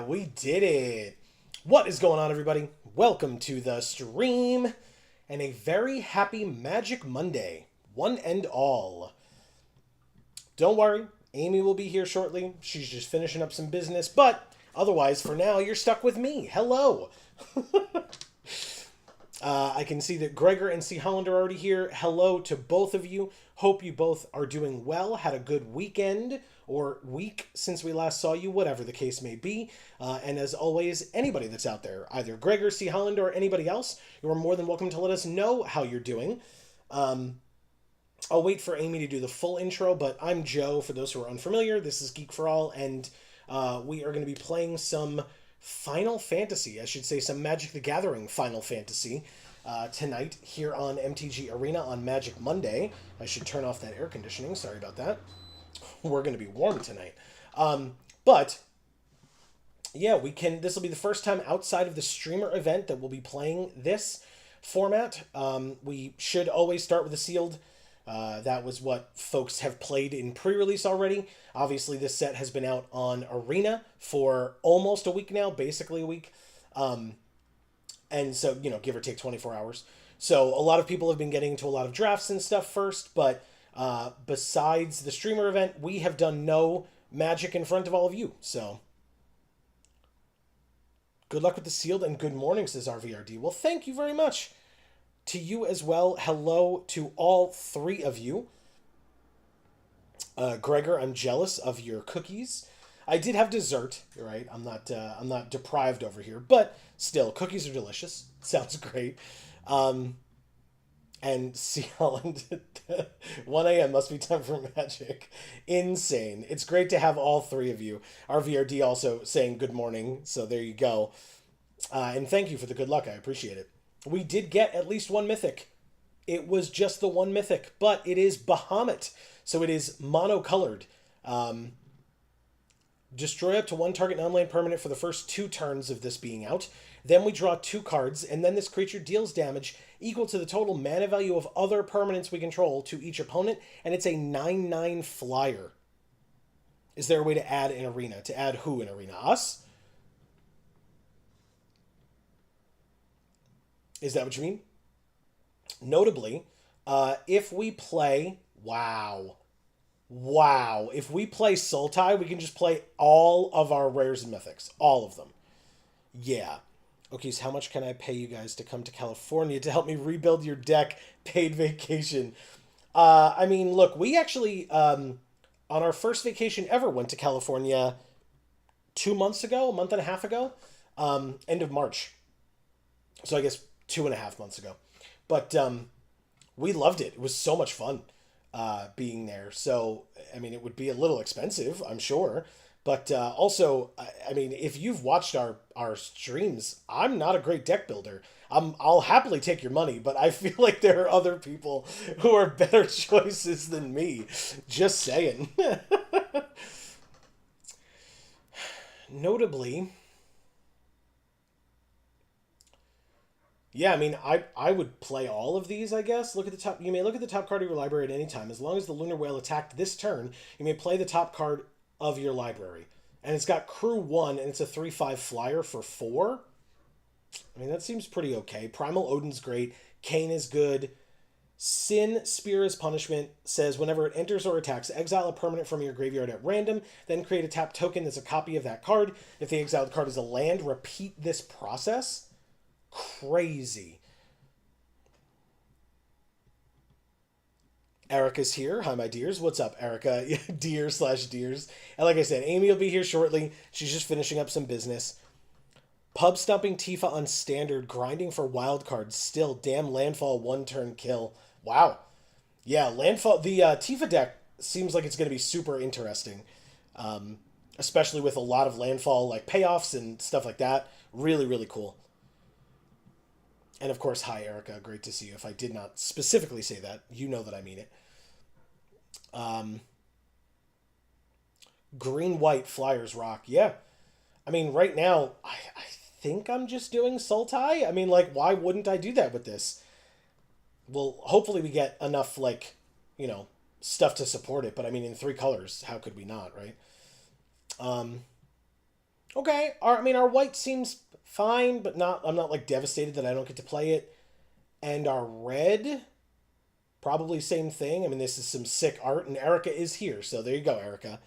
We did it. What is going on, everybody? Welcome to the stream and a very happy Magic Monday, one and all. Don't worry, Amy will be here shortly. She's just finishing up some business, but otherwise, for now, you're stuck with me. Hello. I can see that Gregor and C. Holland are already here. Hello to both of you. Hope you both are doing well. Had a good weekend or week since we last saw you, whatever the case may be. And as always, anybody that's out there, either Gregor, C. Holland, or anybody else, you are more than welcome to let us know how you're doing. I'll wait for Amy to do the full intro, but I'm Joe, for those who are unfamiliar. This is Geek for All, and we are going to be playing some Final Fantasy, I should say some Magic the Gathering Final Fantasy tonight here on MTG Arena on Magic Monday. I should turn off that air conditioning, sorry about that. We're going to be warm tonight. But yeah, this will be the first time outside of the streamer event that we'll be playing this format. We should always start with a sealed. That was what folks have played in pre-release already. Obviously, this set has been out on Arena for almost a week now, basically a week. And so, give or take 24 hours. So a lot of people have been getting to a lot of drafts and stuff first, but besides the streamer event, we have done no Magic in front of all of you. So good luck with the sealed and good morning, says RVRD. Well, thank you very much. To you as well. Hello to all three of you. Gregor, I'm jealous of your cookies. I did have dessert, right? I'm not deprived over here, but still, cookies are delicious. Sounds great. And C. Holland, 1 a.m. must be time for Magic. Insane. It's great to have all three of you. RVRD also saying good morning, so there you go. And thank you for the good luck. I appreciate it. We did get at least one mythic. It was just the one mythic, but it is Bahamut, so it is monocolored. Destroy up to one target non-land permanent for the first 2 turns of this being out. Then we draw 2 cards, and then this creature deals damage equal to the total mana value of other permanents we control to each opponent, and it's a 9/9 flyer. Is there a way to add in Arena? To add who in Arena? Us? Is that what you mean? Notably, if we play... Wow. If we play Sultai, we can just play all of our rares and mythics. All of them. Yeah. Okay, so how much can I pay you guys to come to California to help me rebuild your deck? Paid vacation. I mean, look, we actually, on our first vacation ever, went to California 2 months ago, a month and a half ago, end of March. So I guess 2.5 months ago. But we loved it. It was so much fun being there. So, I mean, it would be a little expensive, I'm sure. But also, I mean, if you've watched our streams, I'm not a great deck builder. I'll happily take your money, but I feel like there are other people who are better choices than me. Just saying. Notably... Yeah, I mean, I would play all of these, I guess. Look at the top. You may look at the top card of your library at any time. As long as the Lunar Whale attacked this turn, you may play the top card of your library. And it's got Crew 1, and it's a 3/5 flyer for 4. I mean, that seems pretty okay. Primal Odin's great. Kane is good. Sin Spear as punishment says whenever it enters or attacks, exile a permanent from your graveyard at random, then create a tap token that's a copy of that card. If the exiled card is a land, repeat this process. Crazy. Erica's here. Hi, my dears. What's up, Erica? Dear/dears. And like I said, Amy will be here shortly. She's just finishing up some business. Pub stomping Tifa on standard, grinding for wild cards. Still, damn landfall 1-turn kill. Wow. Yeah, landfall. The Tifa deck seems like it's going to be super interesting, especially with a lot of landfall like payoffs and stuff like that. Really, really cool. And of course, hi, Erica. Great to see you. If I did not specifically say that, you know that I mean it. Green-white Flyers rock. Yeah. I mean, right now, I think I'm just doing Sultai. I mean, like, why wouldn't I do that with this? Well, hopefully we get enough, like, stuff to support it. But, I mean, in 3 colors, how could we not, right? Okay. I mean, our white seems fine, but not. I'm not like devastated that I don't get to play it. And our red, probably same thing. I mean, this is some sick art, and Erica is here, so there you go, Erica.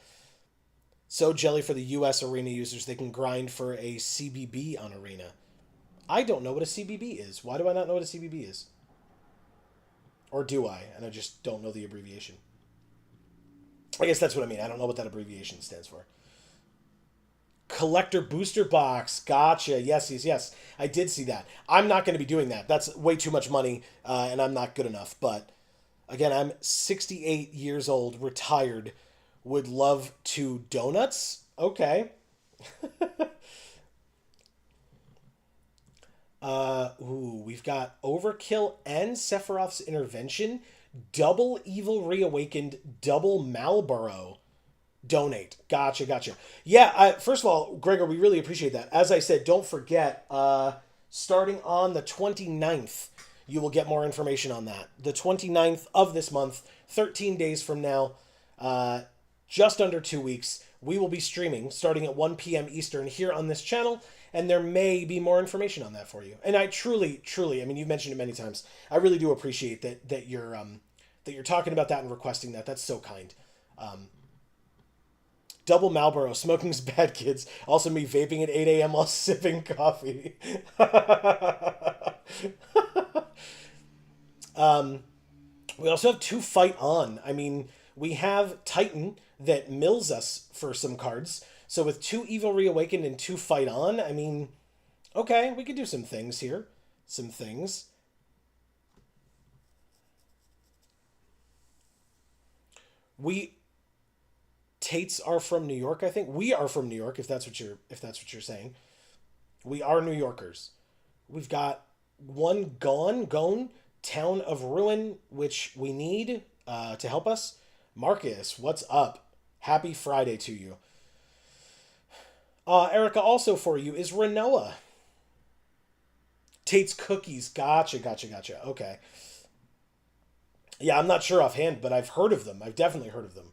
So jelly for the U.S. Arena users, they can grind for a CBB on Arena. I don't know what a CBB is. Why do I not know what a CBB is? Or do I? And I just don't know the abbreviation. I guess that's what I mean. I don't know what that abbreviation stands for. Collector booster box. Gotcha. Yes, yes, yes. I did see that. I'm not going to be doing that. That's way too much money, and I'm not good enough. But again, I'm 68 years old, retired, would love to donuts. Okay. We've got Overkill and Sephiroth's Intervention, double Evil Reawakened, double Malboro. Donate. Gotcha, gotcha. Yeah, first of all, Gregor, we really appreciate that. As I said, don't forget, starting on the 29th, you will get more information on that. The 29th of this month, 13 days from now, uh, just under 2 weeks, we will be streaming starting at 1 p.m. Eastern here on this channel, and there may be more information on that for you. And I truly, truly, I mean, you've mentioned it many times. I really do appreciate that you're talking about that and requesting that. That's so kind. Double Marlboro, smoking's bad, kids. Also, me vaping at 8 a.m. while sipping coffee. We also have two fight on. I mean, we have Titan that mills us for some cards. So with two Evil Reawakened and two fight on, I mean, okay, we could do some things here. Some things. We Tates are from New York, I think. We are from New York, if that's what you're saying. We are New Yorkers. We've got one gone, Town of Ruin, which we need to help us. Marcus, what's up? Happy Friday to you. Erica, also for you is Renoa. Tate's Cookies. Gotcha, gotcha, gotcha. Okay. Yeah, I'm not sure offhand, but I've heard of them. I've definitely heard of them.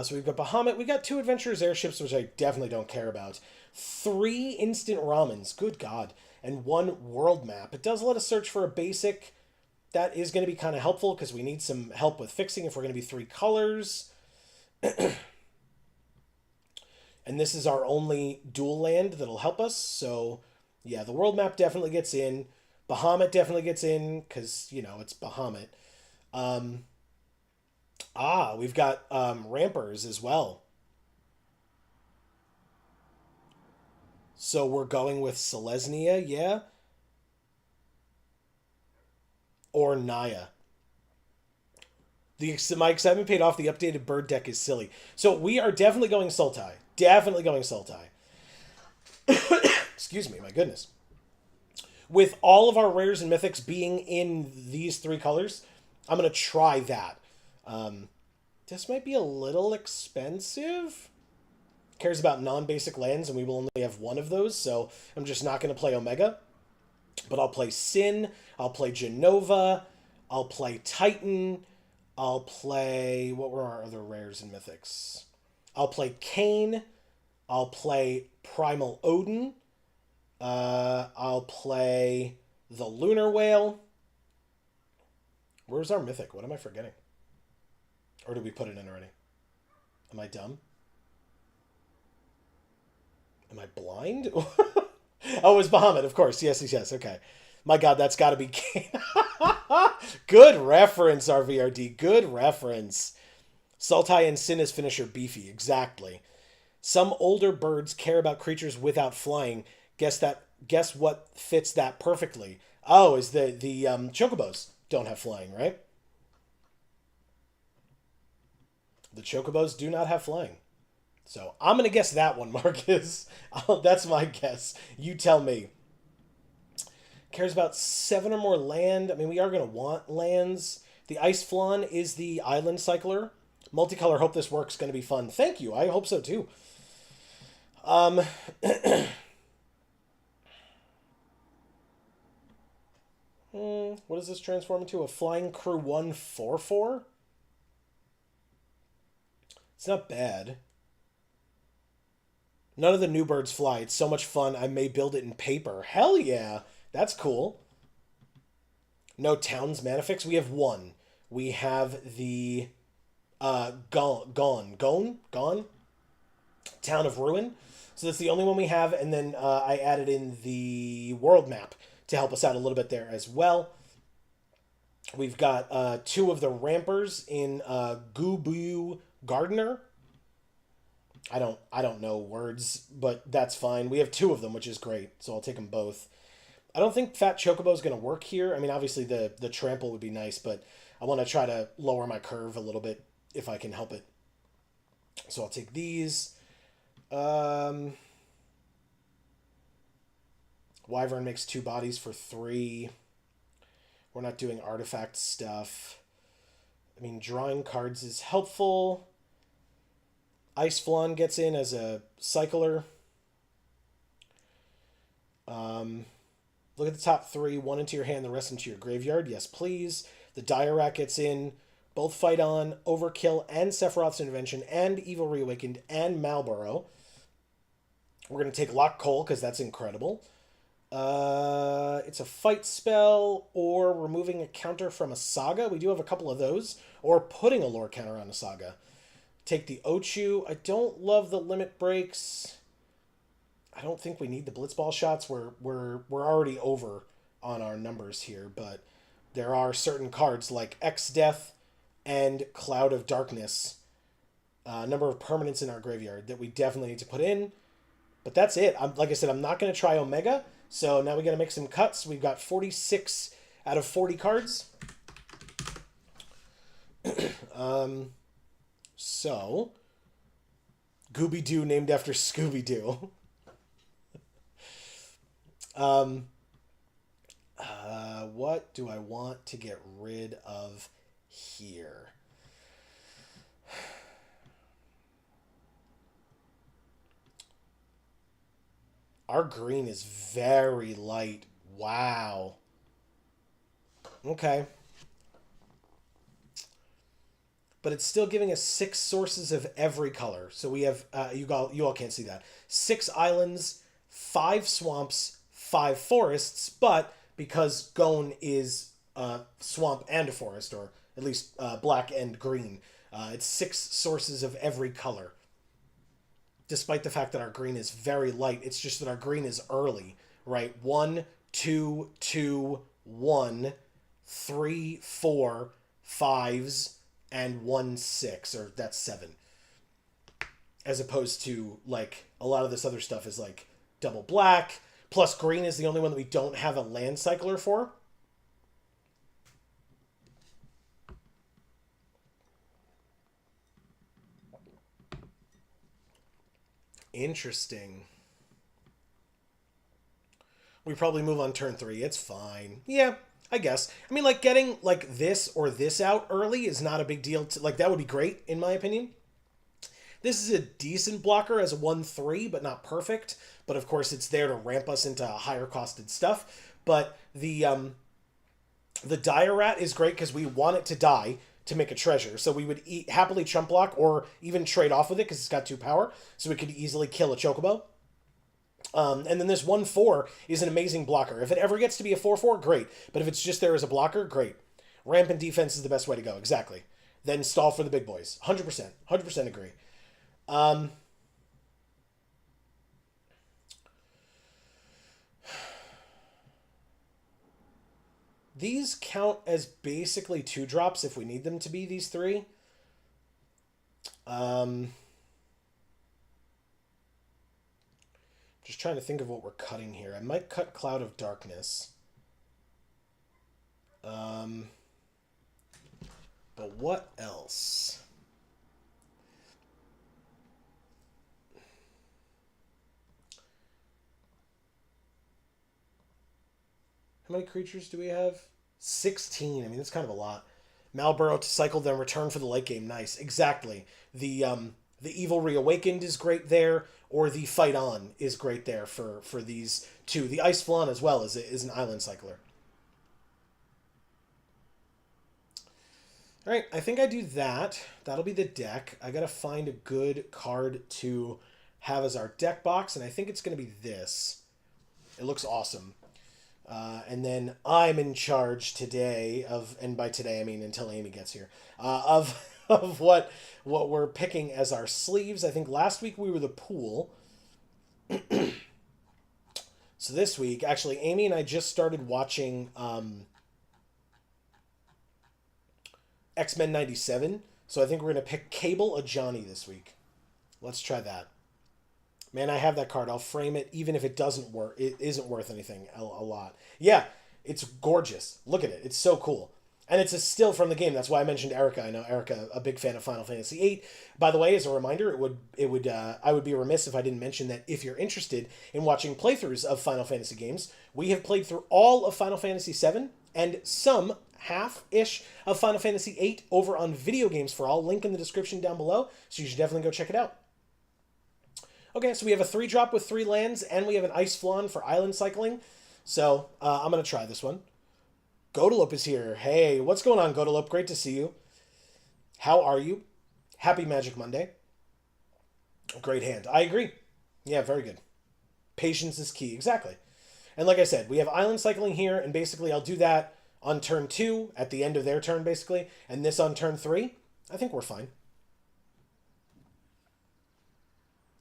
So we've got Bahamut. We got two Adventurers airships, which I definitely don't care about. Three instant ramens. Good God. And one world map. It does let us search for a basic. That is going to be kind of helpful because we need some help with fixing if we're going to be three colors. And this is our only dual land that'll help us. So, yeah, the world map definitely gets in. Bahamut definitely gets in because, it's Bahamut. We've got Rampers as well. So we're going with Selesnya, yeah? Or Naya. My excitement paid off. The updated bird deck is silly. So we are definitely going Sultai. Definitely going Sultai. Excuse me, my goodness. With all of our rares and mythics being in these three colors, I'm going to try that. This might be a little expensive. Cares about non-basic lands, and we will only have one of those, so I'm just not going to play Omega. But I'll play Sin, I'll play Genova, I'll play Titan, I'll play... What were our other rares and mythics? I'll play Kane, I'll play Primal Odin, I'll play the Lunar Whale. Where's our mythic? What am I forgetting? Or did we put it in already? Am I dumb? Am I blind? Oh, it's Bahamut, of course. Yes, yes, yes. Okay. My God, that's got to be Kane. Good reference, RVRD. Good reference. Sultai and Sin as finisher beefy. Exactly. Some older birds care about creatures without flying. Guess what fits that perfectly? Oh, is the chocobos don't have flying, right? The chocobos do not have flying. So I'm going to guess that one, Marcus. That's my guess. You tell me. Cares about 7 or more land. I mean, we are going to want lands. The Ice Flan is the Island Cycler. Multicolor, hope this works. Going to be fun. Thank you. I hope so too. What does this transform into? A Flying Crew 144? It's not bad. None of the new birds fly. It's so much fun. I may build it in paper. Hell yeah. That's cool. No towns manifix. We have one. We have the gone town of ruin. So that's the only one we have. And then I added in the world map to help us out a little bit there as well. We've got two of the rampers in Gubu Gardener. I don't know words, but that's fine. We have two of them, which is great. So I'll take them both. I don't think Fat Chocobo is going to work here. I mean, obviously the trample would be nice, but I want to try to lower my curve a little bit if I can help it. So I'll take these. Wyvern makes two bodies for three. We're not doing artifact stuff. I mean, drawing cards is helpful. Ice Flan gets in as a cycler. Look at the top three. One into your hand, the rest into your graveyard. Yes, please. The Dire Rat gets in. Both Fight On, Overkill, and Sephiroth's Intervention, and Evil Reawakened, and Malboro. We're going to take Lock Coal, because that's incredible. It's a fight spell, or removing a counter from a saga. We do have a couple of those. Or putting a lore counter on a saga. Take the Ochu. I don't love the limit breaks. I don't think we need the blitzball shots. We're already over on our numbers here, but there are certain cards like X Death and Cloud of Darkness, number of permanents in our graveyard that we definitely need to put in. But that's it. Like I said, I'm not going to try Omega, so now we got to make some cuts. We've got 46 out of 40 cards. So, Gooby Doo named after Scooby Doo. What do I want to get rid of here? Our green is very light. Wow. Okay. But it's still giving us 6 sources of every color. So we have, you all can't see that. 6 islands, 5 swamps, 5 forests, but because Gone is swamp and a forest, or at least black and green, it's 6 sources of every color. Despite the fact that our green is very light, it's just that our green is early, right? 1, 2, 2, 1, 3, 4, 5s, and 1, 6, or that's 7. As opposed to, like, a lot of this other stuff is, like, double black, plus green is the only one that we don't have a land cycler for. Interesting. We probably move on turn 3. It's fine. Yeah, I guess. I mean, like, getting, like, this or this out early is not a big deal. Like, that would be great, in my opinion. This is a decent blocker as a 1-3, but not perfect. But, of course, it's there to ramp us into higher costed stuff. But the Dire Rat is great because we want it to die to make a treasure. So we would happily chump block or even trade off with it because it's got 2 power. So we could easily kill a Chocobo. And then this 1-4 is an amazing blocker. If it ever gets to be a 4-4, great. But if it's just there as a blocker, great. Ramp and defense is the best way to go. Exactly. Then stall for the big boys. 100%. 100% agree. These count as basically 2 drops if we need them to be, these 3. Just trying to think of what we're cutting here. I might cut Cloud of Darkness. But what else? How many creatures do we have? 16. I mean, that's kind of a lot. Malboro to cycle, then return for the late game. Nice. Exactly. The Evil Reawakened is great there, or the Fight On is great there for these 2. The Ice Flan as well is an island cycler. All right, I think I do that. That'll be the deck. I gotta find a good card to have as our deck box, and I think it's going to be this. It looks awesome. And then I'm in charge today of, and by today I mean until Amy gets here, of what we're picking as our sleeves. I think last week we were the pool. So this week, actually, Amy and I just started watching X-Men 97. So I think we're going to pick Cable or Johnny this week. Let's try that. Man, I have that card. I'll frame it even if it doesn't work. It isn't worth anything a lot. Yeah, it's gorgeous. Look at it. It's so cool. And it's a still from the game. That's why I mentioned Erica. I know Erica, a big fan of Final Fantasy VIII. By the way, as a reminder, I would be remiss if I didn't mention that if you're interested in watching playthroughs of Final Fantasy games, we have played through all of Final Fantasy VII and some half-ish of Final Fantasy VIII over on Video Games for All. Link in the description down below, so you should definitely go check it out. Okay, so we have a 3-drop with 3 lands, and we have an Ice Flan for island cycling. So, I'm going to try this one. Godalope is here. Hey, what's going on, Godalope? Great to see you. How are you? Happy Magic Monday. Great hand. I agree. Yeah, very good. Patience is key. Exactly. And like I said, we have island cycling here, and basically I'll do that on turn 2, at the end of their turn, basically, and this on turn 3. I think we're fine.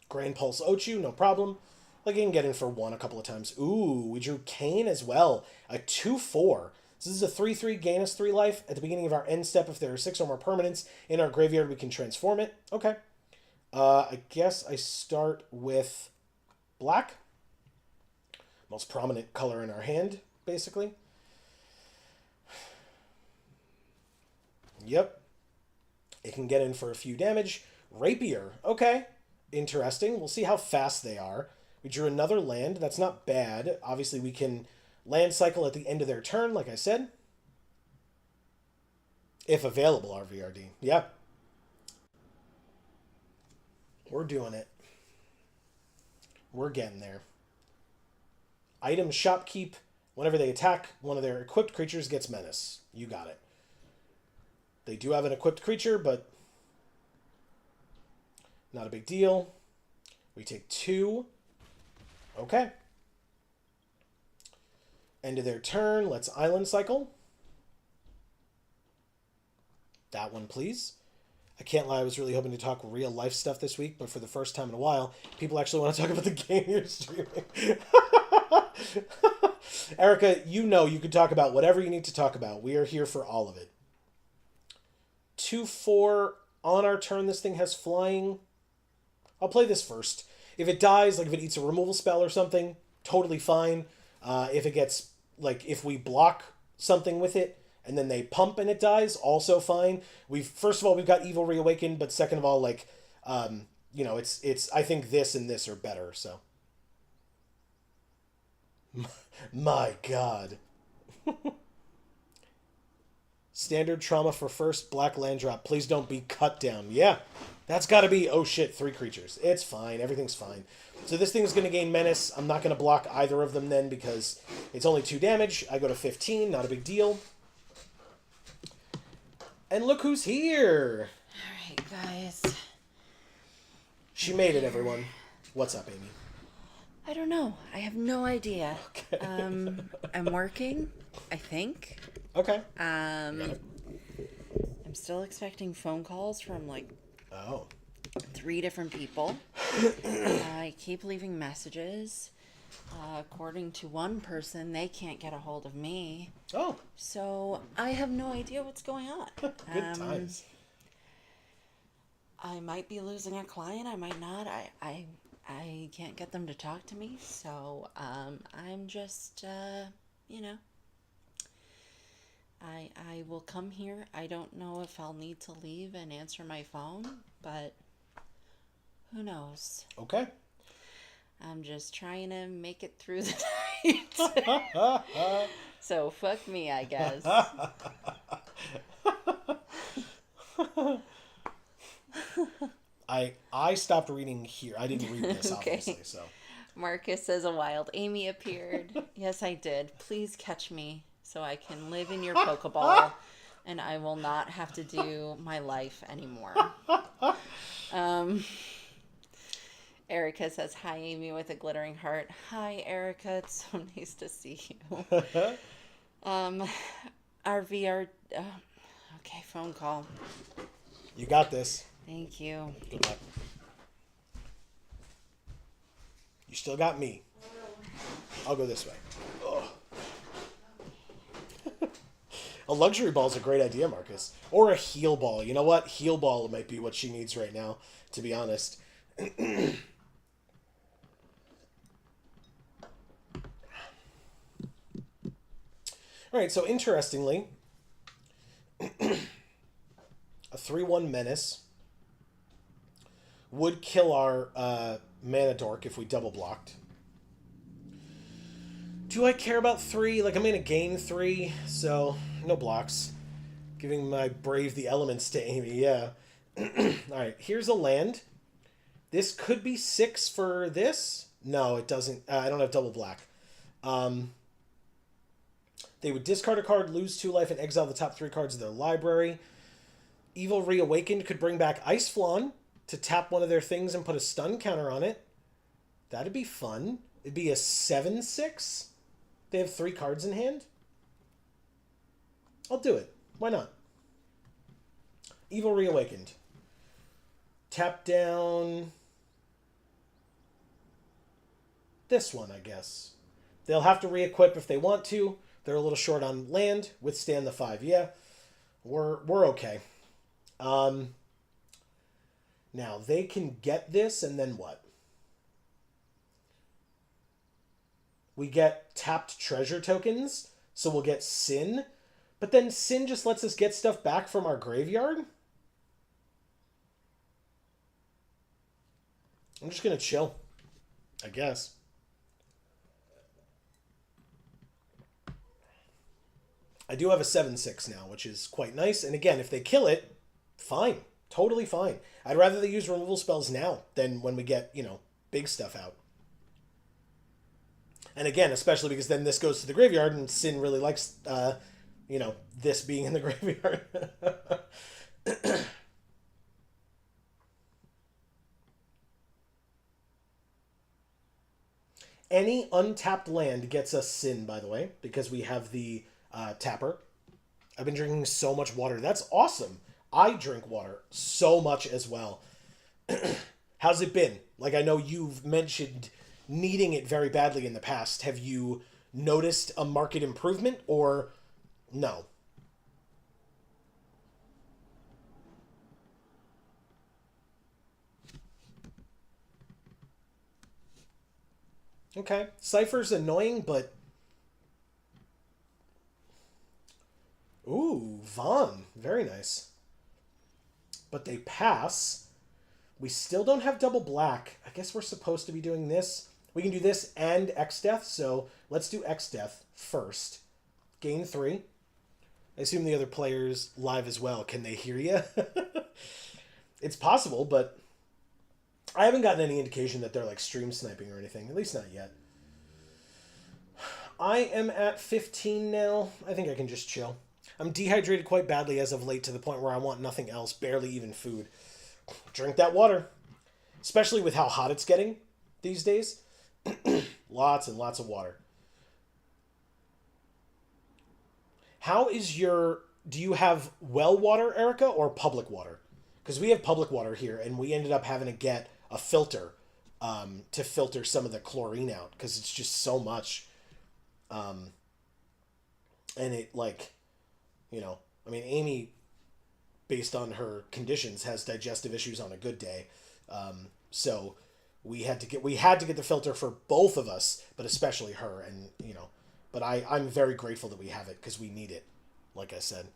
Grand Pulse Ochu, no problem. Like, you can get in for 1 a couple of times. Ooh, we drew Kane as well. A 2/4. So this is a 3/3, gain us 3 life. At the beginning of our end step, if there are 6 or more permanents in our graveyard, we can transform it. Okay. I guess I start with black. Most prominent color in our hand, basically. Yep. It can get in for a few damage. Rapier. Okay. Interesting. We'll see how fast they are. We drew another land. That's not bad. Obviously, we can land cycle at the end of their turn, like I said. If available, RVRD. Yep. We're doing it. We're getting there. Item Shopkeep. Whenever they attack, one of their equipped creatures gets Menace. You got it. They do have an equipped creature, but not a big deal. We take 2. Okay. End of their turn. Let's island cycle. That one, please. I can't lie, I was really hoping to talk real life stuff this week, but for the first time in a while, people actually want to talk about the game you're streaming. Erica, you know you can talk about whatever you need to talk about. We are here for all of it. 2/4 on our turn. This thing has flying. I'll play this first. If it dies, like if it eats a removal spell or something, totally fine. If it gets, like, if we block something with it and then they pump and it dies, also fine. First of all, we've got Evil Reawakened, but second of all, like, you know, it's I think this and this are better, so. My God. Standard trauma for first, black land drop. Please don't be cut down. Yeah. That's got to be, oh shit, 3 creatures. It's fine. Everything's fine. So this thing's going to gain Menace. I'm not going to block either of them then because it's only 2 damage. I go to 15. Not a big deal. And look who's here. All right, guys. She made it, everyone. What's up, Amy? I don't know. I have no idea. Okay. I'm working, I think. Okay. I'm still expecting phone calls from, like, 3 different people. I keep leaving messages. According to one person, they can't get a hold of me. Oh. So I have no idea what's going on. Good times. I might be losing a client. I might not. I can't get them to talk to me. So I'm just, you know. I will come here. I don't know if I'll need to leave and answer my phone, but who knows? Okay. I'm just trying to make it through the night. So fuck me, I guess. I stopped reading here. I didn't read this, Okay. obviously, so. Marcus says a wild Amy appeared. Yes, I did. Please catch me so I can live in your Pokeball and I will not have to do my life anymore. Erica says, hi, Amy, with a glittering heart. Hi, Erica. It's so nice to see you. Um, our VR. Okay, phone call. You got this. Thank you. Good luck. You still got me. I'll go this way. Ugh. A luxury ball is a great idea, Marcus. Or a heal ball. You know what? Heal ball might be what she needs right now, to be honest. Alright, so interestingly, a 3-1 menace would kill our mana dork if we double blocked. Do I care about 3? Like, I'm going to gain 3, so no blocks. Giving my Brave the Elements to Amy, yeah. Alright, here's a land. This could be 6 for this. No, it doesn't. I don't have double black. They would discard a card, lose 2 life, and exile the top 3 cards of their library. Evil Reawakened could bring back Ice Flawn to tap one of their things and put a stun counter on it. That'd be fun. It'd be a 7/6. They have 3 cards in hand. I'll do it. Why not? Evil Reawakened. Tap down this one, I guess. They'll have to re-equip if they want to. They're a little short on land. Withstand the 5. Yeah, we're okay. Now they can get this, and then what? We get tapped treasure tokens, so we'll get Sin. But then Sin just lets us get stuff back from our graveyard? I'm just going to chill, I guess. I do have a 7/6 now, which is quite nice. And again, if they kill it, fine. Totally fine. I'd rather they use removal spells now than when we get, big stuff out. And again, especially because then this goes to the graveyard, and Sin really likes, this being in the graveyard. Any untapped land gets us Sin, by the way, because we have the tapper. I've been drinking so much water. That's awesome. I drink water so much as well. How's it been? Like, I know you've mentioned needing it very badly in the past. Have you noticed a market improvement or no? Okay. Cypher's annoying, but... Ooh, Vaughn. Very nice. But they pass. We still don't have double black. I guess we're supposed to be doing this. We can do this and X-Death, so let's do X-Death first. Gain 3. I assume the other players live as well. Can they hear you? It's possible, but I haven't gotten any indication that they're like stream sniping or anything. At least not yet. I am at 15 now. I think I can just chill. I'm dehydrated quite badly as of late to the point where I want nothing else, barely even food. Drink that water. Especially with how hot it's getting these days. Lots and lots of water. How is your... Do you have well water, Erica, or public water? Because we have public water here, and we ended up having to get a filter to filter some of the chlorine out, because it's just so much. And it, like, Amy, based on her conditions, has digestive issues on a good day. So we had to get the filter for both of us, but especially her, and, but I'm very grateful that we have it, because we need it, like I said.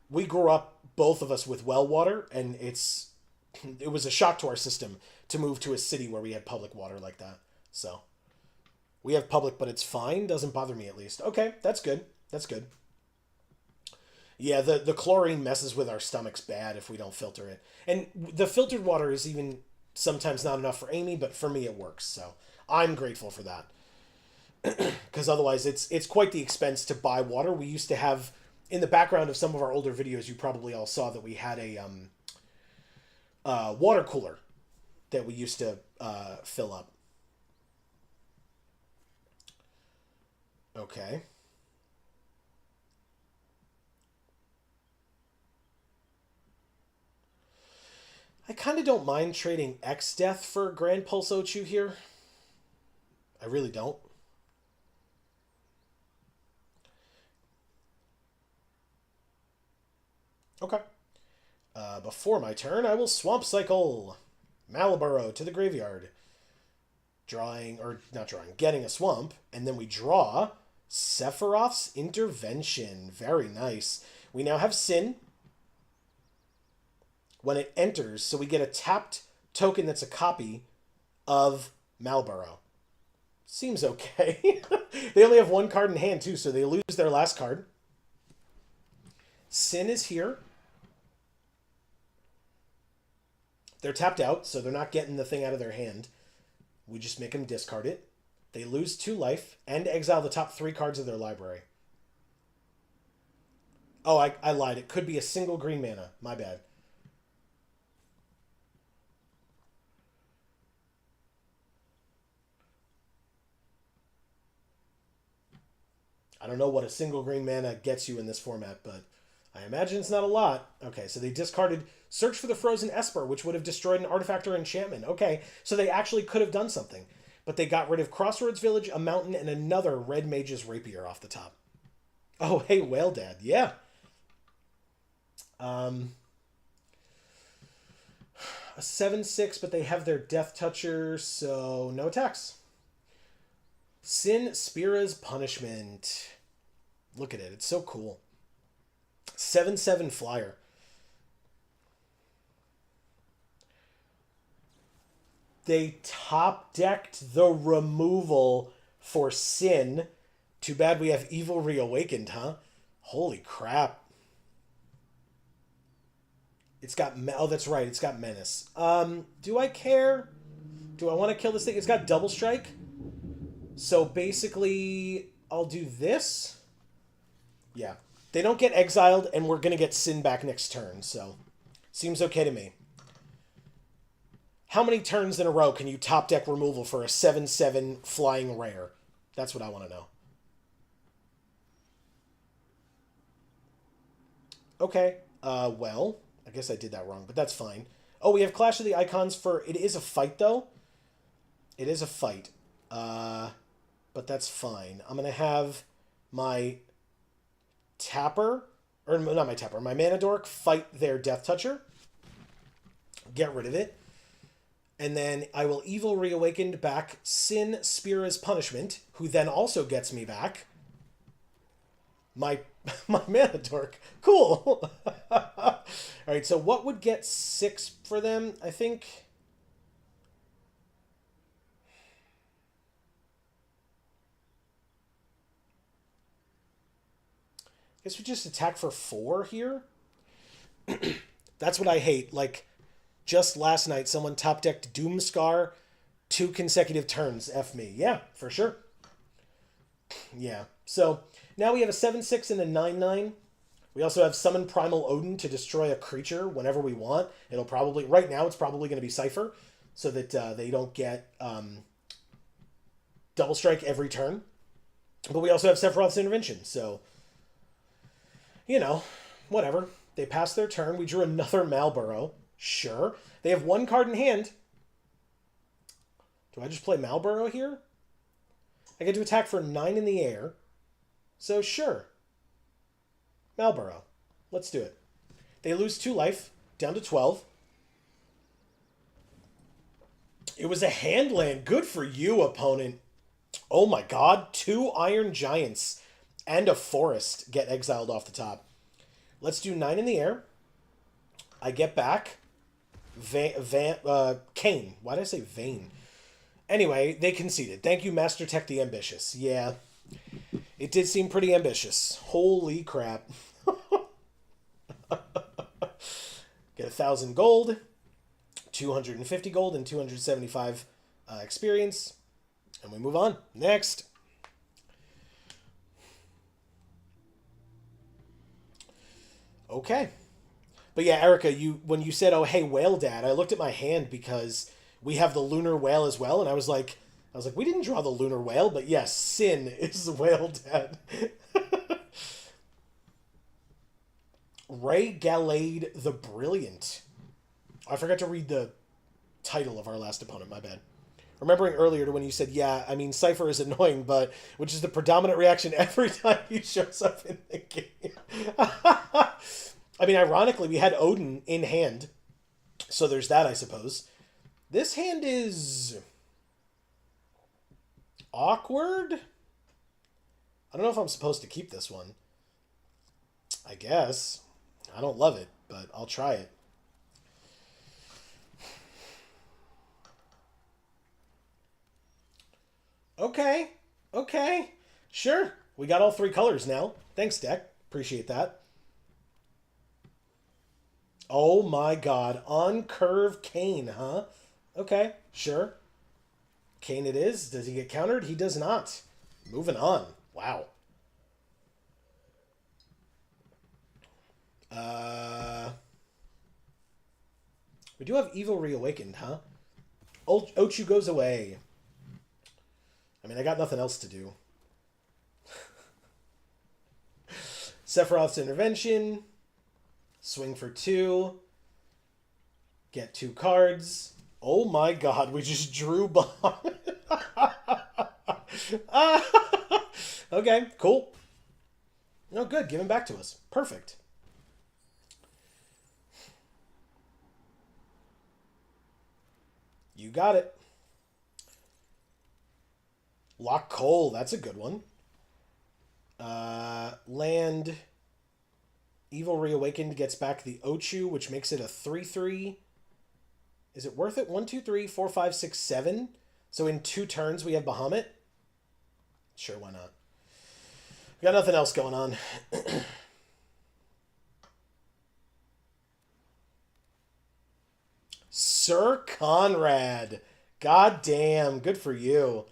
We grew up, both of us, with well water, and it was a shock to our system to move to a city where we had public water like that. So we have public, but it's fine. Doesn't bother me, at least. Okay, that's good. That's good. Yeah, the chlorine messes with our stomachs bad if we don't filter it. And the filtered water is even sometimes not enough for Amy, but for me it works. So I'm grateful for that. Because otherwise it's quite the expense to buy water. We used to have, in the background of some of our older videos, you probably all saw that we had a water cooler that we used to fill up. Okay. I kind of don't mind trading X Death for Grand Pulse Ochu here. I really don't. Okay. Before my turn, I will Swamp Cycle Malboro to the graveyard. Getting a swamp, and then we draw Sephiroth's Intervention. Very nice. We now have Sin when it enters, so we get a tapped token that's a copy of Malboro. Seems okay. They only have one card in hand, too, so they lose their last card. Sin is here. They're tapped out, so they're not getting the thing out of their hand. We just make them discard it. They lose 2 life and exile the top 3 cards of their library. Oh, I lied. It could be a single green mana. My bad. I don't know what a single green mana gets you in this format, but I imagine it's not a lot. Okay, so they discarded Search for the Frozen Esper, which would have destroyed an artifact or enchantment. Okay, so they actually could have done something. But they got rid of Crossroads Village, a mountain, and another Red Mage's Rapier off the top. Oh, hey, Whale Dad. Yeah. A 7/6, but they have their Death Toucher, so no attacks. Sin Spira's Punishment. Look at it. It's so cool. 7/7 flyer. They top decked the removal for Sin. Too bad we have Evil Reawakened, huh? Holy crap. It's got... Oh, that's right. It's got Menace. Do I care? Do I want to kill this thing? It's got Double Strike. So basically, I'll do this. Yeah. They don't get exiled, and we're going to get Sin back next turn, so... Seems okay to me. How many turns in a row can you top deck removal for a 7/7 flying rare? That's what I want to know. Okay. Well, I guess I did that wrong, but that's fine. Oh, we have Clash of the Icons for... It is a fight, though. It is a fight. But that's fine. I'm going to have my Tapper... Or not my Tapper. My Mana Dork fight their Death Toucher. Get rid of it. And then I will Evil Reawakened back Sin Spira's Punishment, who then also gets me back my Mana Dork. Cool. All right, so what would get 6 for them? I think... I guess we just attack for 4 here. That's what I hate. Like... Just last night, someone top-decked Doomscar 2 consecutive turns. F me. Yeah, for sure. Yeah. So, now we have a 7/6 and a 9/9. We also have Summon Primal Odin to destroy a creature whenever we want. It'll probably... Right now, it's probably going to be Cypher, so that they don't get Double Strike every turn. But we also have Sephiroth's Intervention, so... You know, whatever. They passed their turn. We drew another Malboro. Sure. They have 1 card in hand. Do I just play Malboro here? I get to attack for 9 in the air. So sure. Malboro. Let's do it. They lose 2 life, down to 12. It was a hand land. Good for you, opponent. Oh my god. 2 Iron Giants and a Forest get exiled off the top. Let's do 9 in the air. I get back Kane. Why did I say Vane? Anyway, they conceded. Thank you, Master Tech the Ambitious. Yeah, it did seem pretty ambitious. Holy crap. Get 1,000 gold, 250 gold, and 275 experience. And we move on. Next. Okay. But yeah, Erica, when you said, oh, hey, Whale Dad, I looked at my hand because we have the lunar whale as well, and I was like, we didn't draw the lunar whale, but yes, Sin is the whale dead. Ray Galade the Brilliant. I forgot to read the title of our last opponent, my bad. Remembering earlier to when you said, yeah, I mean, Cypher is annoying, but which is the predominant reaction every time he shows up in the game. I mean, ironically, we had Odin in hand, so there's that, I suppose. This hand is awkward. I don't know if I'm supposed to keep this one. I guess. I don't love it, but I'll try it. Okay. Okay. Sure. We got all three colors now. Thanks, deck. Appreciate that. Oh my god. On curve Kane, huh? Okay. Sure. Kane it is. Does he get countered? He does not. Moving on. Wow. We do have Evil Reawakened, huh? Ochu goes away. I mean, I got nothing else to do. Sephiroth's Intervention. Swing for 2. Get 2 cards. Oh my god, we just drew bomb. Okay, cool. No, good. Give him back to us. Perfect. You got it. Lock Cole. That's a good one. Land. Evil Reawakened gets back the Ochu, which makes it a 3/3. Is it worth it? 1, 2, 3, 4, 5, 6, 7. So in 2 turns we have Bahamut. Sure, why not? We got nothing else going on. Sir Conrad. God damn. Good for you.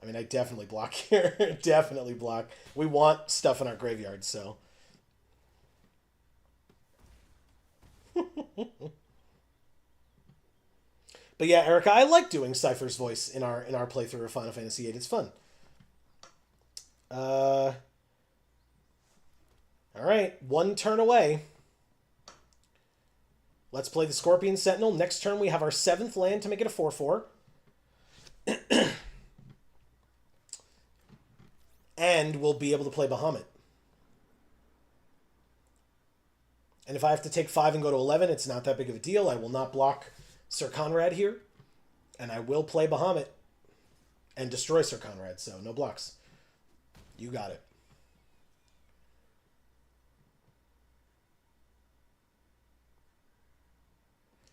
I mean, I definitely block here. Definitely block. We want stuff in our graveyard, so. But yeah, Erica, I like doing Cypher's voice in our playthrough of Final Fantasy VIII. It's fun. All right, 1 turn away. Let's play the Scorpion Sentinel. Next turn, we have our 7th land to make it a 4/4. And we'll be able to play Bahamut. And if I have to take 5 and go to 11, it's not that big of a deal. I will not block Sir Conrad here. And I will play Bahamut and destroy Sir Conrad, so no blocks. You got it.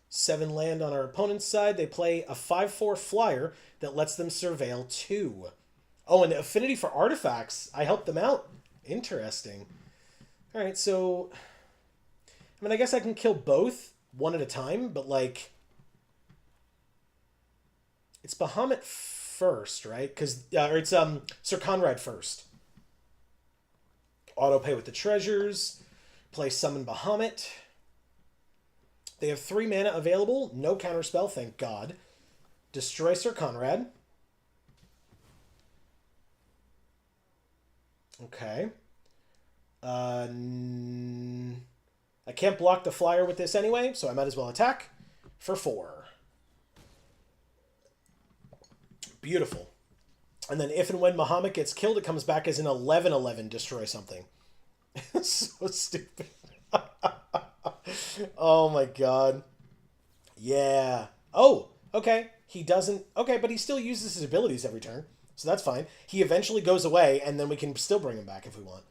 Seven land on our opponent's side. They play a 5/4 flyer that lets them surveil 2. Oh, and affinity for artifacts. I helped them out. Interesting. All right, so I mean, I guess I can kill both one at a time, but like it's Bahamut first, right? Because or it's Sir Conrad first. Auto pay with the treasures. Play summon Bahamut. They have 3 mana available. No counterspell, thank God. Destroy Sir Conrad. Okay. I can't block the flyer with this anyway, so I might as well attack for 4. Beautiful. And then if and when Bahamut gets killed, it comes back as an 11/11 destroy something. So stupid. Oh my god. Yeah. Oh, okay. He doesn't... Okay, but he still uses his abilities every turn. So that's fine. He eventually goes away, and then we can still bring him back if we want.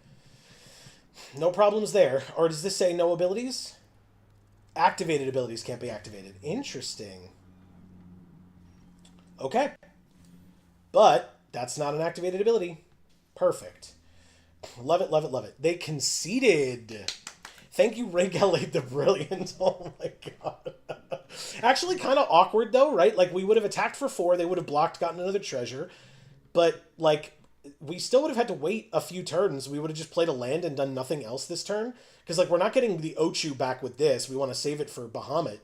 No problems there. Or does this say no abilities? Activated abilities can't be activated. Interesting. Okay. But that's not an activated ability. Perfect. Love it, love it, love it. They conceded. Thank you, Ray Galade the Brilliant. Oh my god. Actually, kind of awkward though, right? Like, we would have attacked for 4. They would have blocked, gotten another treasure. But, like, we still would have had to wait a few turns. We would have just played a land and done nothing else this turn. Because, like, we're not getting the Ochu back with this. We want to save it for Bahamut.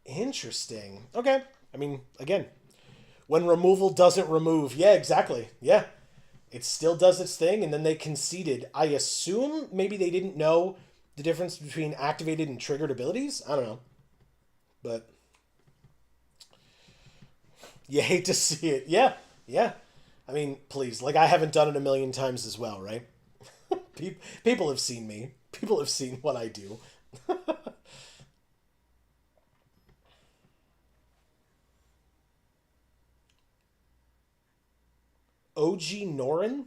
Interesting. Okay. I mean, again, when removal doesn't remove. Yeah, exactly. Yeah. It still does its thing, and then they conceded. I assume maybe they didn't know the difference between activated and triggered abilities. I don't know. But you hate to see it. Yeah. Yeah. I mean, please. Like, I haven't done it a million times as well, right? People have seen me. People have seen what I do. OG Norin?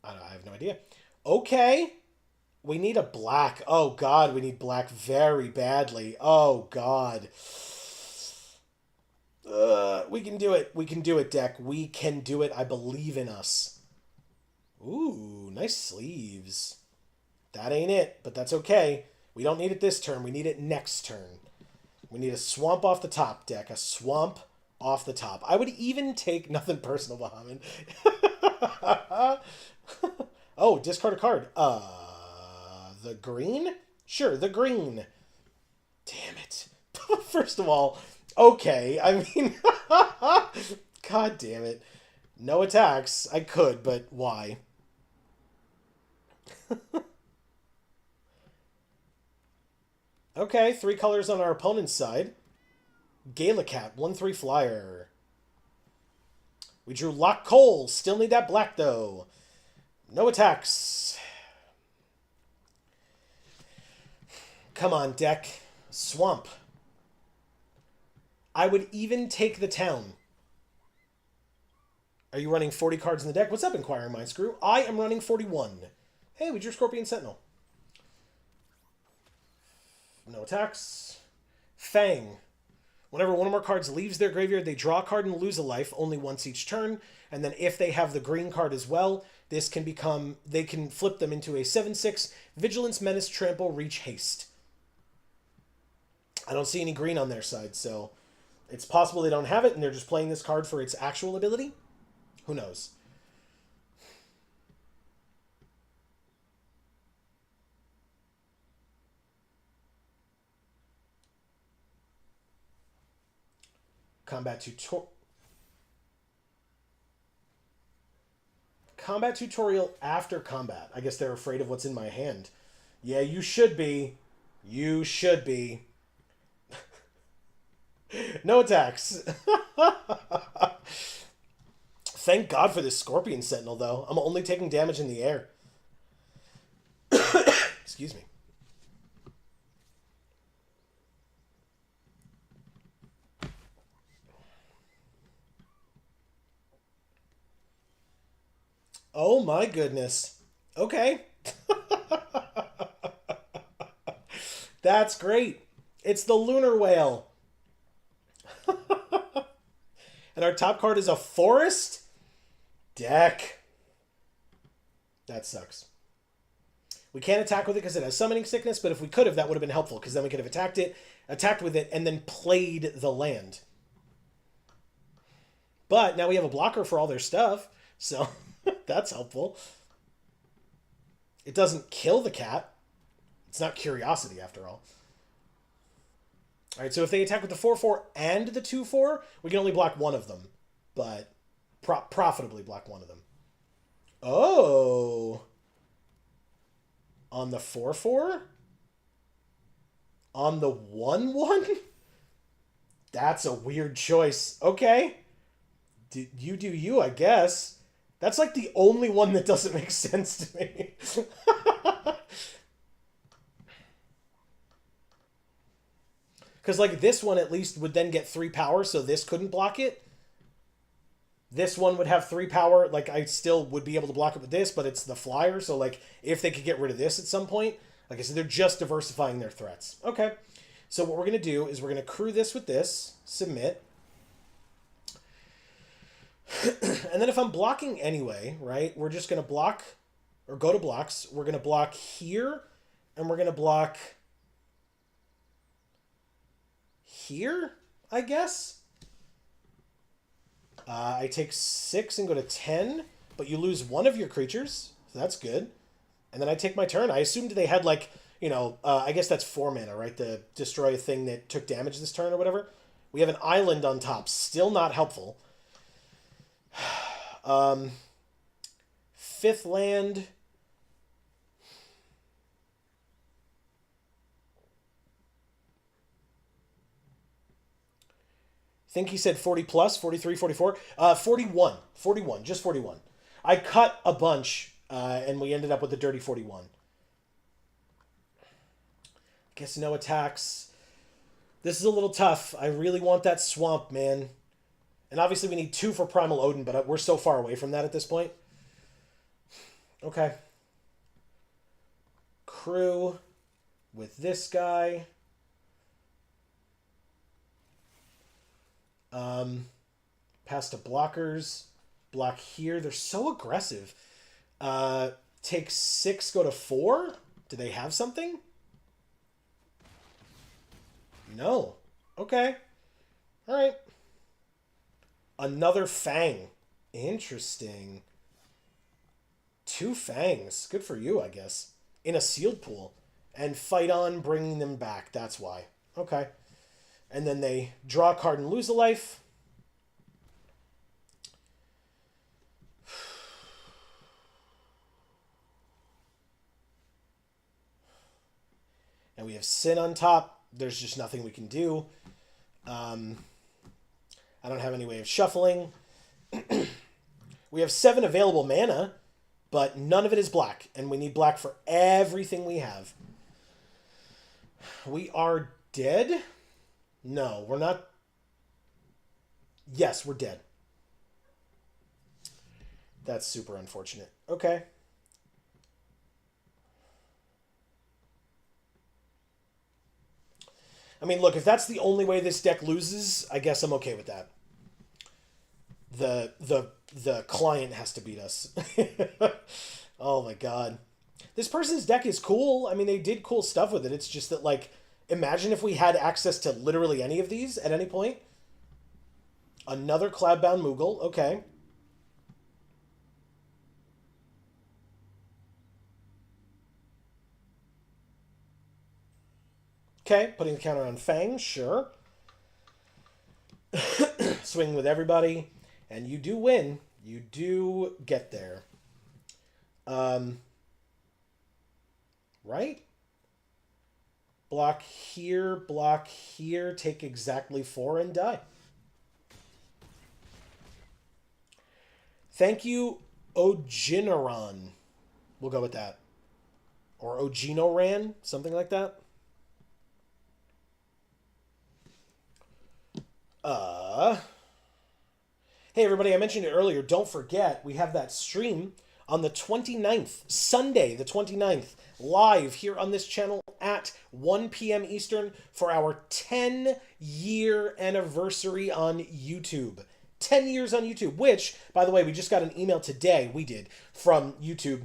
I have no idea. Okay. We need a black. Oh, God. We need black very badly. Oh, God. We can do it. We can do it, deck. We can do it. I believe in us. Ooh, nice sleeves. That ain't it, but that's okay. We don't need it this turn. We need it next turn. We need a swamp off the top, deck. A swamp off the top. I would even take nothing personal, Bahamut. Oh, discard a card. The green? Sure, the green. Damn it. First of all, okay. I mean, God damn it. No attacks. I could, but why? Okay, 3 colors on our opponent's side. Galacat, 1/3 flyer. We drew Lock Cole. Still need that black, though. No attacks. Come on, deck. Swamp. I would even take the town. Are you running 40 cards in the deck? What's up, Inquiring Mind Screw? I am running 41. Hey, we drew Scorpion Sentinel. No attacks. Fang. Whenever one or more cards leaves their graveyard, they draw a card and lose a life only once each turn. And then if they have the green card as well, this can become, they can flip them into a 7/6 Vigilance, Menace, Trample, Reach, Haste. I don't see any green on their side, so it's possible they don't have it and they're just playing this card for its actual ability. Who knows? Combat tutorial after combat. I guess they're afraid of what's in my hand. Yeah, you should be. You should be. No attacks. Thank God for this Scorpion Sentinel, though. I'm only taking damage in the air. Excuse me. Oh my goodness. Okay. That's great. It's the Lunar Whale. And our top card is a Forest? Deck. That sucks. We can't attack with it because it has Summoning Sickness, but if we could have, that would have been helpful because then we could have attacked with it, and then played the land. But now we have a blocker for all their stuff, so that's helpful. It doesn't kill the cat. It's not Curiosity, after all. All right, so if they attack with the 4/4 and the 2/4, we can only block one of them, but profitably block one of them. Oh. On the 4/4? On the 1/1? That's a weird choice. Okay. You do you, I guess. That's like the only one that doesn't make sense to me. Because, like, this one at least would then get 3 power, so this couldn't block it. This one would have 3 power. Like, I still would be able to block it with this, but it's the flyer. So, like, if they could get rid of this at some point, like I said, they're just diversifying their threats. Okay. So what we're going to do is we're going to crew this with this. Submit. And then if I'm blocking anyway, right, we're just going to block, or go to blocks. We're going to block here, and we're going to block here, I guess. I take 6 and go to 10, but you lose one of your creatures, so that's good. And then I take my turn. I assumed they had, like, I guess that's 4 mana, right? To destroy a thing that took damage this turn or whatever. We have an island on top. Still not helpful. Fifth land. I think he said 40 plus, 43, 44. 41. 41, just 41. I cut a bunch, and we ended up with a dirty 41. Guess no attacks. This is a little tough. I really want that swamp, man. And obviously we need 2 for Primal Odin, but we're so far away from that at this point. Okay. Crew with this guy. Pass to blockers. Block here. They're so aggressive. Take 6, go to 4. Do they have something? No. Okay. All right. Another Fang. Interesting. 2 Fangs. Good for you, I guess. In a sealed pool. And fight on bringing them back. That's why. Okay. And then they draw a card and lose a life. And we have Sin on top. There's just nothing we can do. I don't have any way of shuffling. We have 7 available mana, but none of it is black. And we need black for everything we have. We are dead? No, we're not. Yes, we're dead. That's super unfortunate. Okay. I mean, look, if that's the only way this deck loses, I guess I'm okay with that. The client has to beat us. Oh my god. This person's deck is cool. I mean, they did cool stuff with it. It's just that, like, imagine if we had access to literally any of these at any point. Another Cloudbound Moogle. Okay. Okay, putting the counter on Fang, sure. Swing with everybody. And you do win. You do get there. Right? Block here, take exactly 4 and die. Thank you, Ojinaran. We'll go with that. Or Ojinoran, something like that. Hey everybody, I mentioned it earlier. Don't forget, we have that stream on the 29th, Sunday the 29th, live here on this channel at 1 p.m. Eastern for our 10-year anniversary on YouTube. 10 years on YouTube, which, by the way, we just got an email today, we did, from YouTube,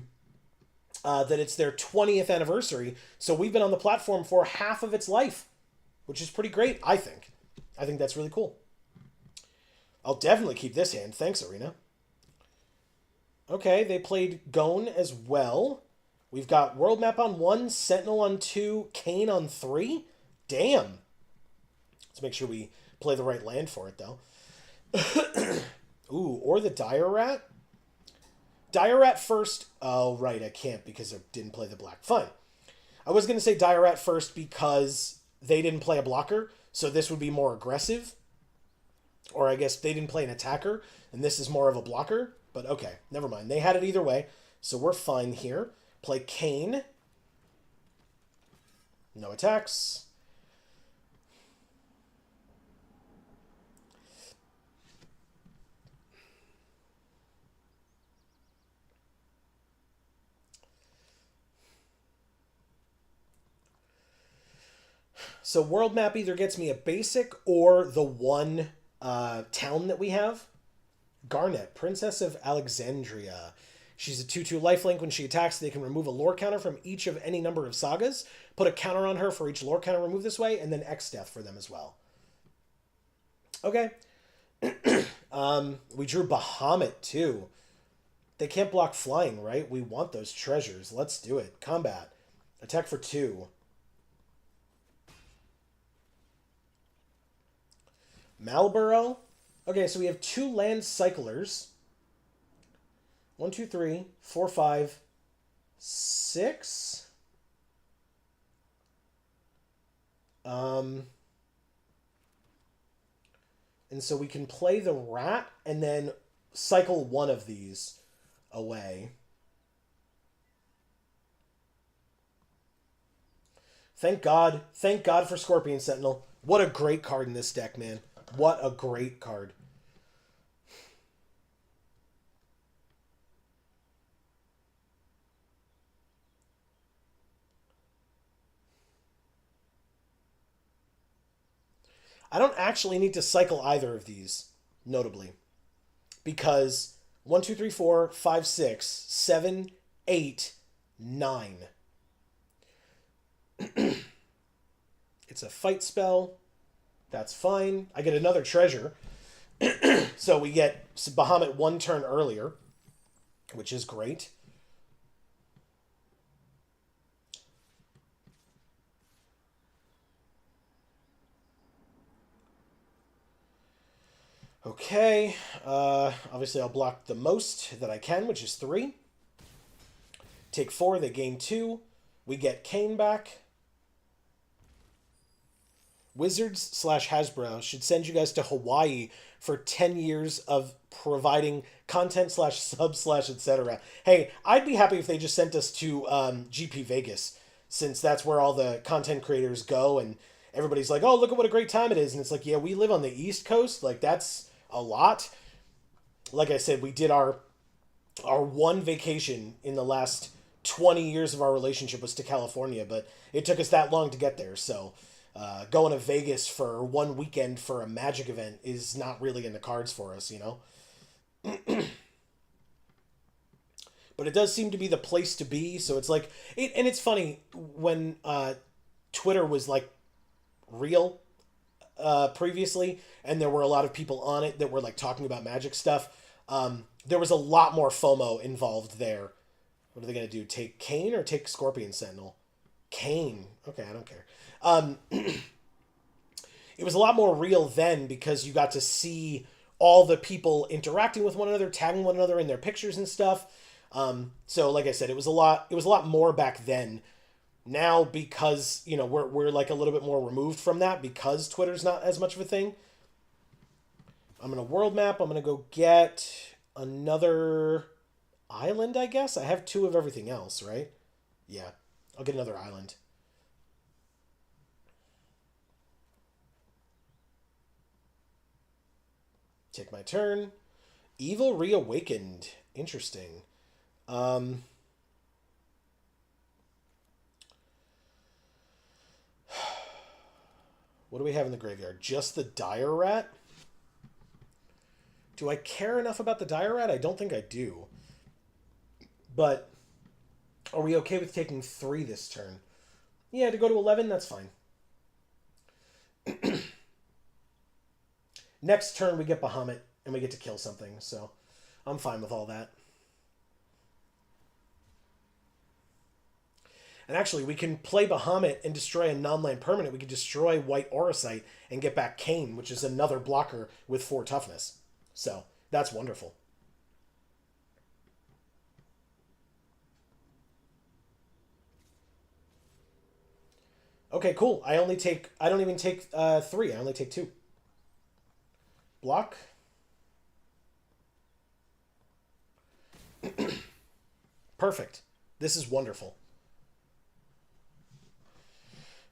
that it's their 20th anniversary. So we've been on the platform for half of its life, which is pretty great, I think. I think that's really cool. I'll definitely keep this hand. Thanks, Arena. Okay, they played Gone as well. We've got World Map on 1, Sentinel on 2, Kane on 3. Damn. Let's make sure we play the right land for it, though. Ooh, or the Dire Rat. Dire Rat first. Oh, right, I can't because I didn't play the black. Fine. I was going to say Dire Rat first because they didn't play a blocker, so this would be more aggressive. Or I guess they didn't play an attacker, and this is more of a blocker. But okay, never mind. They had it either way, so we're fine here. Play Kane. No attacks. So world map either gets me a basic or the one town that we have. Garnet, Princess of Alexandria. She's a 2/2 lifelink. When she attacks, they can remove a lore counter from each of any number of sagas. Put a counter on her for each lore counter removed this way, and then X death for them as well. Okay. We drew Bahamut too. They can't block flying, right? We want those treasures. Let's do it. Combat. Attack for 2. Malboro. Okay, so we have 2 land cyclers. 1, 2, 3, 4, 5, 6. And so we can play the rat and then cycle one of these away. Thank God. Thank God for Scorpion Sentinel. What a great card in this deck, man. What a great card. I don't actually need to cycle either of these, notably. Because 1, 2, 3, 4, 5, 6, 7, 8, 9. It's a fight spell. That's fine. I get another treasure. So we get Bahamut 1 turn earlier, which is great. Okay. Obviously, I'll block the most that I can, which is 3. Take 4. They gain 2. We get Kane back. Wizards / Hasbro should send you guys to Hawaii for 10 years of providing content / sub / etc. Hey, I'd be happy if they just sent us to GP Vegas, since that's where all the content creators go, and everybody's like, oh, look at what a great time it is. And it's like, yeah, we live on the East Coast. Like, that's a lot. Like I said, we did our one vacation in the last 20 years of our relationship was to California, but it took us that long to get there. So going to Vegas for one weekend for a Magic event is not really in the cards for us, you know? But it does seem to be the place to be. So it's like, and it's funny when Twitter was like real previously, and there were a lot of people on it that were like talking about Magic stuff. There was a lot more FOMO involved there. What are they going to do? Take Kane or take Scorpion Sentinel? Kane. Okay, I don't care. It was a lot more real then because you got to see all the people interacting with one another, tagging one another in their pictures and stuff. So like I said, it was a lot more back then. Now, because, you know, we're like a little bit more removed from that because Twitter's not as much of a thing. I'm going to world map. I'm going to go get another island, I guess. I have 2 of everything else, right? Yeah, I'll get another island. Take my turn. Evil Reawakened. Interesting. What do we have in the graveyard? Just the Dire Rat? Do I care enough about the Dire Rat? I don't think I do. But are we okay with taking 3 this turn? Yeah, to go to 11, that's fine. Next turn, we get Bahamut, and we get to kill something, so I'm fine with all that. And actually, we can play Bahamut and destroy a non-land permanent. We can destroy White Auracite and get back Kane, which is another blocker with 4 toughness. So, that's wonderful. Okay, cool. I don't even take 3. I only take 2. Block. Perfect. This is wonderful.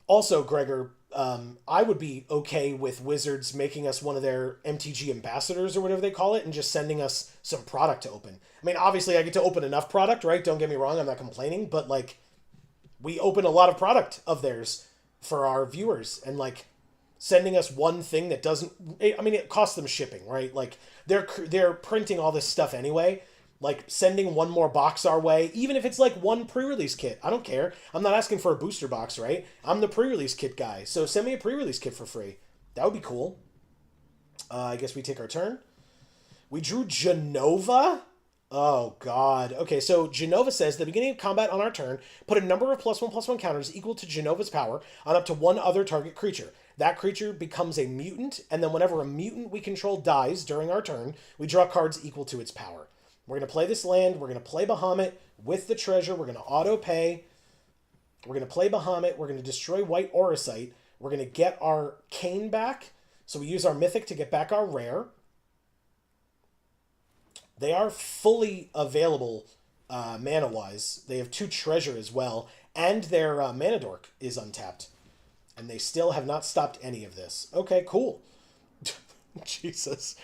Also, Gregor, I would be okay with Wizards making us one of their MTG ambassadors or whatever they call it and just sending us some product to open. I mean, obviously I get to open enough product, right? Don't get me wrong, I'm not complaining, but like we open a lot of product of theirs for our viewers, and like sending us one thing that doesn't, I mean, it costs them shipping, right? Like they're printing all this stuff anyway. Like sending one more box our way, even if it's like one pre-release kit. I don't care. I'm not asking for a booster box, right? I'm the pre-release kit guy. So send me a pre-release kit for free. That would be cool. I guess we take our turn. We drew Genova. Oh, God. Okay, so Genova says, the beginning of combat on our turn, put a number of +1/+1 counters equal to Genova's power on up to one other target creature. That creature becomes a mutant, and then whenever a mutant we control dies during our turn, we draw cards equal to its power. We're going to play this land. We're going to play Bahamut with the treasure. We're going to auto pay. We're going to play Bahamut. We're going to destroy White Orosite. We're going to get our Cane back. So we use our Mythic to get back our Rare. They are fully available mana-wise. They have 2 treasure as well. And their Mana Dork is untapped. And they still have not stopped any of this. Okay, cool. Jesus.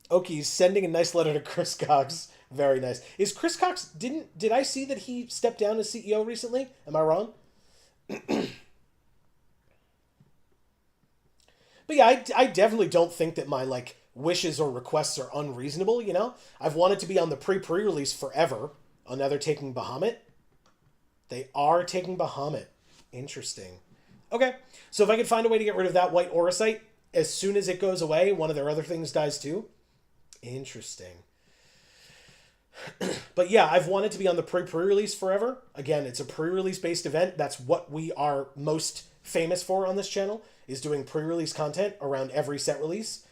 Oki's sending a nice letter to Chris Cox. Very nice. Is Chris Cox... Did I see that he stepped down as CEO recently? Am I wrong? But yeah, I definitely don't think that my, like, wishes or requests are unreasonable, you know? I've wanted to be on the pre-release forever. Oh, now they're taking Bahamut? They are taking Bahamut. Interesting. Okay, so if I could find a way to get rid of that White Orosite, as soon as it goes away, one of their other things dies too. Interesting. But yeah, I've wanted to be on the pre-release forever. Again, it's a pre-release based event. That's what we are most famous for on this channel, is doing pre-release content around every set release.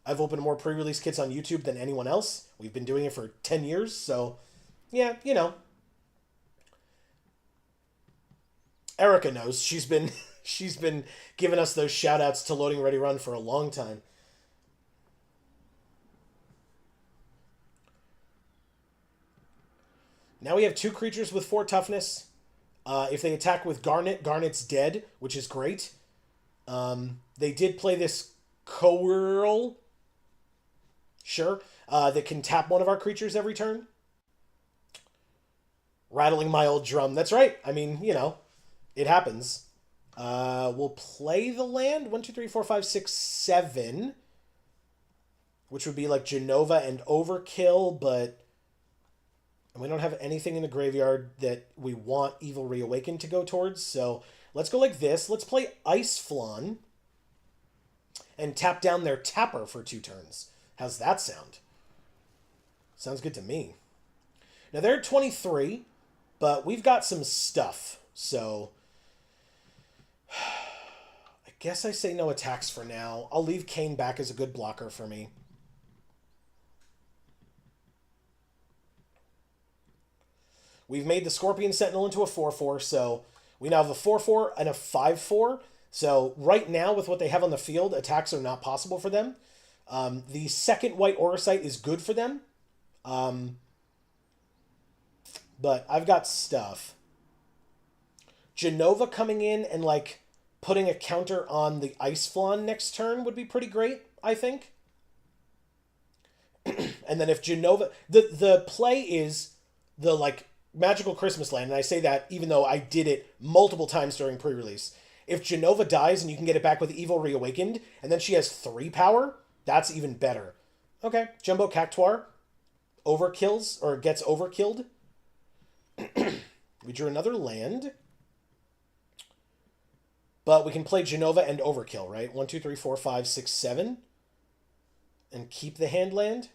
I've opened more pre-release kits on YouTube than anyone else. We've been doing it for 10 years, so yeah, you know. Erica knows. She's been giving us those shout outs to Loading Ready Run for a long time. Now we have 2 creatures with 4 toughness. If they attack with Garnet, Garnet's dead, which is great. They did play this Coeurl, sure, that can tap one of our creatures every turn. Rattling my old drum. That's right. I mean, you know, it happens. We'll play the land. 1, 2, 3, 4, 5, 6, 7. Which would be like Genova and Overkill, but we don't have anything in the graveyard that we want Evil Reawakened to go towards. So let's go like this. Let's play Ice Flan and tap down their tapper for 2 turns. How's that sound? Sounds good to me. Now they're 23, but we've got some stuff. So I guess I say no attacks for now. I'll leave Cane back as a good blocker for me. We've made the Scorpion Sentinel into a 4/4, so we now have a 4/4 and a 5/4. So right now, with what they have on the field, attacks are not possible for them. The second White Orosite is good for them. But I've got stuff. Genova coming in and, like, putting a counter on the Ice Flan next turn would be pretty great, I think. And then if Genova... The play is the, like, Magical Christmas Land, and I say that even though I did it multiple times during pre-release. If Genova dies and you can get it back with Evil Reawakened, and then she has 3 power, that's even better. Okay, Jumbo Cactuar overkills, or gets overkilled. We drew another land. But we can play Genova and overkill, right? 1, 2, 3, 4, 5, 6, 7. And keep the hand land.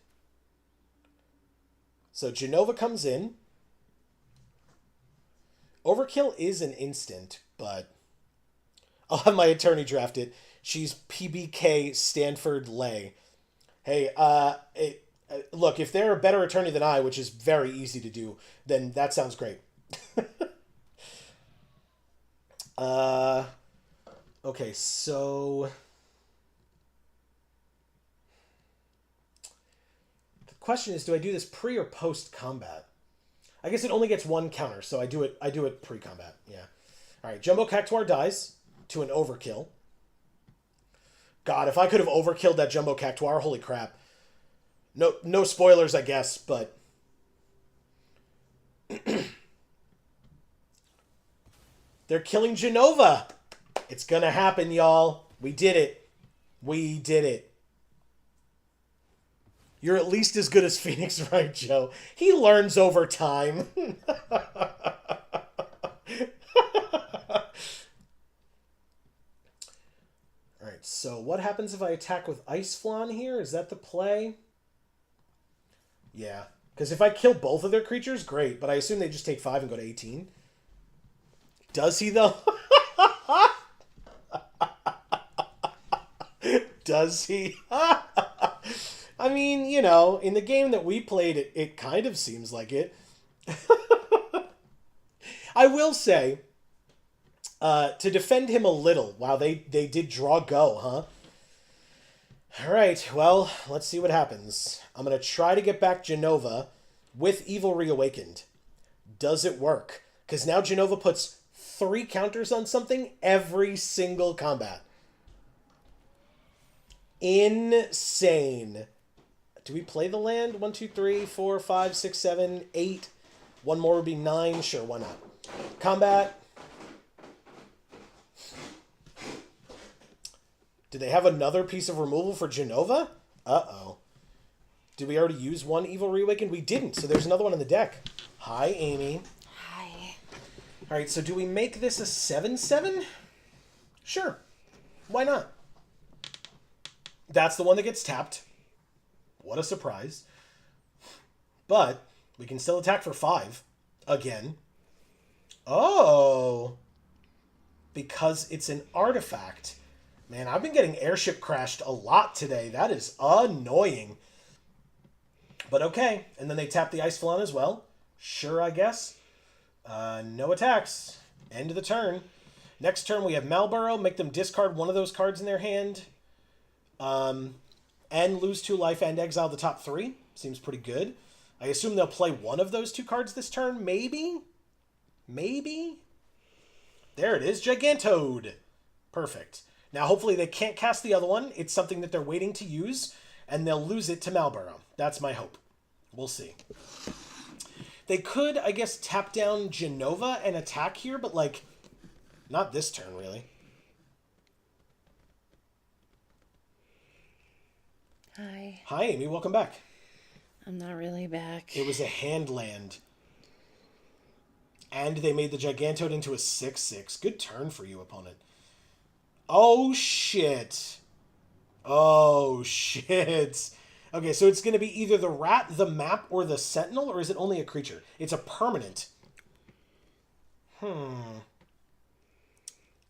So Genova comes in. Overkill is an instant, but I'll have my attorney draft it. She's PBK Stanford Lay. Hey, look, if they're a better attorney than I, which is very easy to do, then that sounds great. Okay, so the question is, do I do this pre or post combat? I guess it only gets 1 counter, so I do it pre-combat. Yeah. All right, Jumbo Cactuar dies to an overkill. God, if I could have overkilled that Jumbo Cactuar, holy crap. No spoilers, I guess, but they're killing Genova. It's gonna happen, y'all. We did it. We did it. You're at least as good as Phoenix Wright, Joe. He learns over time. Alright, so what happens if I attack with Ice Flan here? Is that the play? Yeah. Because if I kill both of their creatures, great. But I assume they just take 5 and go to 18. Does he, though? Does he? I mean, you know, in the game that we played, it kind of seems like it. I will say, to defend him a little, wow, they did draw go, huh? All right, well, let's see what happens. I'm going to try to get back Genova with Evil Reawakened. Does it work? Because now Genova puts 3 counters on something every single combat. Insane. Do we play the land? 1, 2, 3, 4, 5, 6, 7, 8. One more would be 9. Sure, why not? Combat. Do they have another piece of removal for Genova? Uh-oh. Did we already use one Evil Reawakened? We didn't, so there's another one in the deck. Hi, Amy. Hi. All right, so do we make this a 7/7? Sure. Why not? That's the one that gets tapped. What a surprise. But we can still attack for 5. Again. Oh. Because it's an artifact. Man, I've been getting airship crashed a lot today. That is annoying. But okay. And then they tap the Ice Falon as well. Sure, I guess. No attacks. End of the turn. Next turn we have Malboro. Make them discard one of those cards in their hand. And lose 2 life and exile the top 3. Seems pretty good. I assume they'll play one of those 2 cards this turn. Maybe? Maybe? There it is. Gigantode. Perfect. Now, hopefully they can't cast the other one. It's something that they're waiting to use, and they'll lose it to Malboro. That's my hope. We'll see. They could, I guess, tap down Genova and attack here, but, like, not this turn, really. Hi. Hi, Amy. Welcome back. I'm not really back. It was a hand land. And they made the Gigantode into a 6/6. Good turn for you, opponent. Oh, shit. Oh, shit. Okay, so it's going to be either the rat, the map, or the sentinel, or is it only a creature? It's a permanent.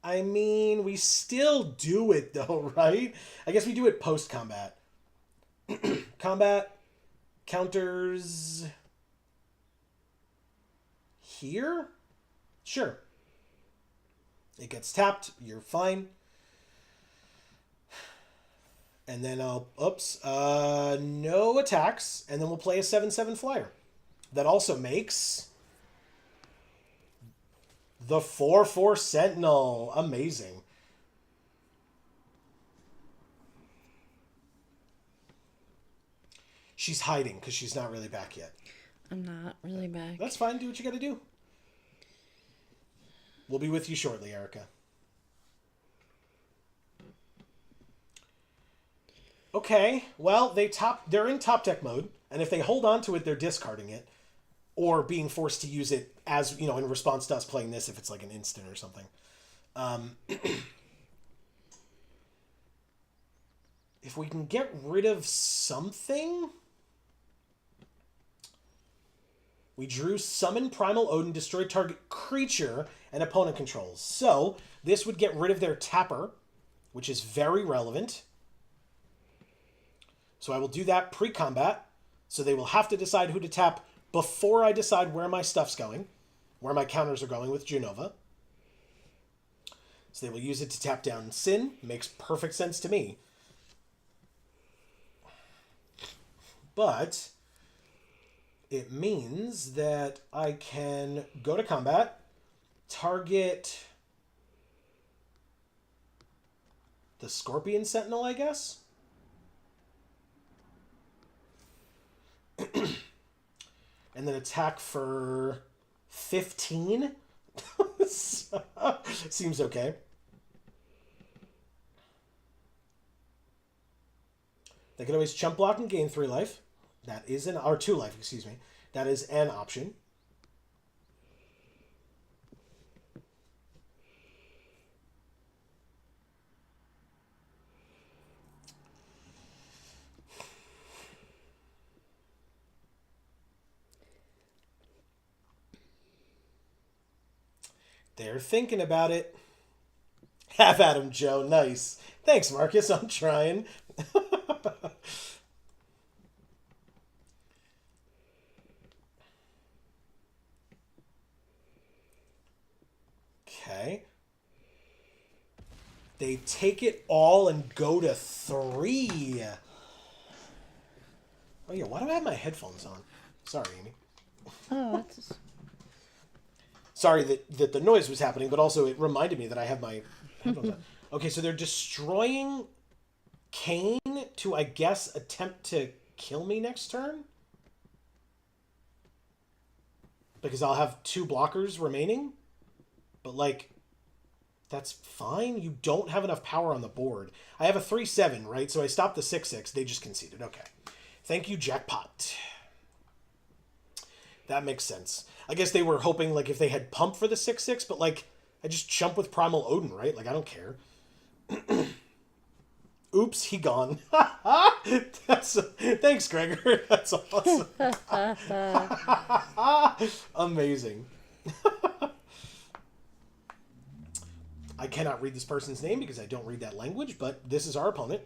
I mean, we still do it, though, right? I guess we do it post-combat. Combat. Counters. Here? Sure. It gets tapped. You're fine. And then no attacks. And then we'll play a 7/7 flyer. That also makes the 4/4 Sentinel. Amazing. She's hiding because she's not really back yet. I'm not really back. That's fine. Do what you got to do. We'll be with you shortly, Erica. Okay, well, they're in top deck mode, and if they hold on to it, they're discarding it, or being forced to use it as, you know, in response to us playing this if it's like an instant or something. If we can get rid of something... We drew Summon Primal Odin, destroy target creature and opponent controls. So, this would get rid of their tapper, which is very relevant. So I will do that pre-combat. So they will have to decide who to tap before I decide where my stuff's going, where my counters are going with Genova. So they will use it to tap down Sin. Makes perfect sense to me. But it means that I can go to combat, target the Scorpion Sentinel, I guess? And then attack for 15? Seems okay. They can always chump block and gain 3 life. That is or 2 life, excuse me. That is an option. They're thinking about it. Have at him, Joe. Nice. Thanks, Marcus. I'm trying. Okay. They take it all and go to 3. Oh, yeah. Why do I have my headphones on? Sorry, Amy. Oh, that's... Sorry that the noise was happening, but also it reminded me that I have my headphones on. Okay, so they're destroying Kane to, I guess, attempt to kill me next turn? Because I'll have 2 blockers remaining? But, like, that's fine. You don't have enough power on the board. I have a 3-7, right? So I stopped the 6-6. They just conceded. Okay. Thank you, Jackpot. That makes sense. I guess they were hoping, like, if they had pump for the 6-6, but, like, I just chump with Primal Odin, right? Like, I don't care. Oops, he gone. Thanks, Gregor. That's awesome. Amazing. I cannot read this person's name because I don't read that language, but this is our opponent.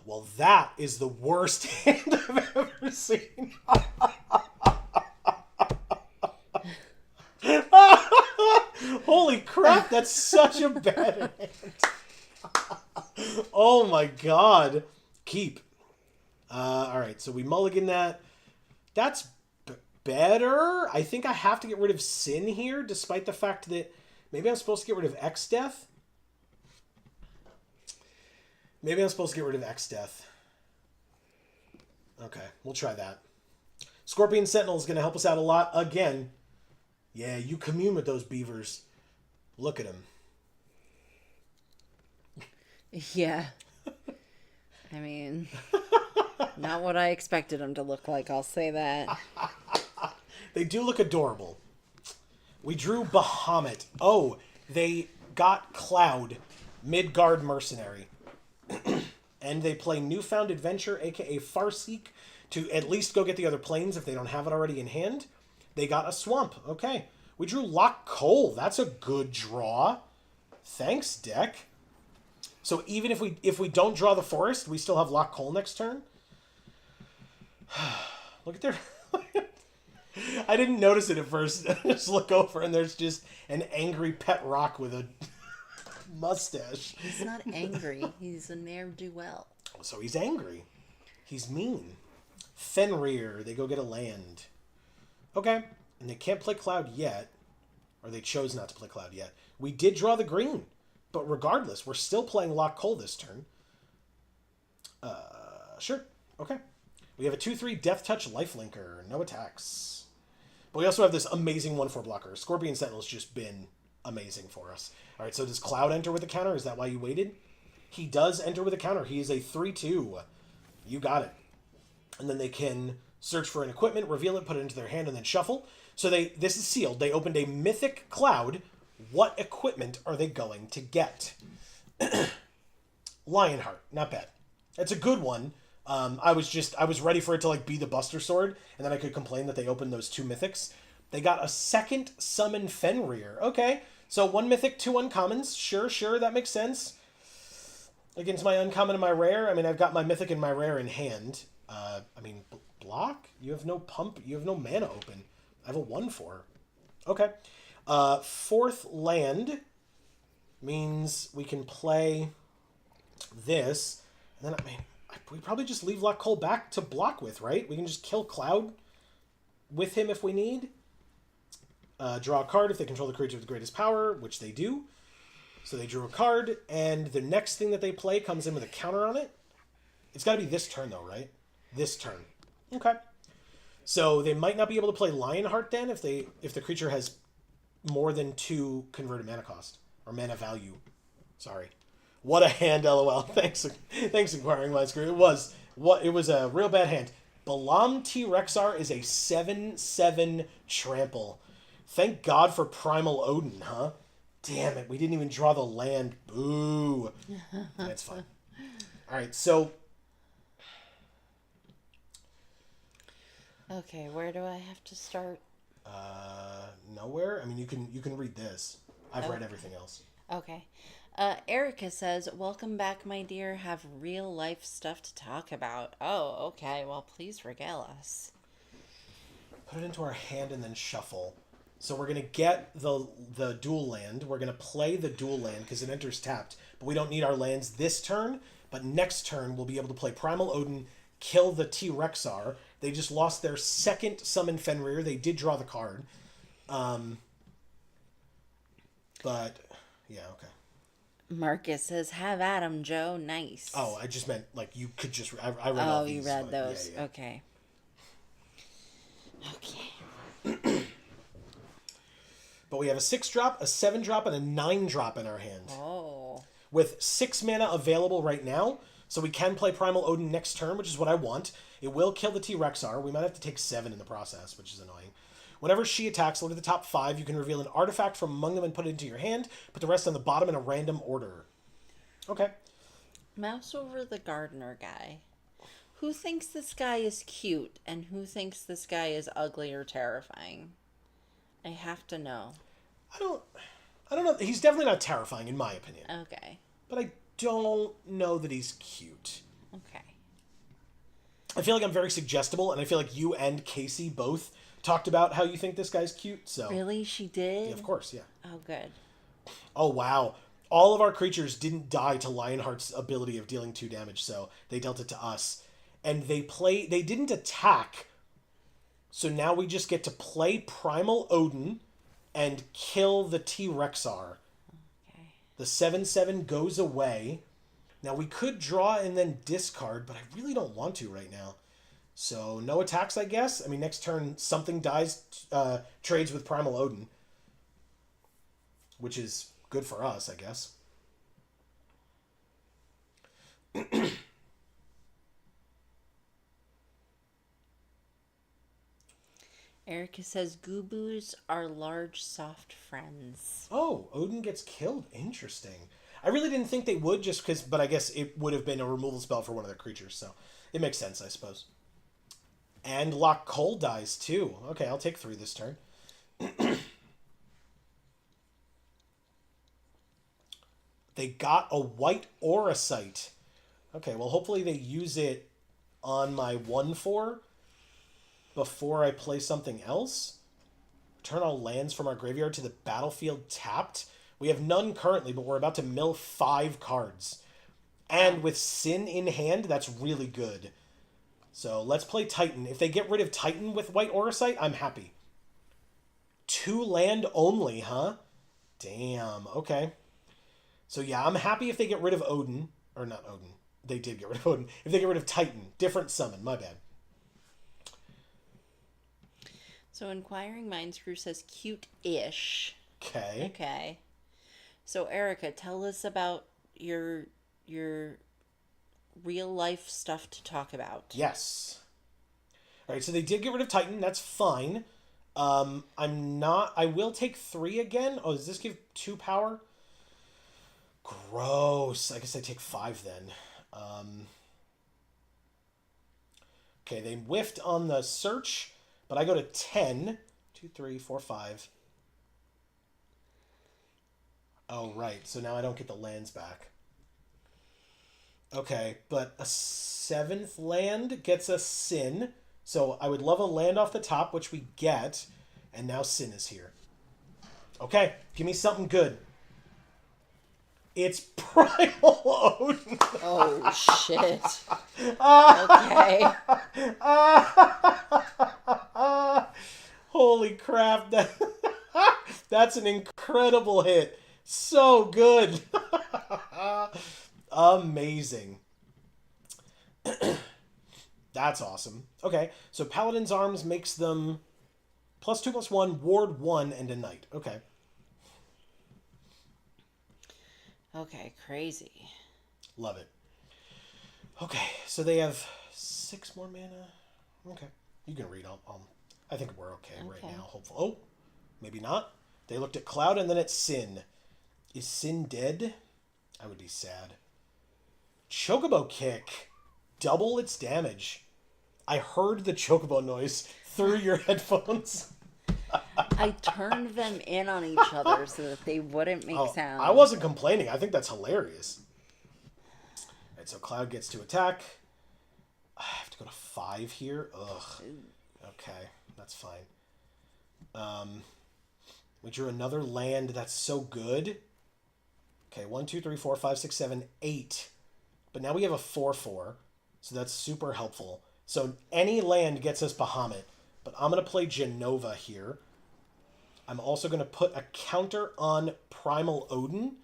Well, that is the worst hand I've ever seen. Holy crap, that's such a bad hand. Oh my god. Keep. Alright, so we mulligan that. That's better. I think I have to get rid of Sin here, despite the fact that maybe I'm supposed to get rid of X-Death. Maybe I'm supposed to get rid of X-Death. Okay, we'll try that. Scorpion Sentinel is going to help us out a lot again. Yeah, you commune with those beavers. Look at him. Yeah. I mean, not what I expected him to look like, I'll say that. They do look adorable. We drew Bahamut. Oh, they got Cloud, Midgard Mercenary. And they play Newfound Adventure, aka Farseek, to at least go get the other planes if they don't have it already in hand. They got a Swamp. Okay. We drew Lock Coal. That's a good draw. Thanks, deck. So even if we don't draw the forest, we still have Lock Coal next turn. Look at their... I didn't notice it at first. Just look over and there's just an angry pet rock with a mustache. He's not angry. He's a ne'er-do-well. So he's angry. He's mean. Fenrir. They go get a land. Okay. And they can't play Cloud yet. Or they chose not to play Cloud yet. We did draw the green. But regardless, we're still playing Lock Coal this turn. Sure. Okay. We have a 2-3 Death Touch Lifelinker. No attacks. But we also have this amazing 1-4 blocker. Scorpion Sentinel's just been amazing for us. Alright, so does Cloud enter with a counter? Is that why you waited? He does enter with a counter. He is a 3-2. You got it. And then they can search for an equipment, reveal it, put it into their hand, and then shuffle. So this is sealed. They opened a Mythic Cloud. What equipment are they going to get? Lionheart. Not bad. That's a good one. I was ready for it to like be the Buster Sword, and then I could complain that they opened those 2 mythics. They got a second Summon Fenrir. Okay, so 1 mythic, 2 uncommons. Sure, that makes sense. Against my uncommon and my rare, I mean, I've got my mythic and my rare in hand. Block? You have no pump. You have no mana open. I have a 1-4. Okay. 4th land means we can play this, and then we probably just leave Lock Coal back to block with, right? We can just kill Cloud with him if we need. Draw a card if they control the creature with the greatest power, which they do. So they drew a card, and the next thing that they play comes in with a counter on it. It's got to be this turn, though, right? This turn. Okay. So they might not be able to play Lionheart then if the creature has more than 2 converted mana cost. Or mana value. Sorry. What a hand, LOL. Thanks, Inquiring Minds Crew. It was a real bad hand. Balam T-Rexar is a 7/7 trample. Thank God for Primal Odin, huh? Damn it, we didn't even draw the land. Boo. That's fine. Alright, so... Okay, where do I have to start? Nowhere. I mean, you can read this. I've read everything else. Okay. Erica says, "Welcome back, my dear. Have real life stuff to talk about." Oh, okay. Well, please regale us. Put it into our hand and then shuffle. So we're gonna get the dual land. We're gonna play the dual land because it enters tapped. But we don't need our lands this turn. But next turn we'll be able to play Primal Odin, kill the T-Rexar. They just lost their second summon Fenrir. They did draw the card. But yeah, okay. Marcus says, "Have at 'em, Joe. Nice." Oh, I just meant like you could just. I read all Oh, these. you read but those. Yeah, yeah. Okay. Okay. But we have a 6-drop, a 7-drop, and a 9-drop in our hand. Oh. With 6 mana available right now, so we can play Primal Odin next turn, which is what I want. It will kill the T-Rexar. We might have to take 7 in the process, which is annoying. Whenever she attacks, look at the top 5. You can reveal an artifact from among them and put it into your hand. Put the rest on the bottom in a random order. Okay. Mouse over the gardener guy. Who thinks this guy is cute and who thinks this guy is ugly or terrifying? I have to know. I don't know. He's definitely not terrifying in my opinion. Okay. But I don't know that he's cute. Okay. I feel like I'm very suggestible, and I feel like you and Casey both talked about how you think this guy's cute. So Really? She did? yeah, of course, yeah. Oh, good. Oh wow. All of our creatures didn't die to Lionheart's ability of dealing 2 damage, so they dealt it to us. And they didn't attack. So now we just get to play Primal Odin and kill the T-Rexar. Okay. The 7/7 goes away. Now we could draw and then discard, but I really don't want to right now. So no attacks, I guess. I mean, next turn something dies, trades with Primal Odin, which is good for us, I guess. Erica says, "Goobus are large, soft friends." Oh, Odin gets killed. Interesting. I really didn't think they would, just because, but I guess it would have been a removal spell for one of their creatures, so it makes sense, I suppose. And Lock Cole dies too. Okay, I'll take 3 this turn. They got a white Auracite. Okay, well, hopefully they use it on my 1/4 before I play something else. Return all lands from our graveyard to the battlefield tapped. We have none currently, but we're about to mill 5 cards. And with Sin in hand, that's really good. So let's play Titan. If they get rid of Titan with white Auracite, I'm happy. 2 land only, huh? Damn, okay. So yeah, I'm happy if they get rid of Odin. Or not Odin. They did get rid of Odin. If they get rid of Titan. Different summon, my bad. So Inquiring Minds Crew says, "Cute-ish." Okay. Okay. So Erica, tell us about your real life stuff to talk about. Yes. Alright, so they did get rid of Titan. That's fine. I will take 3 again. Oh, does this give 2 power? Gross. I guess I take 5 then. Okay, they whiffed on the search, but I go to 10. 2, 3, 4, 5. Oh, right. So now I don't get the lands back. Okay, but a 7th land gets a Sin. So I would love a land off the top, which we get. And now Sin is here. Okay, give me something good. It's Primal Odin. Oh, shit. Okay. Holy crap. That's an incredible hit. So good. Amazing. That's awesome. Okay, so Paladin's Arms makes them +2/+1, ward 1, and a knight. Okay. Okay, crazy. Love it. Okay, so they have 6 more mana. Okay, you can read. I think we're okay right now. Hopefully. Oh, maybe not. They looked at Cloud and then at Sin. Is Sin dead? I would be sad. Chocobo Kick. Double its damage. I heard the Chocobo noise through your headphones. I turned them in on each other so that they wouldn't make sounds. I wasn't complaining. I think that's hilarious. All right, so Cloud gets to attack. I have to go to 5 here. Ugh. Okay, that's fine. We drew another land. That's so good. Okay, 1, 2, 3, 4, 5, 6, 7, 8. But now we have a 4/4, so that's super helpful. So any land gets us Bahamut, but I'm going to play Genova here. I'm also going to put a counter on Primal Odin,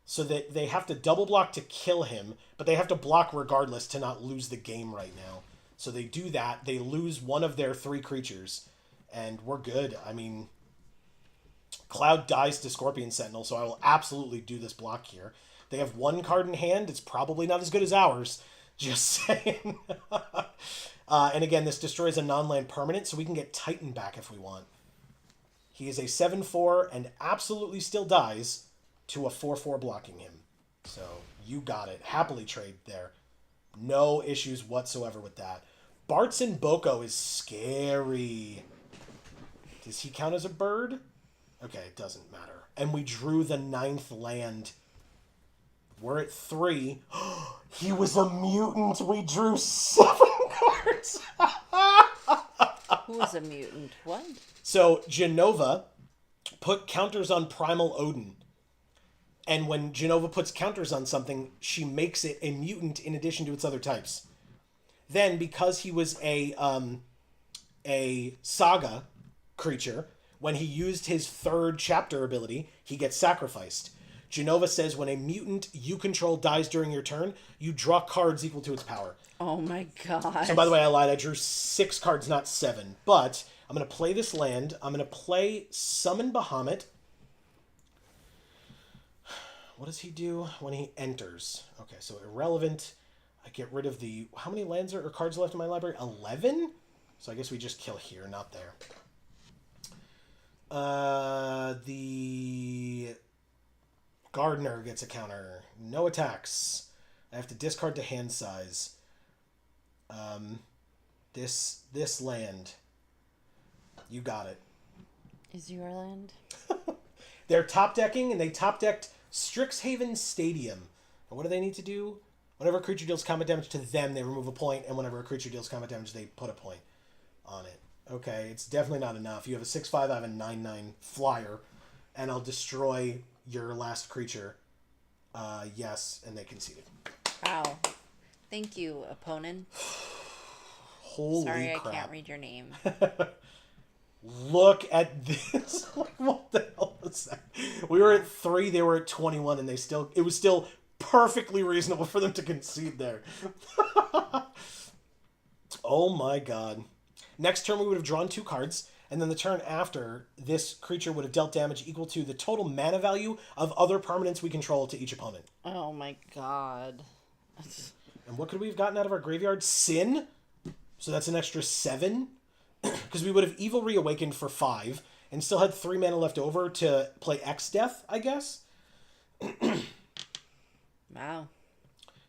so that they have to double block to kill him, but they have to block regardless to not lose the game right now. So they do that. They lose one of their 3 creatures, and we're good. I mean, Cloud dies to Scorpion Sentinel, so I will absolutely do this block here. They have 1 card in hand. It's probably not as good as ours. Just saying. And again, this destroys a non-land permanent, so we can get Titan back if we want. He is a 7/4 and absolutely still dies to a 4/4 blocking him. So you got it. Happily trade there. No issues whatsoever with that. Bartson Boko is scary. Does he count as a bird? Okay, it doesn't matter. And we drew the 9th land. We're at 3. He was a mutant. We drew 7 cards. Who was a mutant? What? So Genova put counters on Primal Odin. And when Genova puts counters on something, she makes it a mutant in addition to its other types. Then, because he was a saga creature, when he used his 3rd chapter ability, he gets sacrificed. Genova says when a mutant you control dies during your turn, you draw cards equal to its power. Oh my god. So by the way, I lied. I drew 6 cards, not 7. But I'm going to play this land. I'm going to play Summon Bahamut. What does he do when he enters? Okay, so irrelevant. I get rid of the... How many lands or cards left in my library? 11? So I guess we just kill here, not there. The Gardener gets a counter. No attacks. I have to discard to hand size. This land. You got it. Is your land? They're top decking, and they top decked Strixhaven Stadium. And what do they need to do? Whenever a creature deals combat damage to them, they remove a point, and whenever a creature deals combat damage, they put a point on it. Okay, it's definitely not enough. You have a 6/5, I have a 9/9 flyer, and I'll destroy your last creature. Yes, and they conceded. Wow. Thank you, opponent. Holy Sorry, crap. I can't read your name. Look at this. What the hell was that? We were at 3, they were at 21, and it was still perfectly reasonable for them to concede there. Oh my god. Next turn we would have drawn 2 cards, and then the turn after, this creature would have dealt damage equal to the total mana value of other permanents we control to each opponent. Oh my god. And what could we have gotten out of our graveyard? Sin? So that's an extra 7? Because we would have Evil Reawakened for 5, and still had 3 mana left over to play X-Death, I guess? Wow.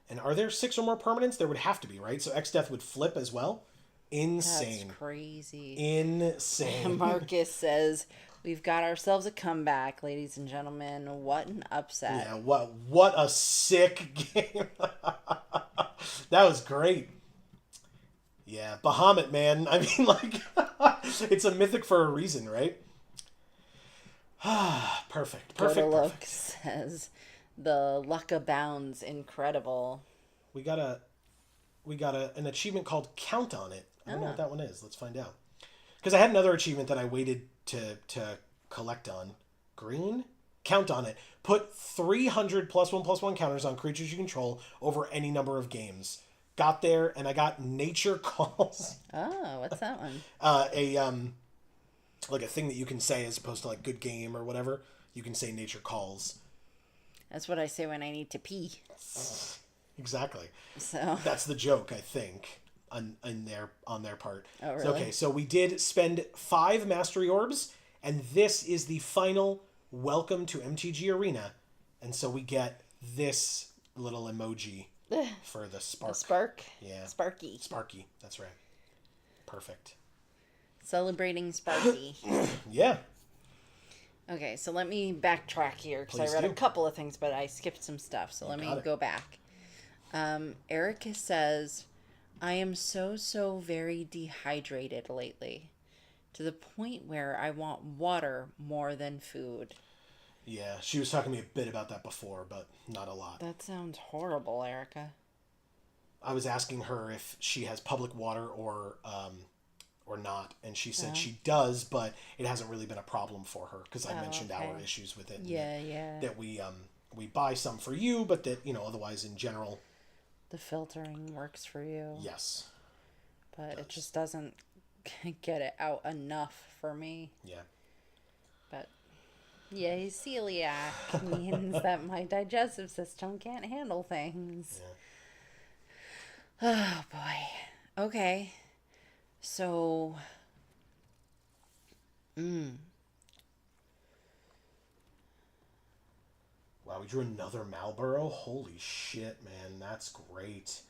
And are there 6 or more permanents? There would have to be, right? So X-Death would flip as well? Insane. That's crazy. Insane. Marcus says, we've got ourselves a comeback, ladies and gentlemen. What an upset. Yeah, what a sick game. That was great. Yeah, Bahamut, man. I mean, like, it's a mythic for a reason, right? Perfect. Look says, the luck abounds. Incredible. We got an achievement called Count on it. I don't know what that one is. Let's find out. Because I had another achievement that I waited to collect on. Green? Count on it. Put 300 +1/+1 counters on creatures you control over any number of games. Got there, and I got Nature Calls. Oh, what's that one? Like a thing that you can say as opposed to like good game or whatever. You can say Nature Calls. That's what I say when I need to pee. Exactly. So that's the joke, I think, on their part. Oh, really? So, okay, so we did spend 5 Mastery Orbs, and this is the final welcome to MTG Arena. And so we get this little emoji for the spark. A spark? Yeah. Sparky. Sparky, that's right. Perfect. Celebrating Sparky. Yeah. Okay, so let me backtrack here because Please I read do. a couple of things, but I skipped some stuff. So let me got it. go back. Erica says, I am so very dehydrated lately to the point where I want water more than food. Yeah, she was talking to me a bit about that before, but not a lot. That sounds horrible, Erica. I was asking her if she has public water or not, and she said she does, but it hasn't really been a problem for her because I mentioned okay. our issues with it. Yeah, that, yeah. That we buy some for you, but that otherwise in general. The filtering works for you. Yes. But it just doesn't get it out enough for me. Yeah. But yeah, celiac means that my digestive system can't handle things. Yeah. Oh boy. Okay. So Wow, we drew another Marlboro. Holy shit, man, that's great.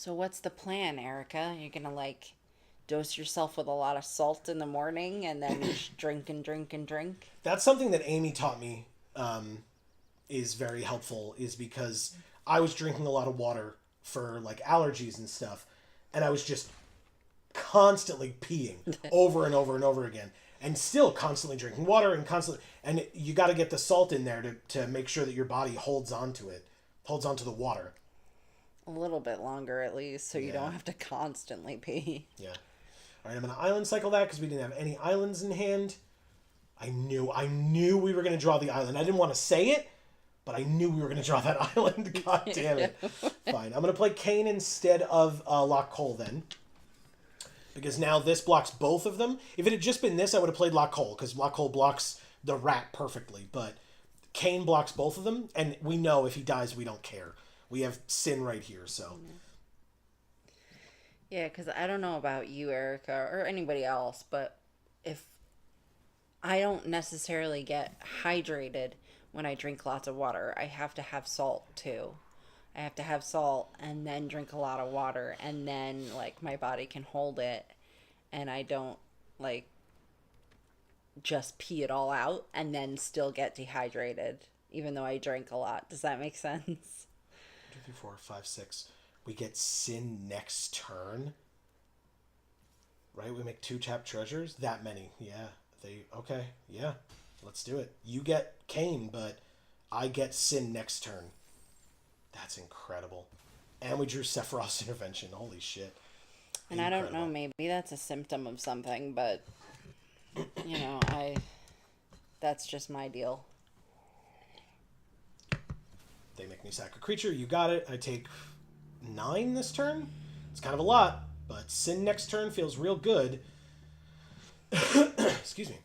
so what's the plan, Erica? You're gonna like dose yourself with a lot of salt in the morning and then just drink and drink and drink? That's something that Amy taught me. Is very helpful. Is because I was drinking a lot of water for like allergies and stuff, and I was just constantly peeing over and over and over again, and still constantly drinking water and constantly. And you got to get the salt in there to make sure that your body holds on to it, holds on to the water. A little bit longer at least, so you Yeah. don't have to constantly pee. Yeah. All right, I'm gonna island cycle that because we didn't have any islands in hand. I knew we were gonna draw the island. I didn't want to say it, but I knew we were gonna draw that island. God damn it. Fine. I'm gonna play Kane instead of Lock Cole then. Because now this blocks both of them. If it had just been this, I would have played Lock Cole, because Lock Cole blocks the rat perfectly. But Kane blocks both of them, and we know if he dies, we don't care. We have Sin right here, so. Yeah, because I don't know about you, Erica, or anybody else, but if I don't necessarily get hydrated when I drink lots of water, I have to have salt too. I have to have salt and then drink a lot of water, and then like my body can hold it, and I don't like just pee it all out and then still get dehydrated even though I drank a lot. Does that make sense? 2, 3, 4, 5, 6. We get Sin next turn. Right? We make 2 tap treasures? That many. Yeah. Okay. Yeah. Let's do it. You get Kane, but I get Sin next turn. That's incredible. And we drew Sephiroth's intervention. Holy shit. And I don't know, maybe that's a symptom of something, but that's just my deal. They make me sack a creature. You got it. I take 9 this turn. It's kind of a lot, but Sin next turn feels real good. Excuse me.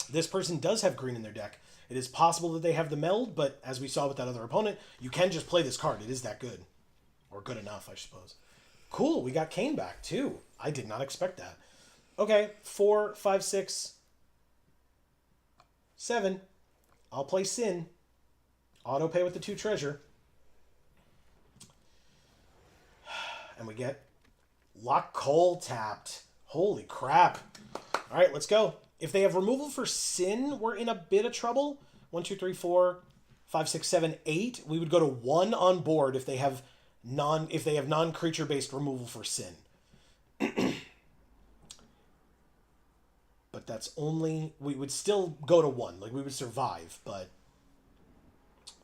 This person does have green in their deck. It is possible that they have the meld, but as we saw with that other opponent, you can just play this card. It is that good. Or good enough, I suppose. Cool, we got Kane back, too. I did not expect that. Okay, 4, 5, 6, 7. I'll play Sin. Auto pay with the 2 treasure. And we get Lock Cole tapped. Holy crap. All right, let's go. If they have removal for Sin, we're in a bit of trouble. 1, 2, 3, 4, 5, 6, 7, 8. We would go to 1 on board if they have non-creature based removal for Sin. But that's only, we would still go to 1. Like, we would survive, but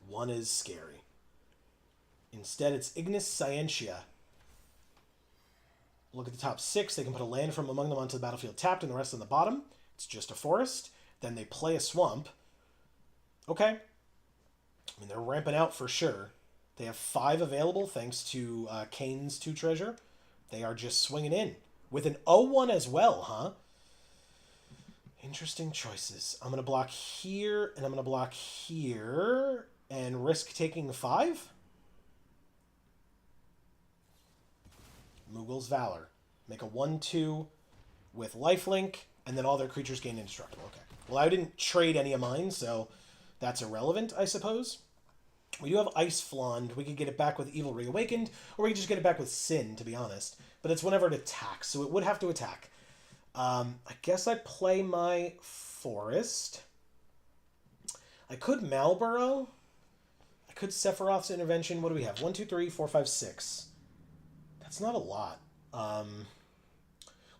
1 is scary. Instead, it's Ignis Scientia. Look at the top 6. They can put a land from among them onto the battlefield tapped, and the rest on the bottom. It's just a forest. Then they play a swamp. Okay. I mean, they're ramping out for sure. They have 5 available thanks to Kane's 2 treasure. They are just swinging in. With an 0-1 as well, huh? Interesting choices. I'm going to block here, and I'm going to block here, and risk taking 5. Mughal's Valor. Make a 1-2 with lifelink, and then all their creatures gain indestructible. Okay. Well, I didn't trade any of mine, so that's irrelevant, I suppose. We do have Ice Flond. We could get it back with Evil Reawakened, or we could just get it back with Sin, to be honest. But it's whenever it attacks, so it would have to attack. I guess I play my Forest. I could Malboro. I could Sephiroth's Intervention. What do we have? 1, 2, 3, 4, 5, 6. That's not a lot.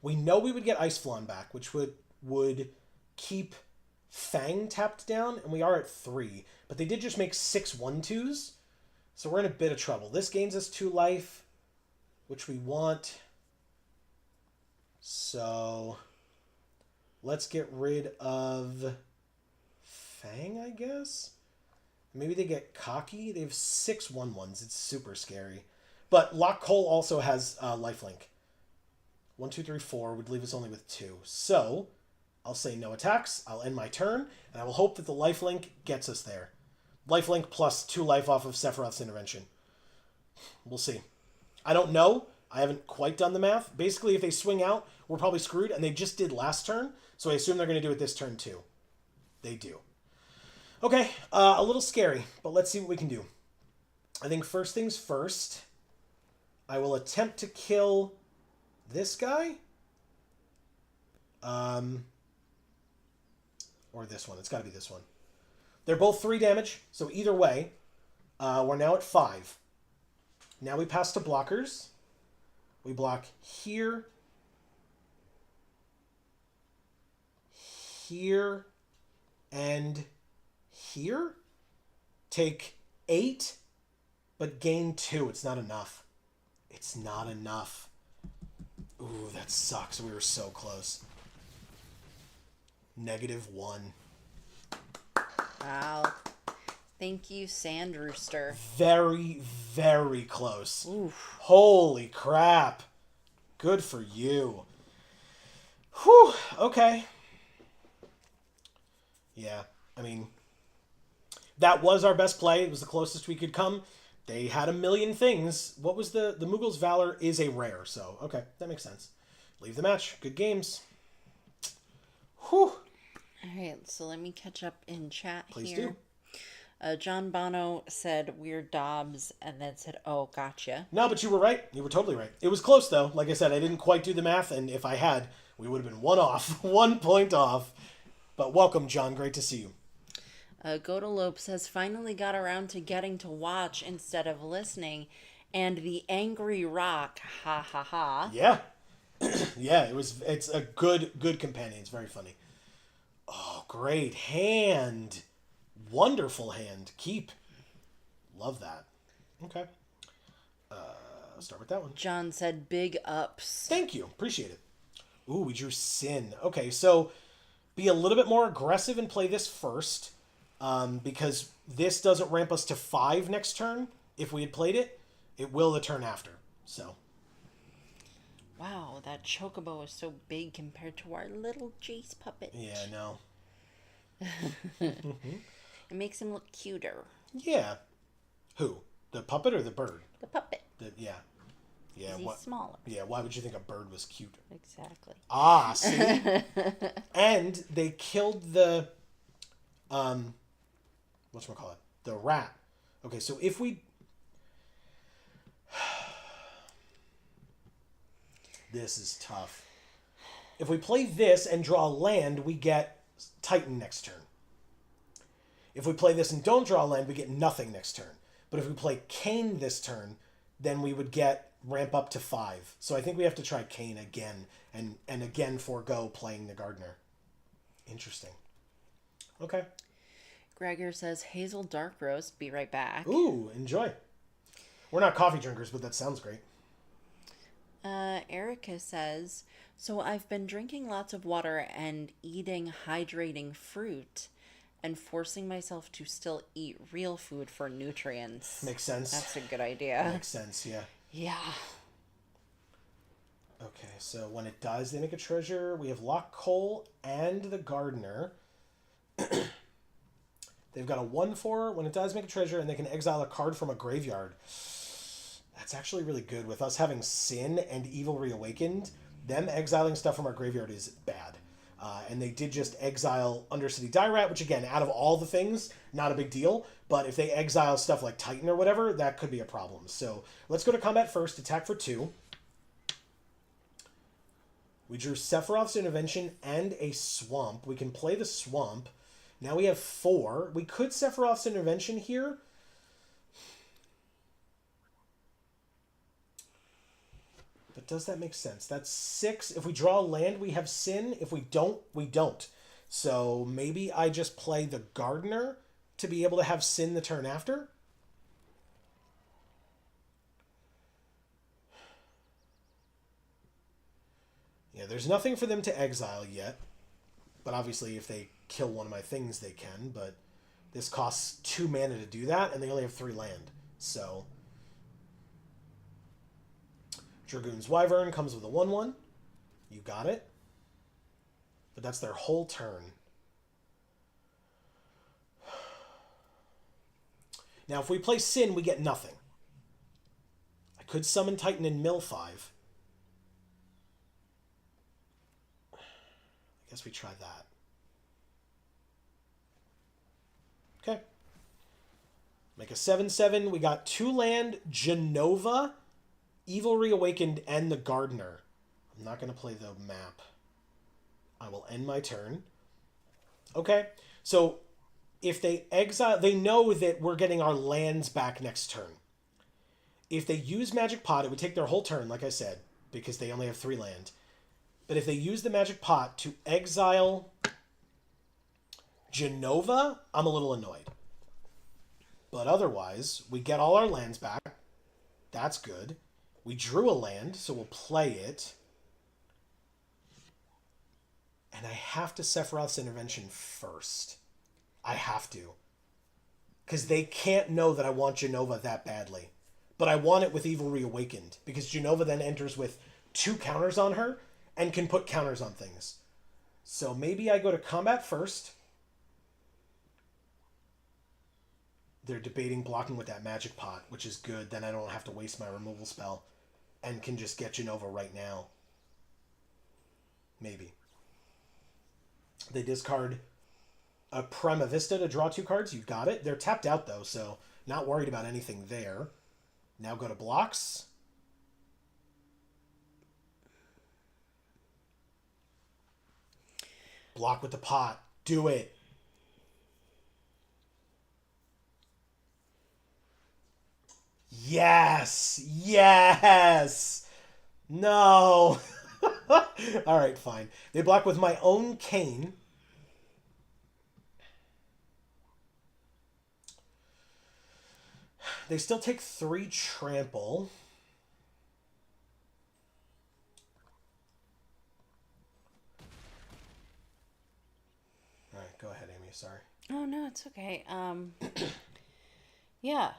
We know we would get Ice Flon back, which would keep Fang tapped down, and we are at 3. But they did just make 6 1-2s, so we're in a bit of trouble. This gains us 2 life, which we want. So let's get rid of Fang, I guess? Maybe they get cocky. They have 6 1-1s. It's super scary. But Lock Cole also has lifelink. 1, 2, 3, 4 would leave us only with 2. So I'll say no attacks. I'll end my turn, and I will hope that the lifelink gets us there. Lifelink plus 2 life off of Sephiroth's Intervention. We'll see. I don't know. I haven't quite done the math. Basically, if they swing out, we're probably screwed, and they just did last turn, so I assume they're going to do it this turn too. They do. Okay, a little scary, but let's see what we can do. I think first things first, I will attempt to kill this guy. Or this one. It's got to be this one. They're both 3 damage, so either way, we're now at 5. Now we pass to blockers. We block here, here, and here. Take 8, but gain 2. It's not enough. It's not enough. Ooh, that sucks. We were so close. -1. Wow. Thank you, Sand Rooster. Very, very close. Oof. Holy crap. Good for you. Whew. Okay. Yeah, I mean, that was our best play. It was the closest we could come. They had a million things. What was the Mughals' Valor is a rare, so okay, that makes sense. Leave the match. Good games. Whew. Alright, so let me catch up in chat Please here. do. John Bono said Weird Dobbs and then said, oh, gotcha. No, but you were right. You were totally right. It was close, though. Like I said, I didn't quite do the math, and if I had, we would have been 1 off. 1 point off. But welcome, John. Great to see you. Godalope says, finally got around to getting to watch instead of listening. And the Angry Rock, ha ha ha. Yeah. Yeah, it's a good companion. It's very funny. Oh, great hand. Wonderful hand. Keep. Love that. Okay. Let's start with that one. John said, big ups. Thank you. Appreciate it. Ooh, we drew Sin. Okay, so be a little bit more aggressive and play this first. Because this doesn't ramp us to 5 next turn. If we had played it, it will the turn after. So. Wow, that chocobo is so big compared to our little Jace puppet. Yeah, I know. It makes him look cuter. Yeah. Who? The puppet or the bird? The puppet. Yeah. Yeah. He's smaller. Yeah. Why would you think a bird was cute? Exactly. Ah, see. And they killed the whatchamacallit? The rat. Okay, so if we this is tough. If we play this and draw land, we get Titan next turn. If we play this and don't draw land, we get nothing next turn. But if we play Kane this turn, then we would get ramp up to 5. So I think we have to try Kane again and again forego playing the Gardener. Interesting. Okay. Gregor says, Hazel Dark Roast, be right back. Ooh, enjoy. We're not coffee drinkers, but that sounds great. Erica says, so I've been drinking lots of water and eating hydrating fruit and forcing myself to still eat real food for nutrients. Makes sense. That's a good idea. Makes sense, yeah. Yeah. Okay, so when it dies, they make a treasure. We have Lock Cole and the Gardener. They've got a 1/4. When it dies, make a treasure, and they can exile a card from a graveyard. That's actually really good. With us having Sin and Evil Reawakened, them exiling stuff from our graveyard is bad. And they did just exile Undercity Dierat, which again, out of all the things, not a big deal. But if they exile stuff like Titan or whatever, that could be a problem. So let's go to combat first, attack for 2. We drew Sephiroth's Intervention and a Swamp. We can play the Swamp. Now we have 4. We could Sephiroth's Intervention here. But does that make sense? That's 6. If we draw a land, we have Sin. If we don't, we don't. So maybe I just play the Gardener to be able to have Sin the turn after? Yeah, there's nothing for them to exile yet. But obviously, if they kill one of my things, they can. But this costs 2 mana to do that, and they only have 3 land. So Dragoon's Wyvern comes with a 1/1. You got it. But that's their whole turn. Now, if we play Sin, we get nothing. I could summon Titan and mill 5. I guess we try that. Okay. Make a 7/7. We got 2 land, Genova, Evil Reawakened, and the Gardener. I'm not going to play the map. I will end my turn. Okay. So if they exile, they know that we're getting our lands back next turn. If they use Magic Pot, it would take their whole turn, like I said, because they only have 3 land. But if they use the Magic Pot to exile Genova, I'm a little annoyed. But otherwise, we get all our lands back. That's good. We drew a land, so we'll play it. And I have to Sephiroth's Intervention first. I have to. Because they can't know that I want Genova that badly. But I want it with Evil Reawakened. Because Genova then enters with 2 counters on her and can put counters on things. So maybe I go to combat first. They're debating blocking with that Magic Pot, which is good. Then I don't have to waste my removal spell and can just get Genova right now. Maybe. They discard a Prima Vista to draw 2 cards. You got it. They're tapped out, though, so not worried about anything there. Now go to blocks. Block with the pot. Do it. Yes! Yes! No! Alright, fine. They block with my own Cane. They still take 3 trample. Alright, go ahead, Amy. Sorry. Oh, no, it's okay. Yeah.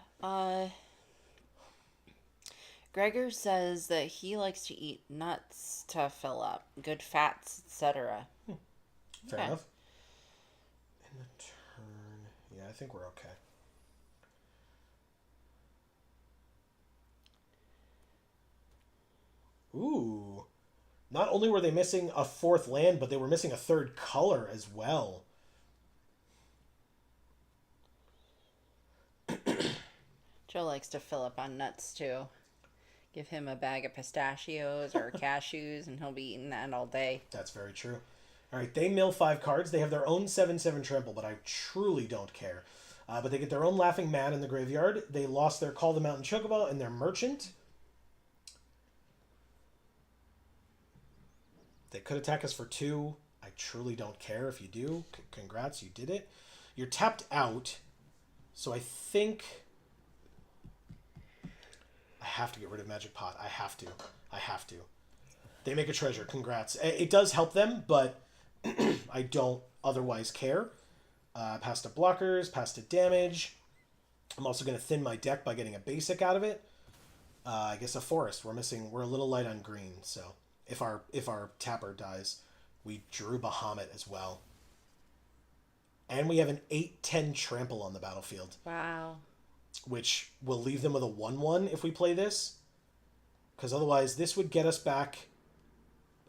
Gregor says that he likes to eat nuts to fill up, good fats, etc. Fair enough. In the turn... Yeah, I think we're okay. Ooh. Not only were they missing a 4th land, but they were missing a 3rd color as well. Joe likes to fill up on nuts, too. Give him a bag of pistachios or cashews, and he'll be eating that all day. That's very true. All right, they mill 5 cards. They have their own 7/7 trample, but I truly don't care. But they get their own Laughing Man in the graveyard. They lost their Call the Mountain Chocobo and their Merchant. They could attack us for 2. I truly don't care if you do. Congrats, you did it. You're tapped out, so I think... I have to get rid of Magic Pot. I have to. They make a treasure. Congrats. It does help them, but I don't otherwise care. Pass to blockers, pass to damage. I'm also going to thin my deck by getting a basic out of it. I guess a forest. We're a little light on green, so if our tapper dies, we drew Bahamut as well. And we have an 8/10 trample on the battlefield. Wow. Which will leave them with a 1/1 if we play this. Because otherwise, this would get us back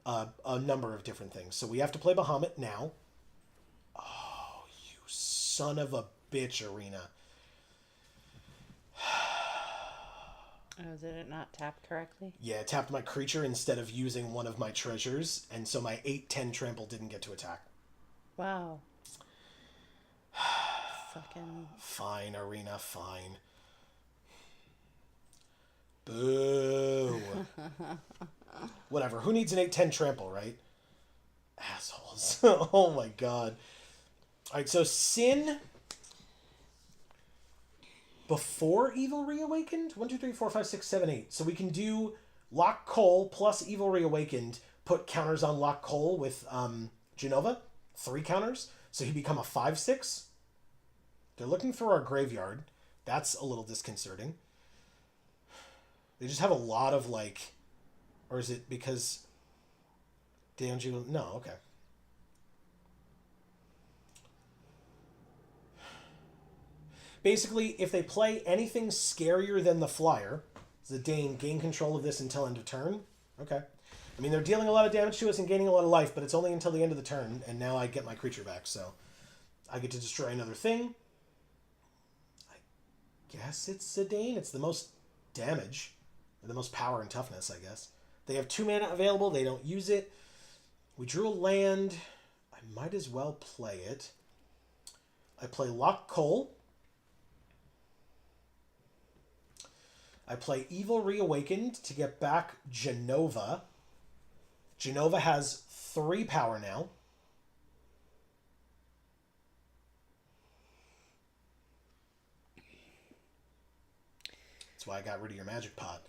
a number of different things. So we have to play Bahamut now. Oh, you son of a bitch, Arena. Oh, did it not tap correctly? Yeah, it tapped my creature instead of using one of my treasures, and so my 8/10 trample didn't get to attack. Wow. Fucking... Fine, Arena, fine. Boo. Whatever. Who needs an 8/10 trample, right? Assholes. Oh my god. Alright, so Sin before Evil Reawakened? 1, 2, 3, 4, 5, 6, 7, 8. So we can do Lock Cole plus Evil Reawakened, put counters on Lock Cole with Genova. 3 counters. So he become a 5/6. They're looking through our graveyard. That's a little disconcerting. They just have a lot of, like... Or is it because... Danju... No, okay. Basically, if they play anything scarier than the flyer, Zidane gain control of this until end of turn. Okay. I mean, they're dealing a lot of damage to us and gaining a lot of life, but it's only until the end of the turn, and now I get my creature back, so... I get to destroy another thing. I guess it's Zidane. It's the most damage. Or the most power and toughness, I guess. They have 2 mana available. They don't use it. We drew a land. I might as well play it. I play Lock Cole. I play Evil Reawakened to get back Genova. Genova has 3 power now. That's why I got rid of your magic pot.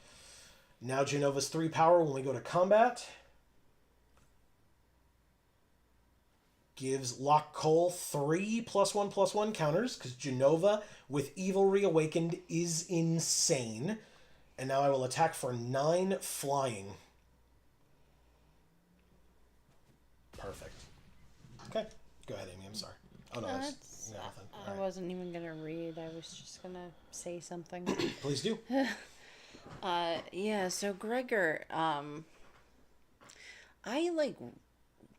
Now Genova's 3 power when we go to combat. Gives Lock Cole 3 +1/+1 counters, because Genova with Evil Reawakened is insane. And now I will attack for 9 flying. Perfect. Okay. Go ahead, Amy. I'm sorry. Oh, no. That's nothing. I wasn't even going to read. I was just going to say something. Please do. Yeah, so Gregor, I, like,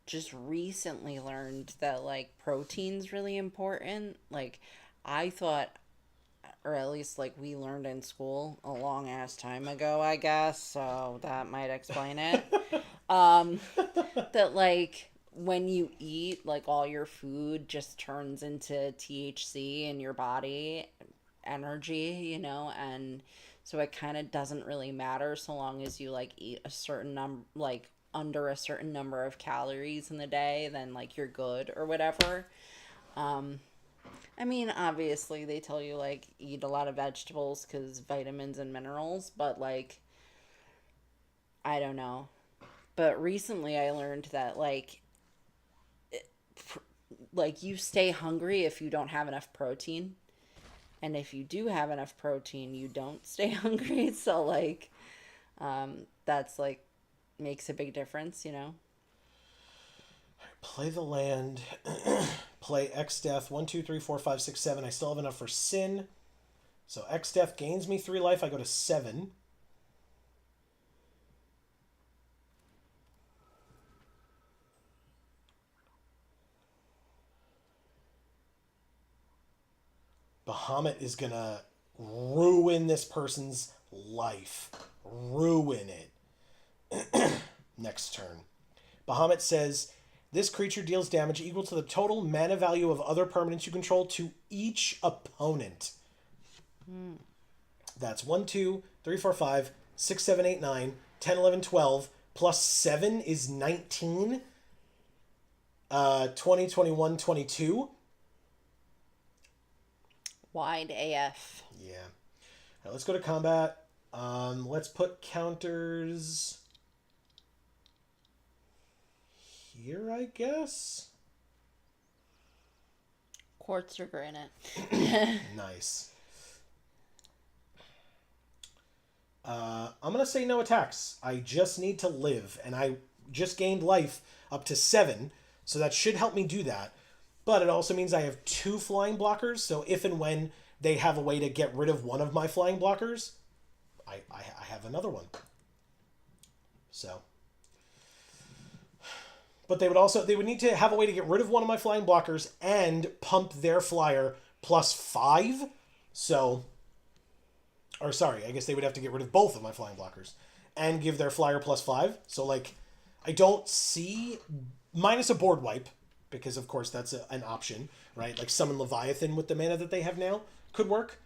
just recently learned that, like, protein's really important. Like, I thought, or at least, like, we learned in school a long-ass time ago, I guess, so that might explain it. That, like, when you eat, like, all your food just turns into THC in your body, energy, you know, and so it kind of doesn't really matter so long as you, like, eat a certain number, like, under a certain number of calories in the day, then, like, you're good or whatever. I mean, obviously they tell you, like, eat a lot of vegetables because vitamins and minerals, but, like, I don't know. But recently I learned that, like, you stay hungry if you don't have enough protein. And if you do have enough protein, you don't stay hungry. So, like, that's, like, makes a big difference, you know? Play the land. Play X Death. 1, 2, 3, 4, 5, 6, 7. I still have enough for Sin. So X Death gains me 3 life. I go to 7. Bahamut is going to ruin this person's life. Ruin it. Next turn. Bahamut says, this creature deals damage equal to the total mana value of other permanents you control to each opponent. That's 1, 2, 3, 4, 5, 6, 7, 8, 9, 10, 11, 12. Plus 7 is 19. 20, 21, 22. Wide AF. Yeah. All right, let's go to combat. Let's put counters here, I guess. Quartz or granite. Nice. I'm going to say no attacks. I just need to live, and I just gained life up to 7, so that should help me do that. But it also means I have 2 flying blockers, so if and when they have a way to get rid of one of my flying blockers, I have another one. So, But they would need to have a way to get rid of one of my flying blockers and pump their flyer +5. So, or sorry, I guess they would have to get rid of both of my flying blockers and give their flyer +5. So like, I don't see minus a board wipe, because of course that's an option, right? Like summon Leviathan with the mana that they have now could work.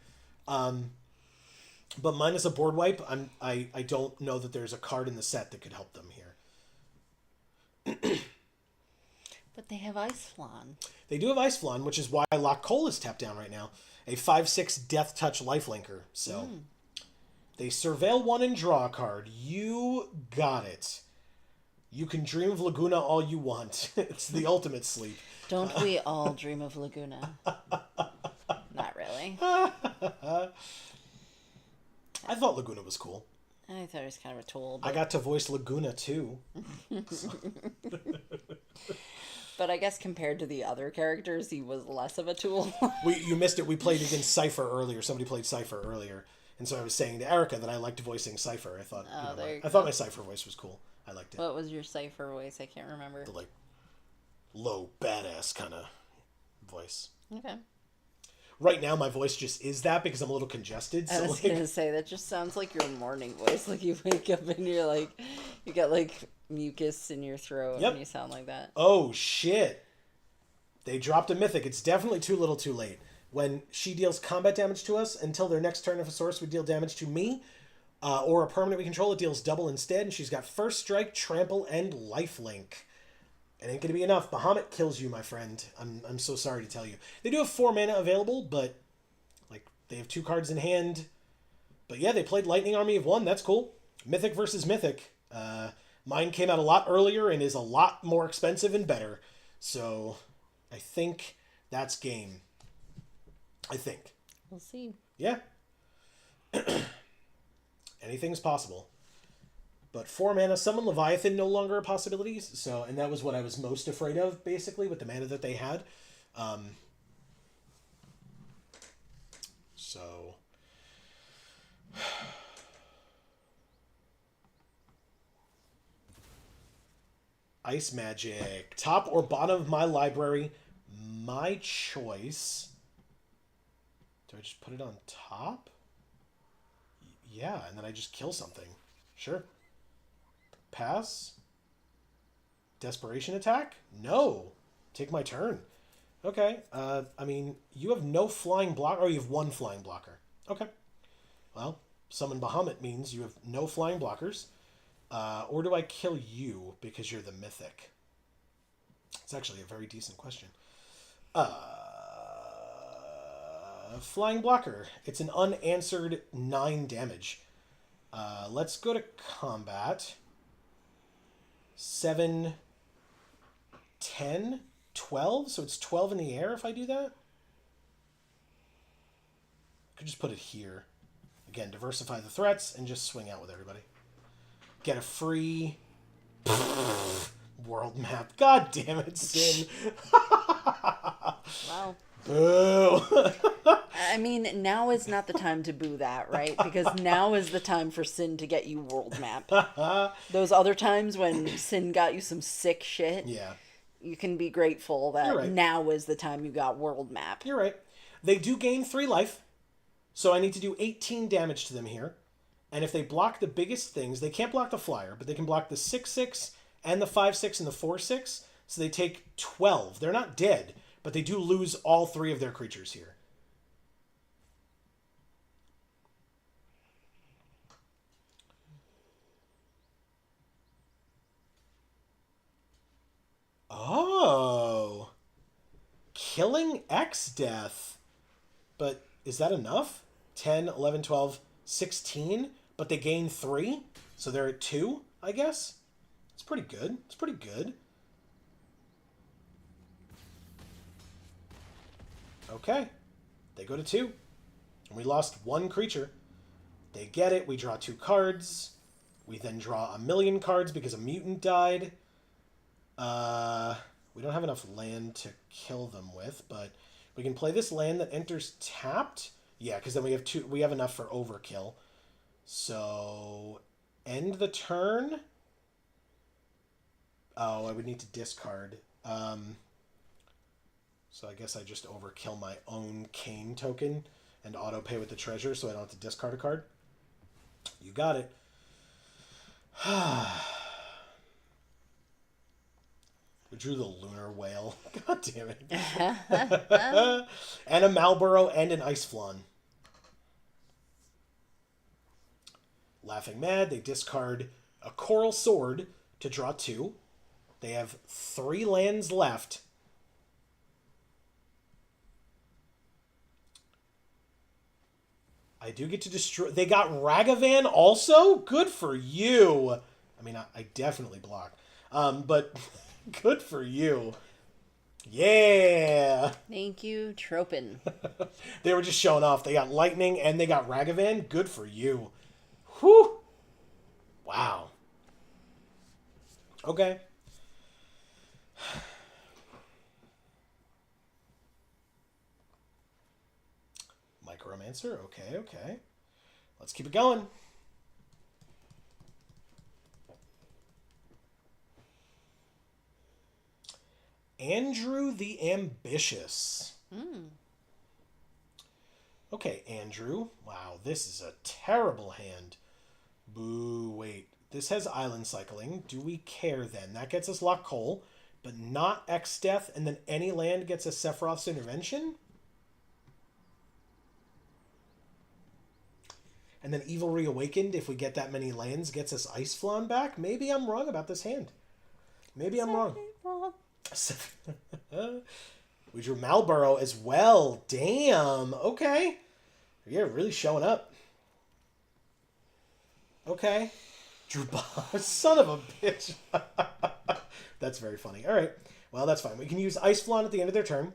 But minus a board wipe, I don't know that there's a card in the set that could help them here. But they have Ice Flan. They do have Ice Flan, which is why Lock Cole is tapped down right now. A 5/6 Death Touch lifelinker. So they surveil one and draw a card. You got it. You can dream of Laguna all you want. It's the ultimate sleep. Don't we all dream of Laguna? Not really. I thought Laguna was cool. I thought it was kind of a tool. But... I got to voice Laguna too. But I guess compared to the other characters, he was less of a tool. You missed it. We played against Cypher earlier. Somebody played Cypher earlier. And so I was saying to Erica that I liked voicing Cypher. I thought I thought my Cypher voice was cool. I liked it. What was your Cypher voice? I can't remember. The like low badass kind of voice. Okay. Right now my voice just is that because I'm a little congested. I was gonna say that just sounds like your morning voice. Like you wake up and you're like, you got like mucus in your throat and you sound like that. Oh shit! They dropped a mythic. It's definitely too little, too late. When she deals combat damage to us, until their next turn, if a source would deal damage to me or a permanent we control, it deals double instead. And she's got First Strike, Trample, and Lifelink. It ain't gonna be enough. Bahamut kills you, my friend. I'm so sorry to tell you. They do have 4 mana available, but like they have 2 cards in hand. But yeah, they played Lightning Army of 1. That's cool. Mythic versus Mythic. Mine came out a lot earlier and is a lot more expensive and better. So I think that's game. I think. We'll see. Yeah. Anything's possible. But 4 mana, summon Leviathan no longer a possibility. So, and that was what I was most afraid of, basically, with the mana that they had. So, Ice Magic. Top or bottom of my library? My choice. Do I just put it on top? Yeah, and then I just kill something. Sure. Pass? Desperation attack? No. Take my turn. Okay. I mean, you have no flying block. Oh, you have 1 flying blocker. Okay. Well, summon Bahamut means you have no flying blockers. Or do I kill you because you're the mythic? It's actually a very decent question. Flying blocker. It's an unanswered 9 damage. Let's go to combat. 7, 10, 12. So it's 12 in the air if I do that. I could just put it here. Again, diversify the threats and just swing out with everybody. Get a free world map. God damn it, Sin. Wow. Boo. I mean, now is not the time to boo that, right? Because now is the time for Sin to get you world map. Those other times when Sin got you some sick shit, Yeah. you can be grateful that right. now is the time you got world map. You're right. They do gain 3 life, so I need to do 18 damage to them here. And if they block the biggest things, they can't block the flyer, but they can block the 6/6 and the 5/6 and the 4/6. So they take 12. They're not dead, but they do lose all 3 of their creatures here. Oh. Killing X Death. But is that enough? 10, 11, 12, 16? But they gain 3? So they're at 2, I guess? It's pretty good. It's pretty good. Okay. They go to 2. And we lost 1 creature. They get it. We draw 2 cards. We then draw a million cards because a mutant died. We don't have enough land to kill them with, but we can play this land that enters tapped. Yeah, because then we have enough for overkill. So end the turn. Oh, I would need to discard. So I guess I just overkill my own cane token and auto pay with the treasure so I don't have to discard a card. You got it. We drew the lunar whale. God damn it. And a Malboro and an Ice Flan. Laughing Mad, they discard a Coral Sword to draw 2. They have 3 lands left. I do get to destroy... They got Ragavan also? Good for you. I mean, I definitely block. But good for you. Yeah. Thank you, Tropin. They were just showing off. They got Lightning and they got Ragavan. Good for you. Whew. Wow. Okay. Micromancer. Okay, okay. Let's keep it going. Andrew the Ambitious. Okay, Andrew. Wow, this is a terrible hand. Boo, wait. This has island cycling. Do we care then? That gets us Lock Coal, but not X Death, and then any land gets a Sephiroth's Intervention? And then Evil Reawakened, if we get that many lands, gets us Ice Flan back? Maybe I'm wrong about this hand. Maybe I'm wrong. We drew Malboro as well. Damn. Okay. You're really showing up. Okay. Drew Son of a bitch. That's very funny. All right. Well, that's fine. We can use Ice Flan at the end of their turn.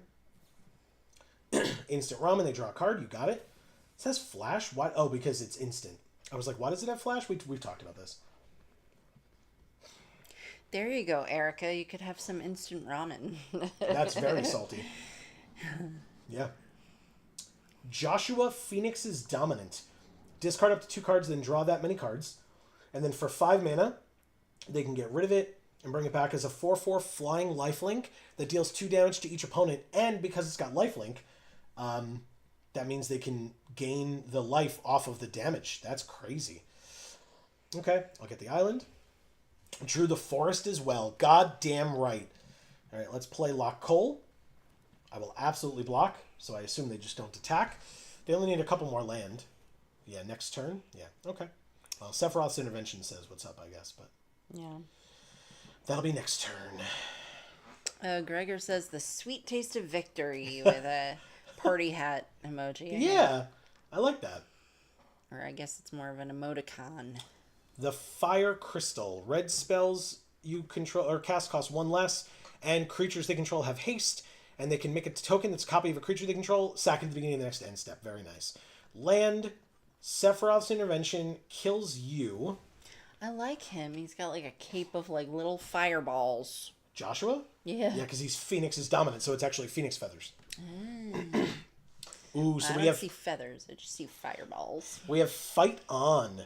Instant Ramen. They draw a card. You got it. It says Flash. Why? Oh, because it's instant. I was like, why does it have Flash? We've talked about this. There you go, Erica. You could have some instant ramen. That's very salty. Yeah. Joshua Phoenix's Dominant. Discard up to 2 cards, then draw that many cards. And then for 5 mana, they can get rid of it and bring it back as a 4/4 flying lifelink that deals 2 damage to each opponent. And because it's got lifelink, that means they can gain the life off of the damage. That's crazy. Okay, I'll get the island. Drew the forest as well. God damn right. All right, let's play Lock Coal. I will absolutely block, so I assume they just don't attack. They only need a couple more land. Yeah, next turn. Yeah, okay. Well, Sephiroth's Intervention says what's up, I guess, but... Yeah. That'll be next turn. Gregor says the sweet taste of victory with a party hat emoji. Yeah, I like that. Or I guess it's more of an emoticon. The Fire Crystal. Red spells you control or cast cost 1 less, and creatures they control have haste, and they can make a token that's a copy of a creature they control, sack at the beginning of the next end step. Very nice. Land, Sephiroth's Intervention kills you. I like him. He's got like a cape of like little fireballs. Joshua? Yeah. Yeah, because he's Phoenix's dominant, so it's actually Phoenix feathers. Ooh, so I don't see feathers. I just see fireballs. We have Fight On.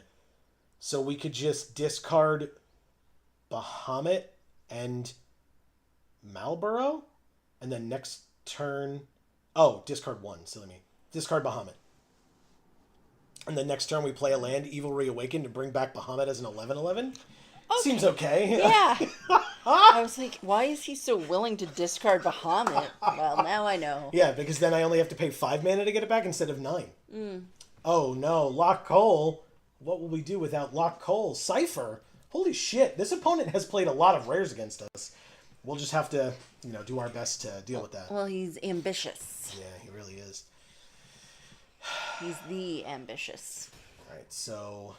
So we could just discard Bahamut and Malboro, and then next turn... Oh, discard 1. Silly me. Discard Bahamut. And then next turn we play a land, Evil Reawakened, to bring back Bahamut as an 11/11. Okay. Seems okay. Yeah. I was like, why is he so willing to discard Bahamut? Well, now I know. Yeah, because then I only have to pay 5 mana to get it back instead of 9. Oh no, Lock Coal. What will we do without Lock Coal? Cypher. Holy shit, this opponent has played a lot of rares against us. We'll just have to, do our best to deal with that. Well, he's ambitious. Yeah, he really is. He's the ambitious. Alright, so...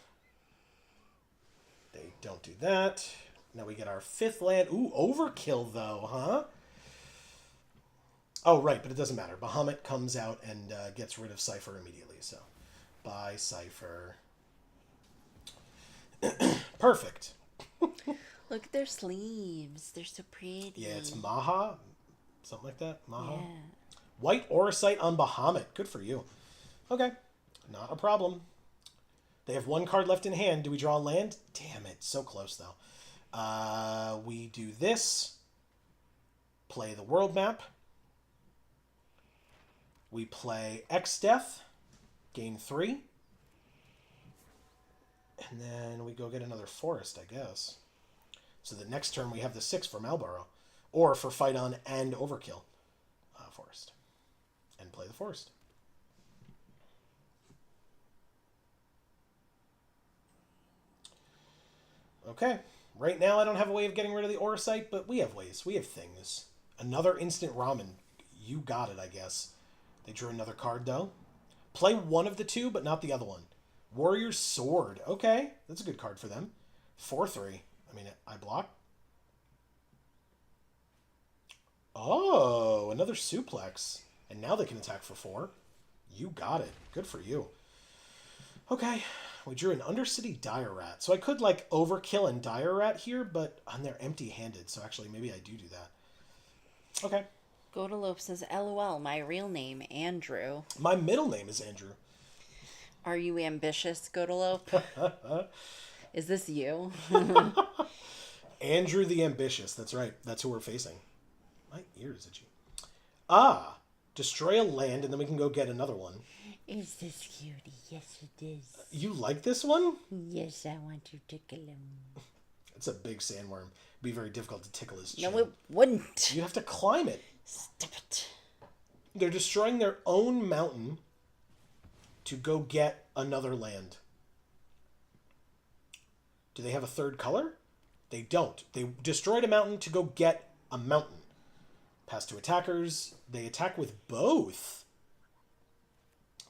They don't do that. Now we get our 5th land. Ooh, overkill though, huh? Oh, right, but it doesn't matter. Bahamut comes out and gets rid of Cypher immediately, so... Bye, Cypher. Perfect. Look at their sleeves. They're so pretty. Yeah, it's Maha. Something like that. Maha. Yeah. White Auracite on Bahamut. Good for you. Okay. Not a problem. They have 1 card left in hand. Do we draw a land? Damn it. So close, though. We do this. Play the world map. We play X Death. Gain 3. And then we go get another forest, I guess. So the next turn we have the 6 for Malboro. Or for Fight On and Overkill. Forest. And play the forest. Okay. Right now I don't have a way of getting rid of the Orosite, but we have ways. We have things. Another instant ramen. You got it, I guess. They drew another card, though. Play one of the two, but not the other one. Warrior's Sword. Okay. That's a good card for them. 4-3. I mean, I block. Oh, another suplex. And now they can attack for 4. You got it. Good for you. Okay. We drew an Undercity Dire Rat. So I could, like, overkill and Dire Rat here, but they're empty-handed. So actually, maybe I do that. Okay. Godalope says, LOL, my real name, Andrew. My middle name is Andrew. Are you ambitious, Godalope? Is this you? Andrew the Ambitious. That's right. That's who we're facing. My ear is itchy. Destroy a land, and then we can go get another one. Is this cutie? Yes, it is. You like this one? Yes, I want to tickle him. It's a big sandworm. It'd be very difficult to tickle his chin. No, it wouldn't. You have to climb it. Stop it. They're destroying their own mountain to go get another land. Do they have a third color? They don't. They destroyed a mountain to go get a mountain. Pass to attackers. They attack with both.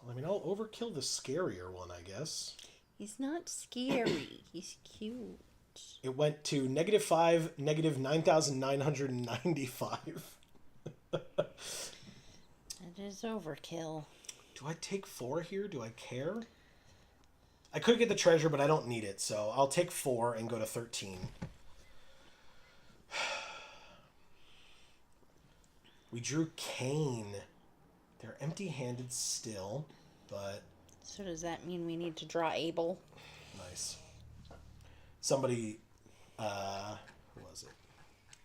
I mean, I'll overkill the scarier one, I guess. He's not scary. He's cute. It went to -5, -9,995. It is overkill. Do I take 4 here? Do I care? I could get the treasure, but I don't need it, so I'll take 4 and go to 13. We drew Kane. They're empty-handed still, but... So does that mean we need to draw Abel? Nice. Somebody... who was it?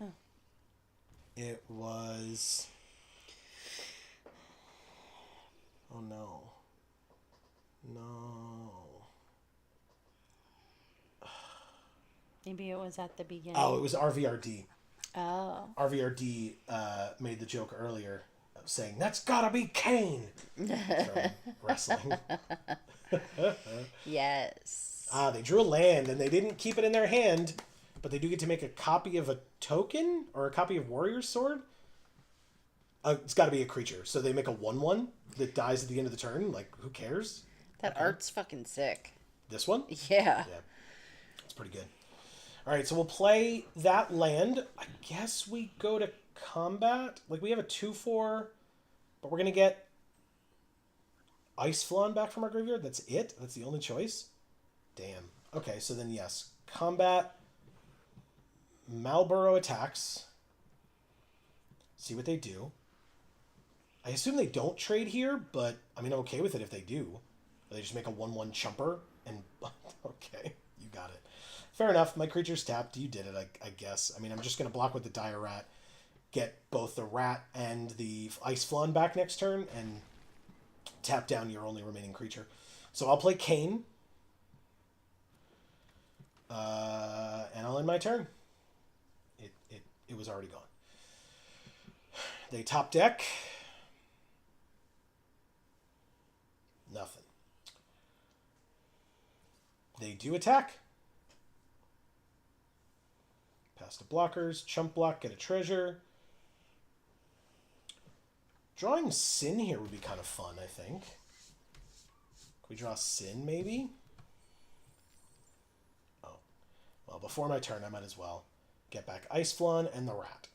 Oh. It was... Oh, no. No. Maybe it was at the beginning. Oh, it was RVRD. Oh. RVRD made the joke earlier saying, that's gotta be Kane from wrestling. Yes. They drew a land and they didn't keep it in their hand, but they do get to make a copy of a token or a copy of Warrior's Sword. It's got to be a creature. So they make a 1/1 that dies at the end of the turn. Like, who cares? That art's fucking sick. This one? Yeah. Yeah. It's pretty good. All right, so we'll play that land. I guess we go to combat. Like, we have a 2/4, but we're going to get Ice Flawn back from our graveyard. That's it? That's the only choice? Damn. Okay, so then yes. Combat. Malboro attacks. See what they do. I assume they don't trade here, but I mean, I'm okay with it if they do. They just make a 1/1 chumper and... Okay, you got it. Fair enough. My creature's tapped. You did it, I guess. I mean, I'm just going to block with the Dire Rat, get both the Rat and the Ice Flawn back next turn, and tap down your only remaining creature. So I'll play Kane. And I'll end my turn. It was already gone. They top deck. Nothing. They do attack. Pass to blockers. Chump block, get a treasure. Drawing Sin here would be kind of fun, I think. Can we draw Sin, maybe? Oh. Well, before my turn, I might as well get back Ice Flawn and the Rat.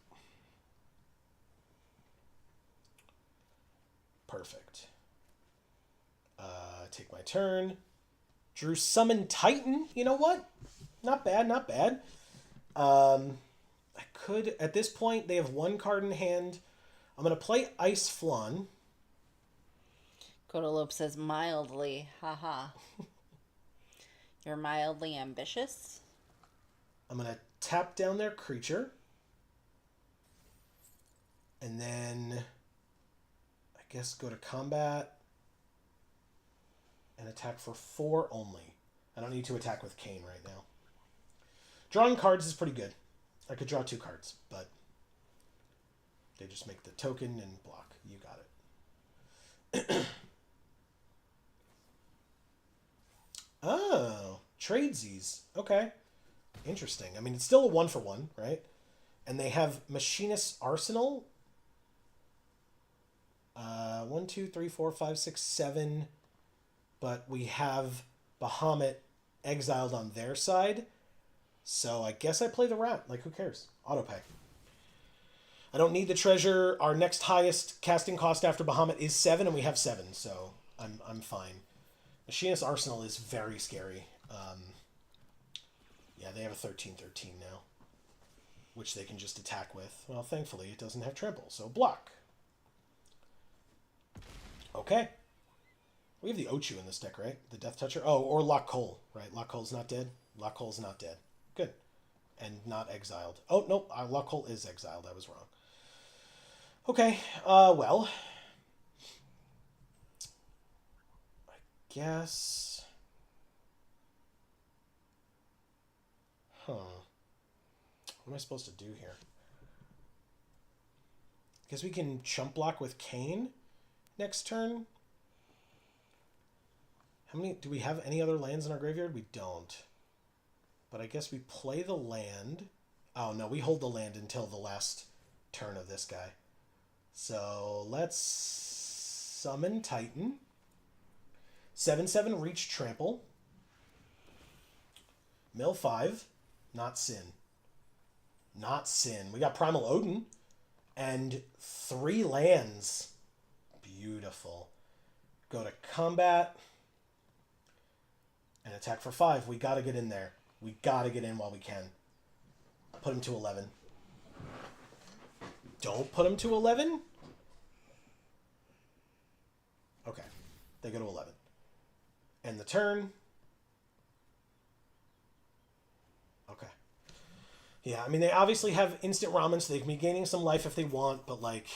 Perfect. Take my turn. Drew Summon Titan. You know what? Not bad, not bad. I could, at this point, they have one card in hand. I'm going to play Ice Flawn. Godalope says mildly. Haha. You're mildly ambitious? I'm going to tap down their creature. And then, I guess, go to combat and attack for 4 only. I don't need to attack with Kane right now. Drawing cards is pretty good. I could draw 2 cards, but they just make the token and block. You got it. Oh, tradesies. Okay. Interesting. I mean, it's still a 1-for-1, right? And they have Machinist's Arsenal. 1, 2, 3, 4, 5, 6, 7. But we have Bahamut exiled on their side. So I guess I play the rat. Like, who cares? Autopay. I don't need the treasure. Our next highest casting cost after Bahamut is 7, and we have 7, so I'm fine. Machinist's Arsenal is very scary. Yeah, they have a 13/13 now, which they can just attack with. Well, thankfully, it doesn't have trample, so block. Okay. We have the Ochu in this deck, right? The Death Toucher? Oh, or Lock Cole, right? Lock Cole's not dead? Lock Cole's not dead. Good. And not exiled. Oh, nope. Lock Cole is exiled. I was wrong. Okay. Well. I guess. Huh. What am I supposed to do here? Guess we can chump block with Kane next turn. How many... Do we have any other lands in our graveyard? We don't. But I guess we play the land. Oh, no. We hold the land until the last turn of this guy. So let's summon Titan. 7/7 reach trample. Mill 5. Not Sin. Not Sin. We got Primal Odin. And 3 lands. Beautiful. Go to combat. And attack for 5. We gotta get in there. We gotta get in while we can. Put him to 11. Don't put him to 11? Okay. They go to 11. End the turn. Okay. Yeah, I mean, they obviously have instant ramen, so they can be gaining some life if they want, but like...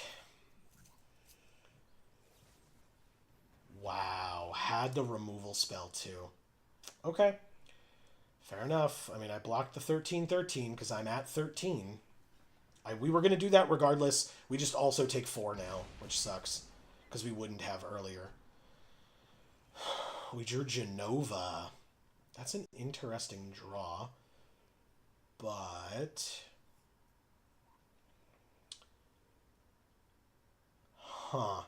Wow. Had the removal spell too. Okay. Fair enough. I mean, I blocked the 13/13 because I'm at 13. We were going to do that regardless. We just also take 4 now, which sucks because we wouldn't have earlier. We drew Genova. That's an interesting draw. But... Huh.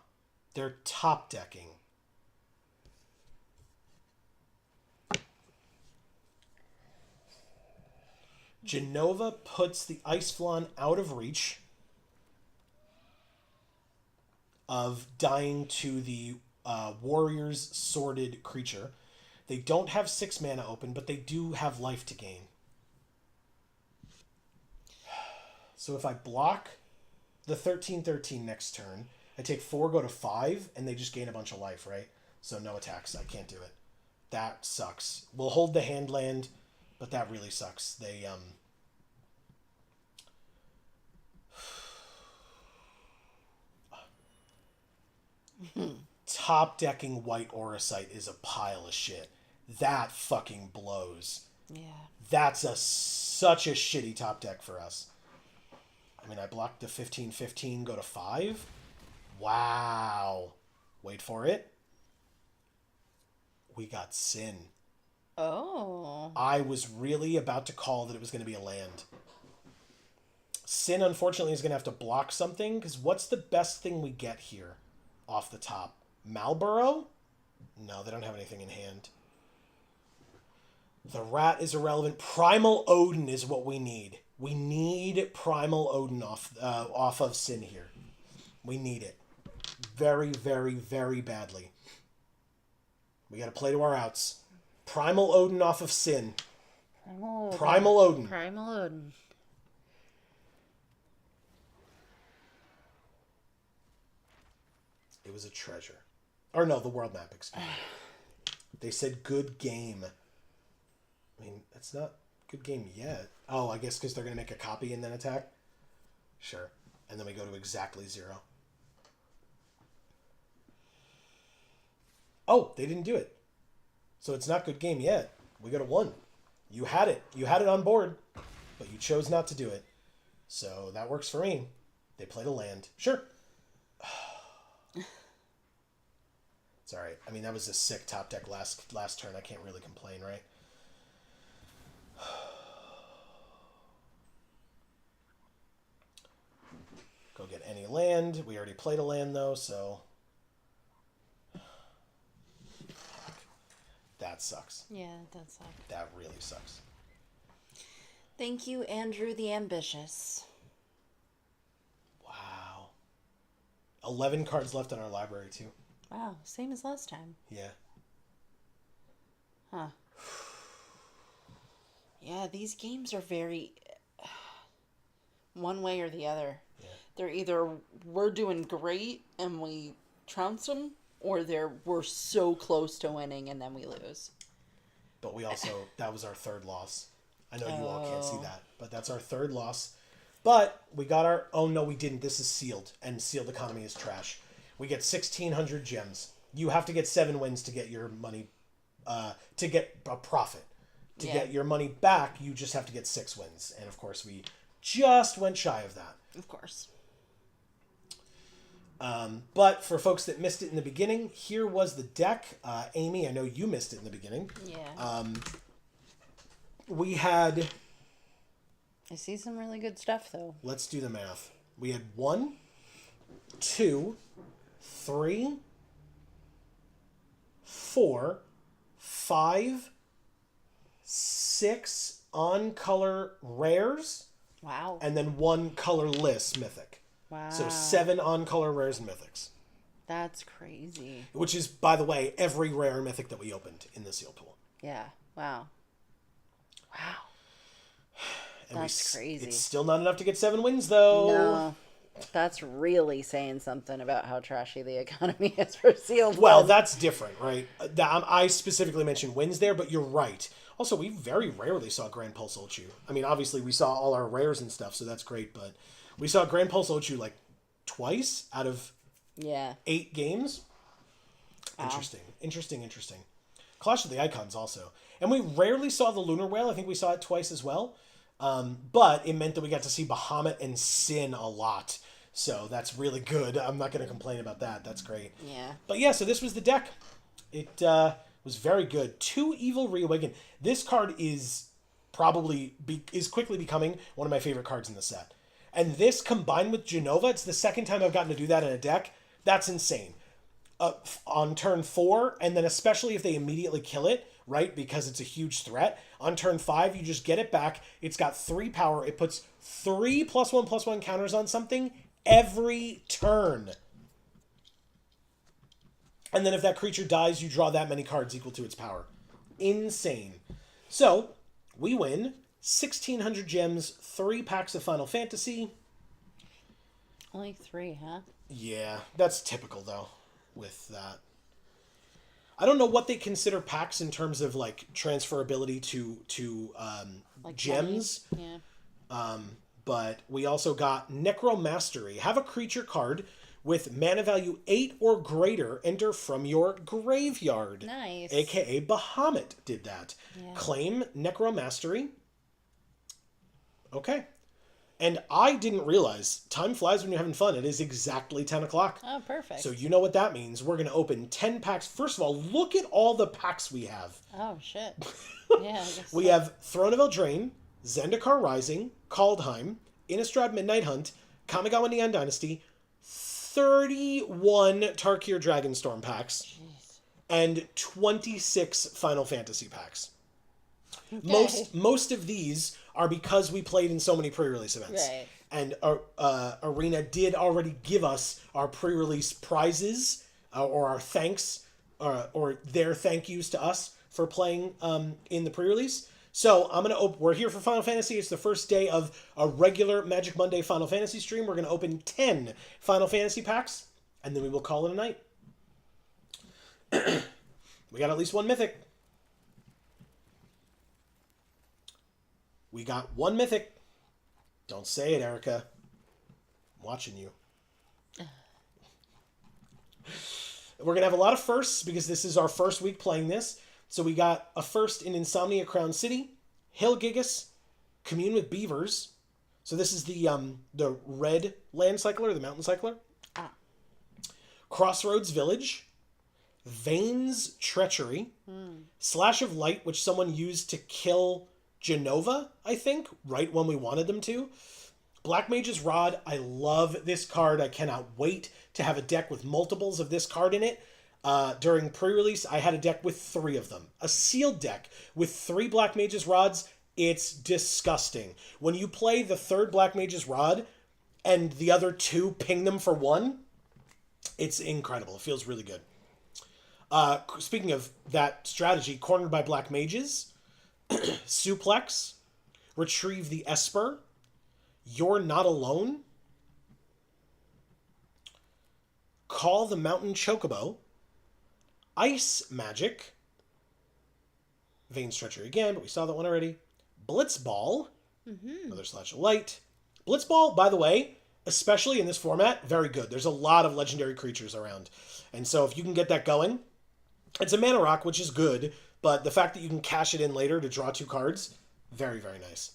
They're top decking. Genova puts the Ice Flan out of reach of dying to the Warrior's Sworded creature. They don't have 6 mana open, but they do have life to gain. So if I block the 13/13 next turn, I take 4, go to 5, and they just gain a bunch of life, right? So no attacks. I can't do it. That sucks. We'll hold the hand land, but that really sucks. They, top decking White Auracite is a pile of shit. That fucking blows. Yeah. That's such a shitty top deck for us. I mean, I blocked the 15/15, go to 5. Wow. Wait for it. We got Sin. Oh. I was really about to call that it was going to be a land. Sin, unfortunately, is going to have to block something, because what's the best thing we get here off the top? Malboro? No, they don't have anything in hand. The rat is irrelevant. Primal Odin is what we need. We need Primal Odin off of Sin here. We need it. Very, very, very badly. We got to play to our outs. Primal Odin off of Sin. Primal Odin. Primal Odin. It was a treasure. Or no, the world map, excuse me. They said good game. I mean, it's not good game yet. Oh, I guess because they're going to make a copy and then attack? Sure. And then we go to exactly 0. Oh, they didn't do it. So it's not good game yet. We got a 1. You had it. You had it on board, but you chose not to do it. So that works for me. They played a land. Sure. It's all right. I mean, that was a sick top deck last turn. I can't really complain, right? Go get any land. We already played a land, though, so... That sucks. Yeah, that sucks. That really sucks. Thank you, Andrew the Ambitious. Wow. 11 cards left in our library, too. Wow, same as last time. Yeah. Huh. Yeah, these games are very... one way or the other. Yeah. They're either we're doing great and we trounce them, or we're so close to winning and then we lose. But we also... that was our 3rd loss. I know you all can't see that, but that's our 3rd loss. But we got our... Oh, no, we didn't. This is sealed, and sealed economy is trash. We get 1,600 gems. You have to get 7 wins to get your money... to get a profit. To get your money back, you just have to get 6 wins. And, of course, we just went shy of that. Of course. But for folks that missed it in the beginning, here was the deck. Amy, I know you missed it in the beginning. Yeah. We had... I see some really good stuff, though. Let's do the math. We had 1, 2, 3, 4, 5, 6 on-color rares. Wow. And then 1 colorless mythic. Wow. So 7 on-color rares and mythics. That's crazy. Which is, by the way, every rare and mythic that we opened in the seal pool. Yeah. Wow. Wow. And that's crazy. It's still not enough to get 7 wins, though. No. That's really saying something about how trashy the economy is for sealed. Well, that's different, right? I specifically mentioned wins there, but you're right. Also, we very rarely saw Grand Pulse Ulchu. I mean, obviously, we saw all our rares and stuff, so that's great, but we saw Grand Pulse Ulchu like twice out of 8 games. Wow. Interesting. Clash of the Icons also. And we rarely saw the Lunar Whale. I think we saw it twice as well. But it meant that we got to see Bahamut and Sin a lot. So that's really good. I'm not going to complain about that. That's great. Yeah. But yeah, so this was the deck. It was very good. 2 Evil Reawaken. This card is quickly becoming one of my favorite cards in the set. And this combined with Genova, it's the second time I've gotten to do that in a deck. That's insane. On turn 4, and then especially if they immediately kill it, right? Because it's a huge threat. On turn 5, you just get it back. It's got 3 power. It puts 3 +1/+1 counters on something every turn. And then if that creature dies, you draw that many cards equal to its power. Insane. So, we win 1,600 gems, 3 packs of Final Fantasy. Only 3, huh? Yeah, that's typical, though, with that. I don't know what they consider packs in terms of, like, transferability to like gems. Money. Yeah. But we also got Necromastery. Have a creature card with mana value 8 or greater enter from your graveyard. Nice. AKA Bahamut did that. Yeah. Claim Necromastery. Okay. And I didn't realize, time flies when you're having fun. It is exactly 10 o'clock. Oh, perfect. So you know what that means. We're going to open 10 packs. First of all, look at all the packs we have. Oh, shit. Yeah. We have Throne of Eldraine, Zendikar Rising, Kaldheim, Innistrad Midnight Hunt, Kamigawa Neon Dynasty, 31 Tarkir Dragonstorm packs, Jeez. and 26 Final Fantasy packs. Okay. Most of these are because we played in so many pre-release events. Right. And Arena did already give us our pre-release prizes, or our thanks, or their thank yous to us for playing in the pre-release. So I'm gonna we're here for Final Fantasy. It's the first day of a regular Magic Monday Final Fantasy stream. We're gonna open 10 Final Fantasy packs, and then we will call it a night. We got at least one mythic. We got one mythic. Don't say it, Erica. I'm watching you. We're going to have a lot of firsts because this is our first week playing this. So we got a first in Insomnia Crown City, Hill Gigas, Commune with Beavers. So this is the red land cycler, the mountain cycler. Ah. Crossroads Village, Vane's Treachery, Slash of Light, which someone used to kill Genova, I think, right when we wanted them to. Black Mage's Rod, I love this card. I cannot wait to have a deck with multiples of this card in it. During pre-release, I had a deck with 3 of them. A sealed deck with 3 Black Mage's Rods. It's disgusting. When you play the 3rd Black Mage's Rod and the other 2 ping them for 1, it's incredible. It feels really good. Speaking of that strategy, Cornered by Black Mages, Suplex, Retrieve the Esper, You're Not Alone, Call the Mountain Chocobo, Ice Magic, Vein Stretcher again, but we saw that one already, Blitzball, another Slash of Light. Blitzball, by the way, especially in this format, very good. There's a lot of legendary creatures around. And so if you can get that going, it's a mana rock, which is good, but the fact that you can cash it in later to draw 2 cards, very, very nice.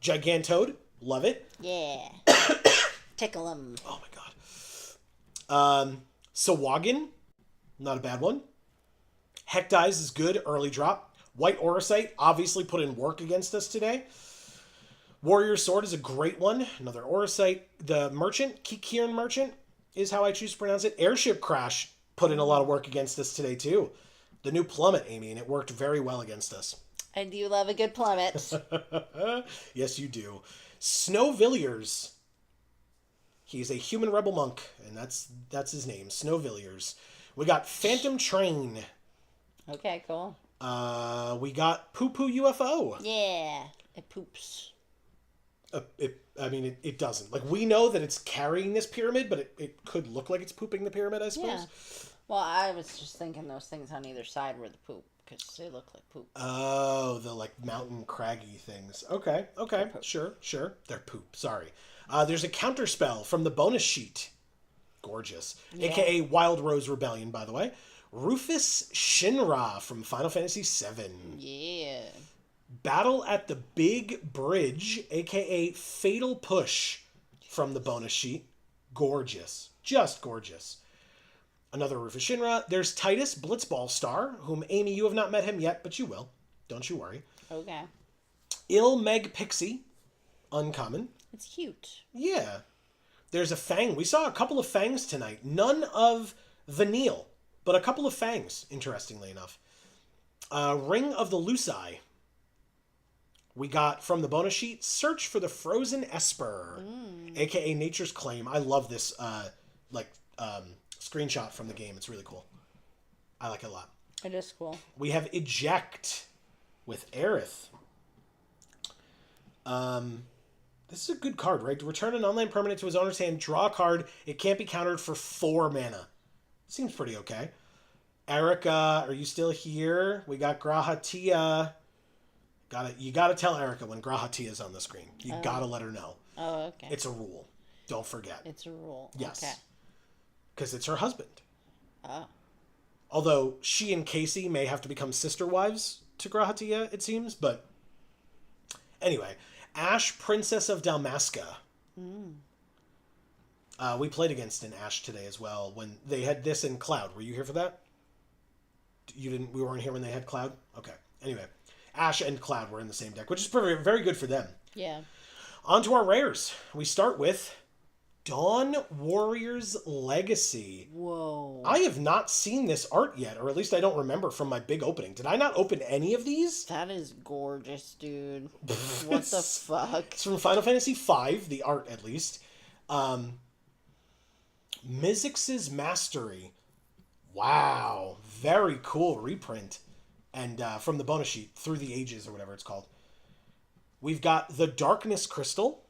Gigantoad, love it. Yeah. Tickle him. Oh my god. Sawagan, not a bad one. Hecdize is good, early drop. White Orosite, obviously put in work against us today. Warrior Sword is a great one, another Orosite. The Merchant, Kikiran Merchant, is how I choose to pronounce it. Airship Crash put in a lot of work against us today, too. The new Plummet, Amy, and it worked very well against us. I do love a good plummet. Yes, you do. Snowvilliers. He's a human rebel monk, and that's his name, Snowvilliers. We got Phantom Train. Okay, cool. We got Poo Poo UFO. Yeah, it poops. It doesn't. Like, we know that it's carrying this pyramid, but it could look like it's pooping the pyramid, I suppose. Yeah. Well, I was just thinking those things on either side were the poop, because they look like poop. Oh, the, like, mountain craggy things. Okay. Sure. They're poop, sorry. There's a counterspell from the bonus sheet. Gorgeous. Yeah. AKA Wild Rose Rebellion, by the way. Rufus Shinra from Final Fantasy VII. Yeah. Battle at the Big Bridge, aka Fatal Push from the bonus sheet. Gorgeous. Just gorgeous. Another Rufus Shinra. There's Titus Blitzball Star, whom, Amy, you have not met him yet, but you will. Don't you worry. Okay. Il Meg Pixie. Uncommon. It's cute. Yeah. There's a Fang. We saw a couple of Fangs tonight. None of Vanille, but a couple of Fangs, interestingly enough. Ring of the Luci. We got, from the bonus sheet, Search for the Frozen Esper, a.k.a. Nature's Claim. I love this, screenshot from the game. It's really cool. I like it a lot. It is cool. We have Eject with Aerith. This is a good card, right? To return an online permanent to his owner's hand, draw a card. It can't be countered for 4 mana. Seems pretty okay. Erica, are you still here? We got Grahatia. You gotta tell Erica when Grahatia's on the screen. You gotta let her know. Oh, okay. It's a rule. Don't forget. It's a rule. Yes. Okay. Because it's her husband. Oh. Although she and Casey may have to become sister wives to Grahatia, it seems. But anyway, Ash, Princess of Dalmasca. We played against an Ash today as well when they had this in Cloud. Were you here for that? You didn't. We weren't here when they had Cloud. Okay. Anyway, Ash and Cloud were in the same deck, which is very, very good for them. Yeah. On to our rares. We start with Dawn Warrior's Legacy. Whoa. I have not seen this art yet, or at least I don't remember from my big opening. Did I not open any of these? That is gorgeous, dude. What the fuck? It's from Final Fantasy V, the art at least. Mizzix's Mastery. Wow. Very cool reprint. And from the bonus sheet, Through the Ages, or whatever it's called. We've got the Darkness Crystal.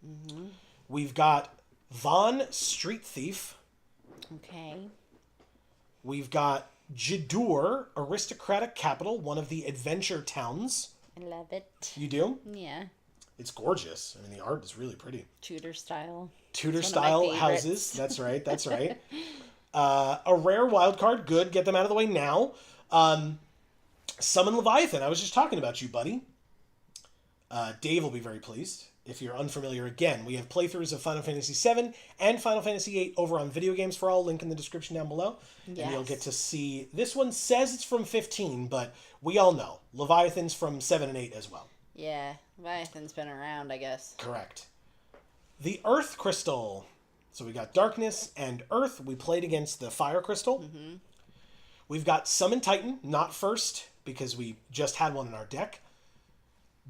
Mm-hmm. We've got Von Street Thief. Okay. We've got Jidur, Aristocratic Capital, one of the adventure towns I love it. You do? Yeah. It's gorgeous. I mean, the art is really pretty. Tudor style. Tudor style houses. That's right. That's right. A rare wild card. Good. Get them out of the way now. Summon Leviathan. I was just talking about you, buddy. Dave will be very pleased. If you're unfamiliar, again, we have playthroughs of Final Fantasy VII and Final Fantasy VIII over on Video Games for All. Link in the description down below. Yes. And you'll get to see... This one says it's from 15, but we all know. Leviathan's from 7 and 8 as well. Yeah, Leviathan's been around, I guess. Correct. The Earth Crystal. So we got Darkness and Earth. We played against the Fire Crystal. Mm-hmm. We've got Summon Titan, not first, because we just had one in our deck.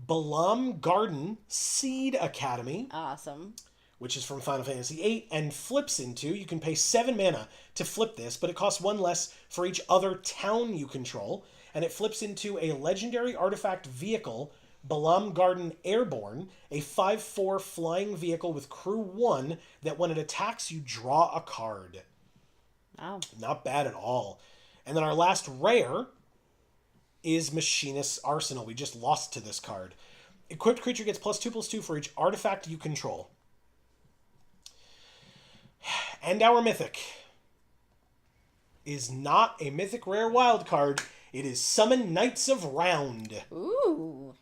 Balam Garden Seed Academy. Awesome. Which is from Final Fantasy VIII and flips into, you can pay 7 mana to flip this, but it costs 1 less for each other town you control, and it flips into a legendary artifact vehicle, Balam Garden Airborne, a 5/4 flying vehicle with crew 1 that when it attacks you draw a card. Wow. Not bad at all. And then our last rare is Machinist's Arsenal. We just lost to this card. Equipped creature gets +2/+2 for each artifact you control. And our mythic is not a mythic rare wild card. It is Summon Knights of Round. Ooh.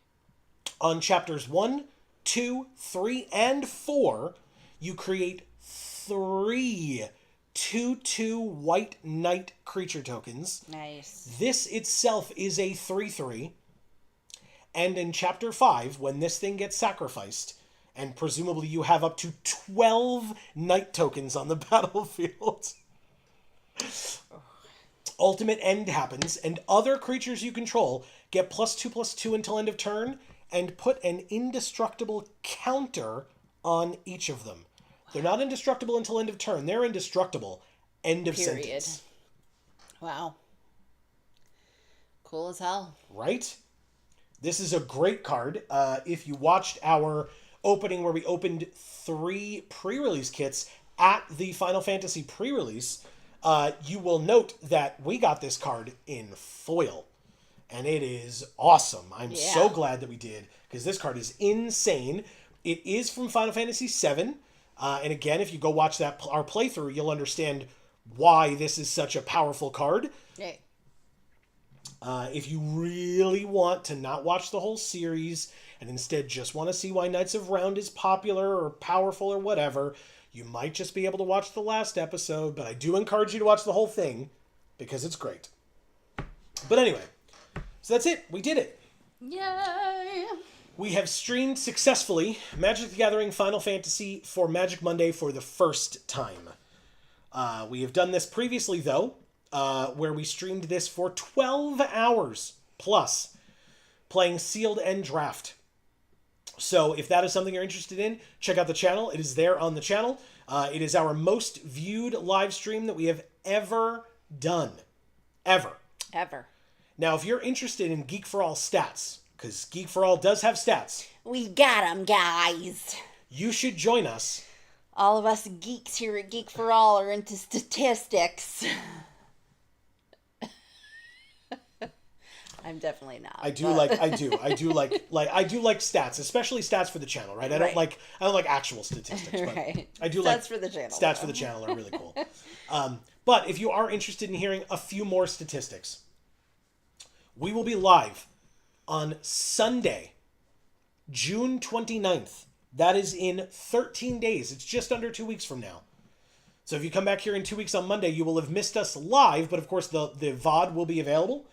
On chapters 1, 2, 3, and 4, you create 3 2/2 white knight creature tokens. Nice. This itself is a 3/3. And in chapter 5, when this thing gets sacrificed, and presumably you have up to 12 knight tokens on the battlefield, ultimate end happens, and other creatures you control get +2/+2 until end of turn, and put an indestructible counter on each of them. They're not indestructible until end of turn. They're indestructible. End of sentence. Wow. Cool as hell. Right? This is a great card. If you watched our opening where we opened 3 pre-release kits at the Final Fantasy pre-release, you will note that we got this card in foil. And it is awesome. I'm so glad that we did, because this card is insane. It is from Final Fantasy VII. And again, if you go watch our playthrough, you'll understand why this is such a powerful card. Hey. If you really want to not watch the whole series and instead just want to see why Knights of Round is popular or powerful or whatever, you might just be able to watch the last episode, but I do encourage you to watch the whole thing because it's great. But anyway, so that's it. We did it. Yay! We have streamed successfully Magic the Gathering Final Fantasy for Magic Monday for the first time. We have done this previously, though, where we streamed this for 12 hours plus, playing Sealed and Draft. So if that is something you're interested in, check out the channel. It is there on the channel. It is our most viewed live stream that we have ever done. Ever. Now, if you're interested in Geek for All stats, because Geek for All does have stats. We got them, guys. You should join us. All of us geeks here at Geek for All are into statistics. I'm definitely not. I do like stats, especially stats for the channel, right? I don't like actual statistics, but right. I do stats for the channel. Stats for the channel are really cool. But if you are interested in hearing a few more statistics, we will be live on Sunday, June 29th. That is in 13 days. It's just under 2 weeks from now. So if you come back here in 2 weeks on Monday, you will have missed us live, but of course the VOD will be available.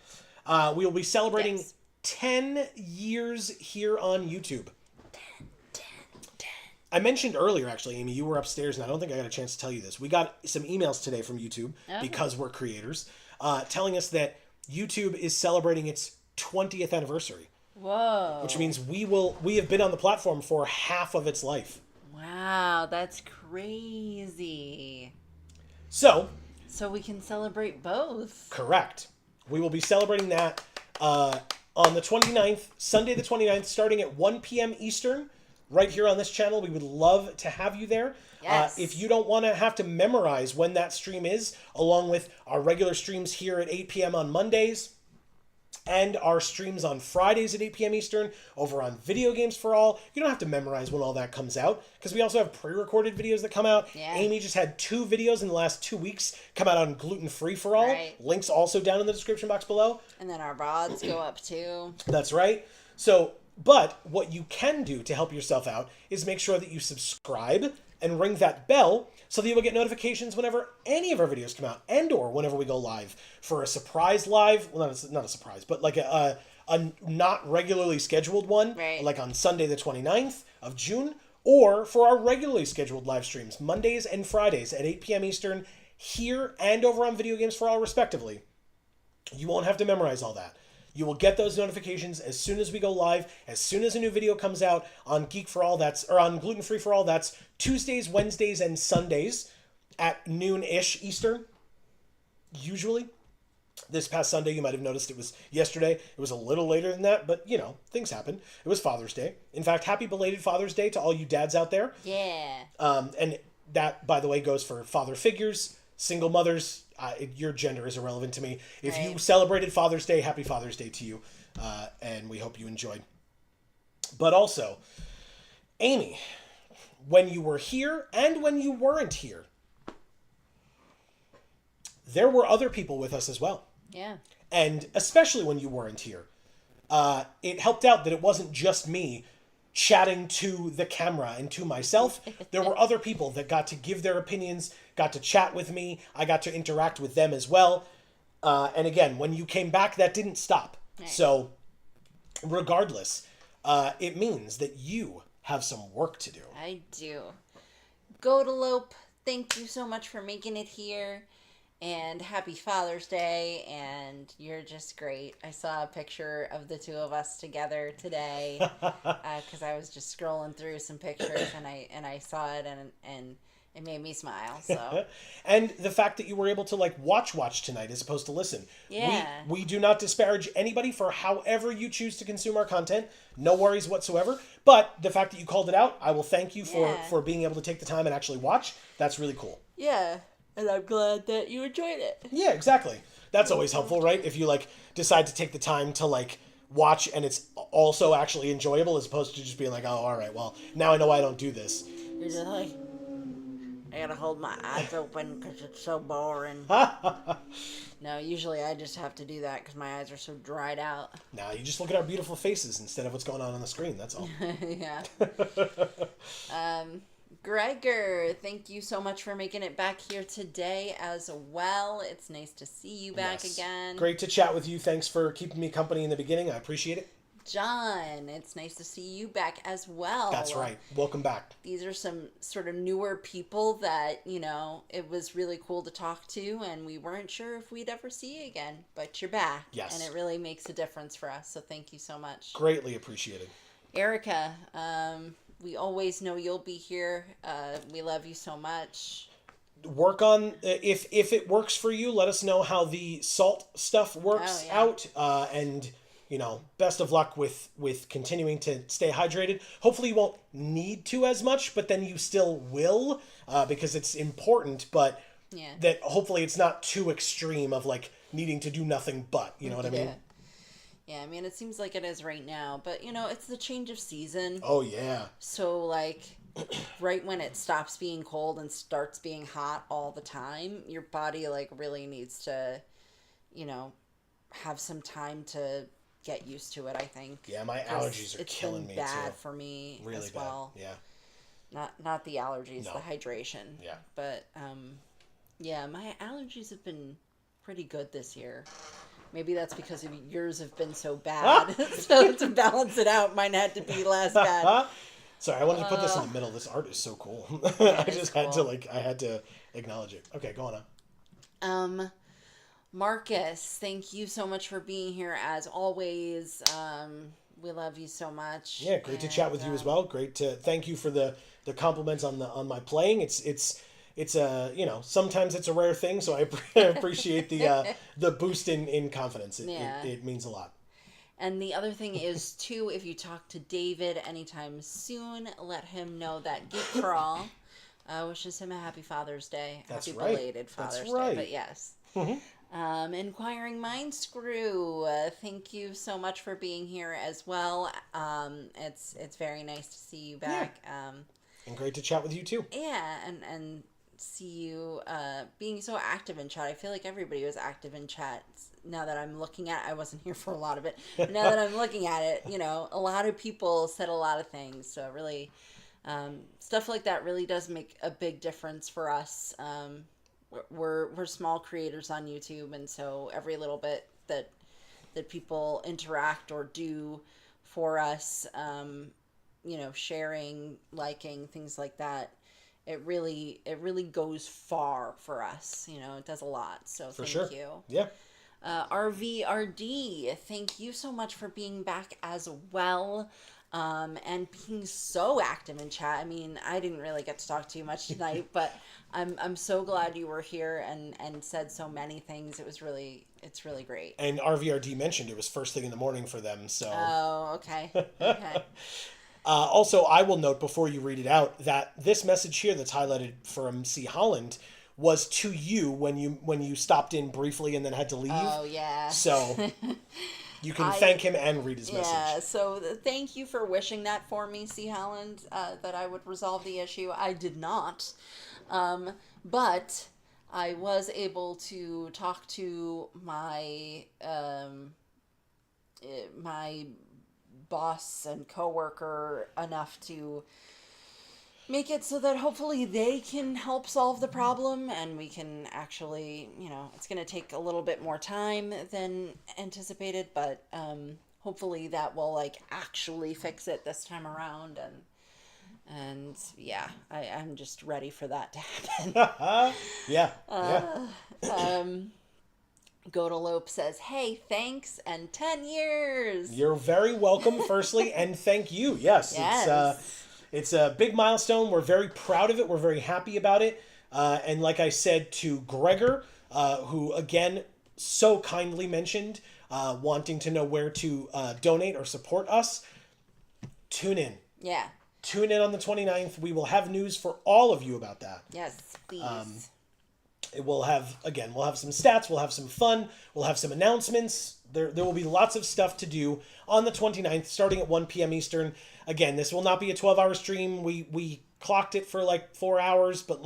We will be celebrating 10 years here on YouTube. 10. I mentioned earlier, actually, Amy, you were upstairs, and I don't think I got a chance to tell you this. We got some emails today from YouTube, because we're creators, telling us that YouTube is celebrating its 20th anniversary. Whoa. Which means we have been on the platform for half of its life. Wow, that's crazy. So we can celebrate both. Correct. We will be celebrating that on the 29th, Sunday the 29th, starting at 1 p.m. Eastern, right here on this channel. We would love to have you there. Yes. If you don't want to have to memorize when that stream is, along with our regular streams here at 8 p.m. on Mondays, and our streams on Fridays at 8 p.m. Eastern over on Video Games for All. You don't have to memorize when all that comes out, because we also have pre-recorded videos that come out. Yeah. Amy just had 2 videos in the last 2 weeks come out on Gluten Free for All. Right. Links also down in the description box below. And then our VODs go up too. That's right. So, but what you can do to help yourself out is make sure that you subscribe and ring that bell so that you will get notifications whenever any of our videos come out, and or whenever we go live for a surprise live. Well, not a surprise, but like a not regularly scheduled one, right, like on Sunday the 29th of June, or for our regularly scheduled live streams, Mondays and Fridays at 8 p.m. Eastern, here and over on Video Games for All, respectively. You won't have to memorize all that. You will get those notifications as soon as we go live, as soon as a new video comes out on Geek for All, or on Gluten Free for All. That's Tuesdays, Wednesdays, and Sundays at noon-ish Eastern, usually. This past Sunday, you might have noticed it was yesterday. It was a little later than that, but, you know, things happen. It was Father's Day. In fact, happy belated Father's Day to all you dads out there. Yeah. And that, by the way, goes for father figures, single mothers. Your gender is irrelevant to me. If you celebrated Father's Day, happy Father's Day to you. And we hope you enjoyed. But also, Amy, when you were here and when you weren't here, there were other people with us as well. Yeah. And especially when you weren't here, it helped out that it wasn't just me chatting to the camera and to myself. There were other people that got to give their opinions, got to chat with me. I got to interact with them as well. And again, when you came back, that didn't stop. Nice. So regardless, it means that you have some work to do. I do. Goatalope, thank you so much for making it here. And happy Father's Day, and you're just great. I saw a picture of the two of us together today because I was just scrolling through some pictures, and I saw it, and it made me smile. So, and the fact that you were able to like watch tonight as opposed to listen. Yeah. We do not disparage anybody for however you choose to consume our content. No worries whatsoever. But the fact that you called it out, I will thank you for being able to take the time and actually watch. That's really cool. Yeah. And I'm glad that you enjoyed it. Yeah, exactly. That's always helpful, right? If you like decide to take the time to like watch and it's also actually enjoyable as opposed to just being like, oh, all right, well, now I know I don't do this. You're just like, I gotta hold my eyes open because it's so boring. No, usually I just have to do that because my eyes are so dried out. Nah, you just look at our beautiful faces instead of what's going on the screen. That's all. Yeah. Gregor, thank you so much for making it back here today as well. It's nice to see you back again. Great to chat with you. Thanks for keeping me company in the beginning. I appreciate it. John, it's nice to see you back as well. That's right. Welcome back. These are some sort of newer people that, you know, it was really cool to talk to, and we weren't sure if we'd ever see you again, but you're back. Yes. And it really makes a difference for us, so thank you so much. Greatly appreciated. Erica, we always know you'll be here. We love you so much. Work on, if it works for you, let us know how the salt stuff works out, and... You know, best of luck with continuing to stay hydrated. Hopefully you won't need to as much, but then you still will, because it's important, but that hopefully it's not too extreme of like needing to do nothing but, you know what I mean? Yeah, I mean, it seems like it is right now, but you know, it's the change of season. Oh, yeah. So like, right when it stops being cold and starts being hot all the time, your body like really needs to, you know, have some time to get used to it, I think. Yeah, my allergies are killing me too. It's been bad for me really as well. Bad. Yeah. Not the allergies, No. the hydration. Yeah. But yeah, my allergies have been pretty good this year. Maybe that's because yours have been so bad. So to balance it out, mine had to be less bad. Sorry, I wanted to put this in the middle. This art is so cool. Yeah, I just had to I had to acknowledge it. Okay, go on. Marcus, thank you so much for being here as always. We love you so much. Yeah, great to chat with you as well. Great to thank you for the compliments on my playing. It's a, you know, sometimes it's a rare thing, so I appreciate the boost in confidence. It means a lot. And the other thing is too, if you talk to David anytime soon, let him know that Geek for All wishes him a happy Father's Day. That's happy right. belated Father's That's right. Day. But yes. Mm-hmm. Inquiring Mind Screw, thank you so much for being here as well. It's very nice to see you back. And great to chat with you too. Yeah, and see you being so active in chat. I feel like everybody was active in chat. Now that I'm looking at, I wasn't here for a lot of it. But now that I'm looking at it, a lot of people said a lot of things. So really, stuff like that really does make a big difference for us. We're small creators on YouTube, and so every little bit that people interact or do for us, sharing, liking, things like that, it really goes far for us. It does a lot. So thank you. Yeah. RVRD, thank you so much for being back as well. And being so active in chat. I mean, I didn't really get to talk too much tonight, but I'm so glad you were here and said so many things. It's really great. And RVRD mentioned it was first thing in the morning for them, so. Oh, okay. Okay. Also, I will note before you read it out that this message here that's highlighted from C. Holland was to you when you stopped in briefly and then had to leave. Oh, yeah. So you can thank him and read his message. Yeah, so thank you for wishing that for me, C. Holland, that I would resolve the issue. I did not. But I was able to talk to my my boss and coworker enough to make it so that hopefully they can help solve the problem, and we can actually, it's going to take a little bit more time than anticipated, but hopefully that will actually fix it this time around. And yeah, I'm just ready for that to happen. Yeah. Godalope says, hey, thanks, and 10 years. You're very welcome, firstly, and thank you. Yes. It's a big milestone. We're very proud of it. We're very happy about it. And like I said to Gregor, who, again, so kindly mentioned wanting to know where to donate or support us, tune in. Yeah. Tune in on the 29th. We will have news for all of you about that. Yes, please. We'll have some stats, we'll have some fun, we'll have some announcements. There will be lots of stuff to do on the 29th, starting at 1 p.m. Eastern. Again, this will not be a 12-hour stream. We clocked it for 4 hours, but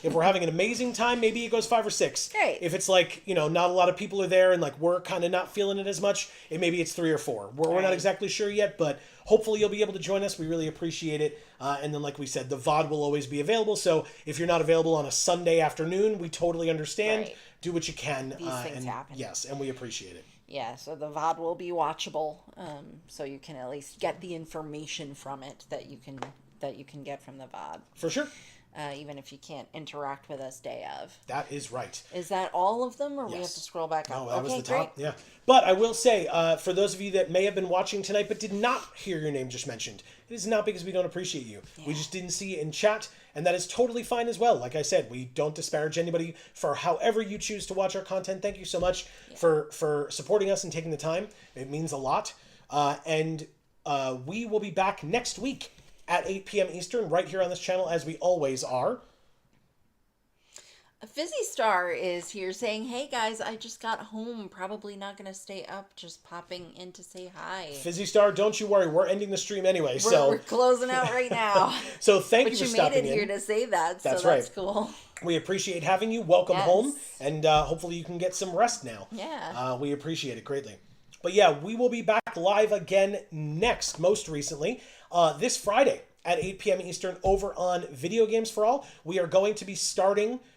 if we're having an amazing time, maybe it goes 5 or 6. Great. If it's not a lot of people are there and we're kind of not feeling it as much, maybe it's 3 or 4. We're not exactly sure yet, but hopefully you'll be able to join us. We really appreciate it. And then, like we said, the VOD will always be available. So if you're not available on a Sunday afternoon, we totally understand. Right. Do what you can. These things happen. Yes, and we appreciate it. Yeah, so the VOD will be watchable, so you can at least get the information from it that you can get from the VOD. For sure. Even if you can't interact with us day of. That is right. Is that all of them, or Yes. we have to scroll back up? No, that was the top. Great. Yeah. But I will say, for those of you that may have been watching tonight but did not hear your name just mentioned, it is not because we don't appreciate you. Yeah. We just didn't see it in chat, and that is totally fine as well. Like I said, we don't disparage anybody for however you choose to watch our content. Thank you so much for supporting us and taking the time. It means a lot. And we will be back next week at 8 p.m. Eastern, right here on this channel, as we always are. A Fizzy Star is here saying, hey guys, I just got home. Probably not going to stay up, just popping in to say hi. Fizzy Star, don't you worry. We're ending the stream anyway. We're closing out right now. So thank you for stopping in. But you made it here to say that, that's so right. That's cool. We appreciate having you. Welcome home. And hopefully you can get some rest now. Yeah. We appreciate it greatly. But yeah, we will be back live again most recently, this Friday at 8 p.m. Eastern over on Video Games for All. We are going to be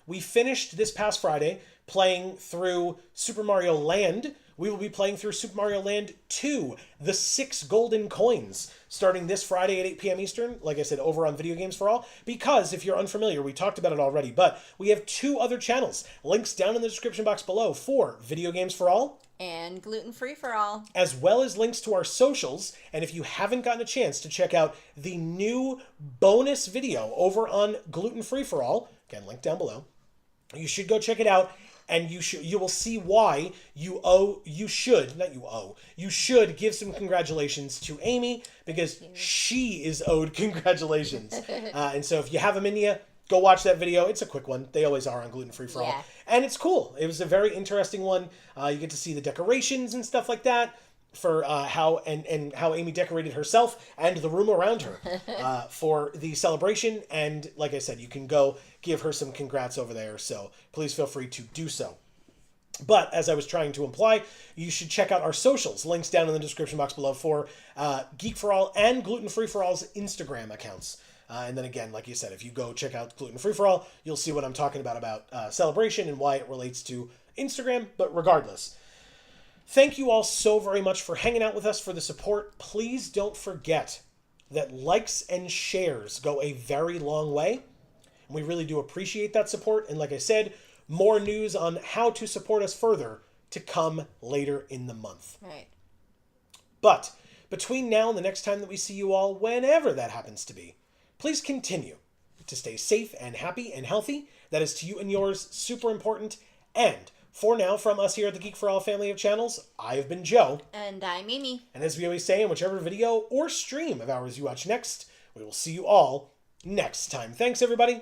we finished this past Friday playing through Super Mario Land. We will be playing through Super Mario Land 2, the 6 golden coins, starting this Friday at 8 p.m. Eastern, like I said, over on Video Games for All. Because, if you're unfamiliar, we talked about it already, but we have 2 other channels. Links down in the description box below for Video Games for All. And gluten-free for all. As well as links to our socials. And if you haven't gotten a chance to check out the new bonus video over on Gluten Free for All, again, link down below, you should go check it out. And you will see why you should give some congratulations to Amy, because she is owed congratulations. And so if you have them in you, go watch that video. It's a quick one. They always are on Gluten Free for All. Yeah. And it's cool. It was a very interesting one. You get to see the decorations and stuff like that for how Amy decorated herself and the room around her for the celebration. And like I said, you can go give her some congrats over there. So please feel free to do so. But as I was trying to imply, you should check out our socials. Links down in the description box below for Geek for All and Gluten Free for All's Instagram accounts. And then again, like you said, if you go check out Gluten Free for All, you'll see what I'm talking about celebration and why it relates to Instagram. But regardless, thank you all so very much for hanging out with us, for the support. Please don't forget that likes and shares go a very long way. And we really do appreciate that support. And like I said, more news on how to support us further to come later in the month. Right. But between now and the next time that we see you all, whenever that happens to be, please continue to stay safe and happy and healthy. That is to you and yours super important. And for now, from us here at the Geek for All family of channels, I have been Joe. And I'm Mimi. And as we always say, in whichever video or stream of ours you watch next, we will see you all next time. Thanks, everybody.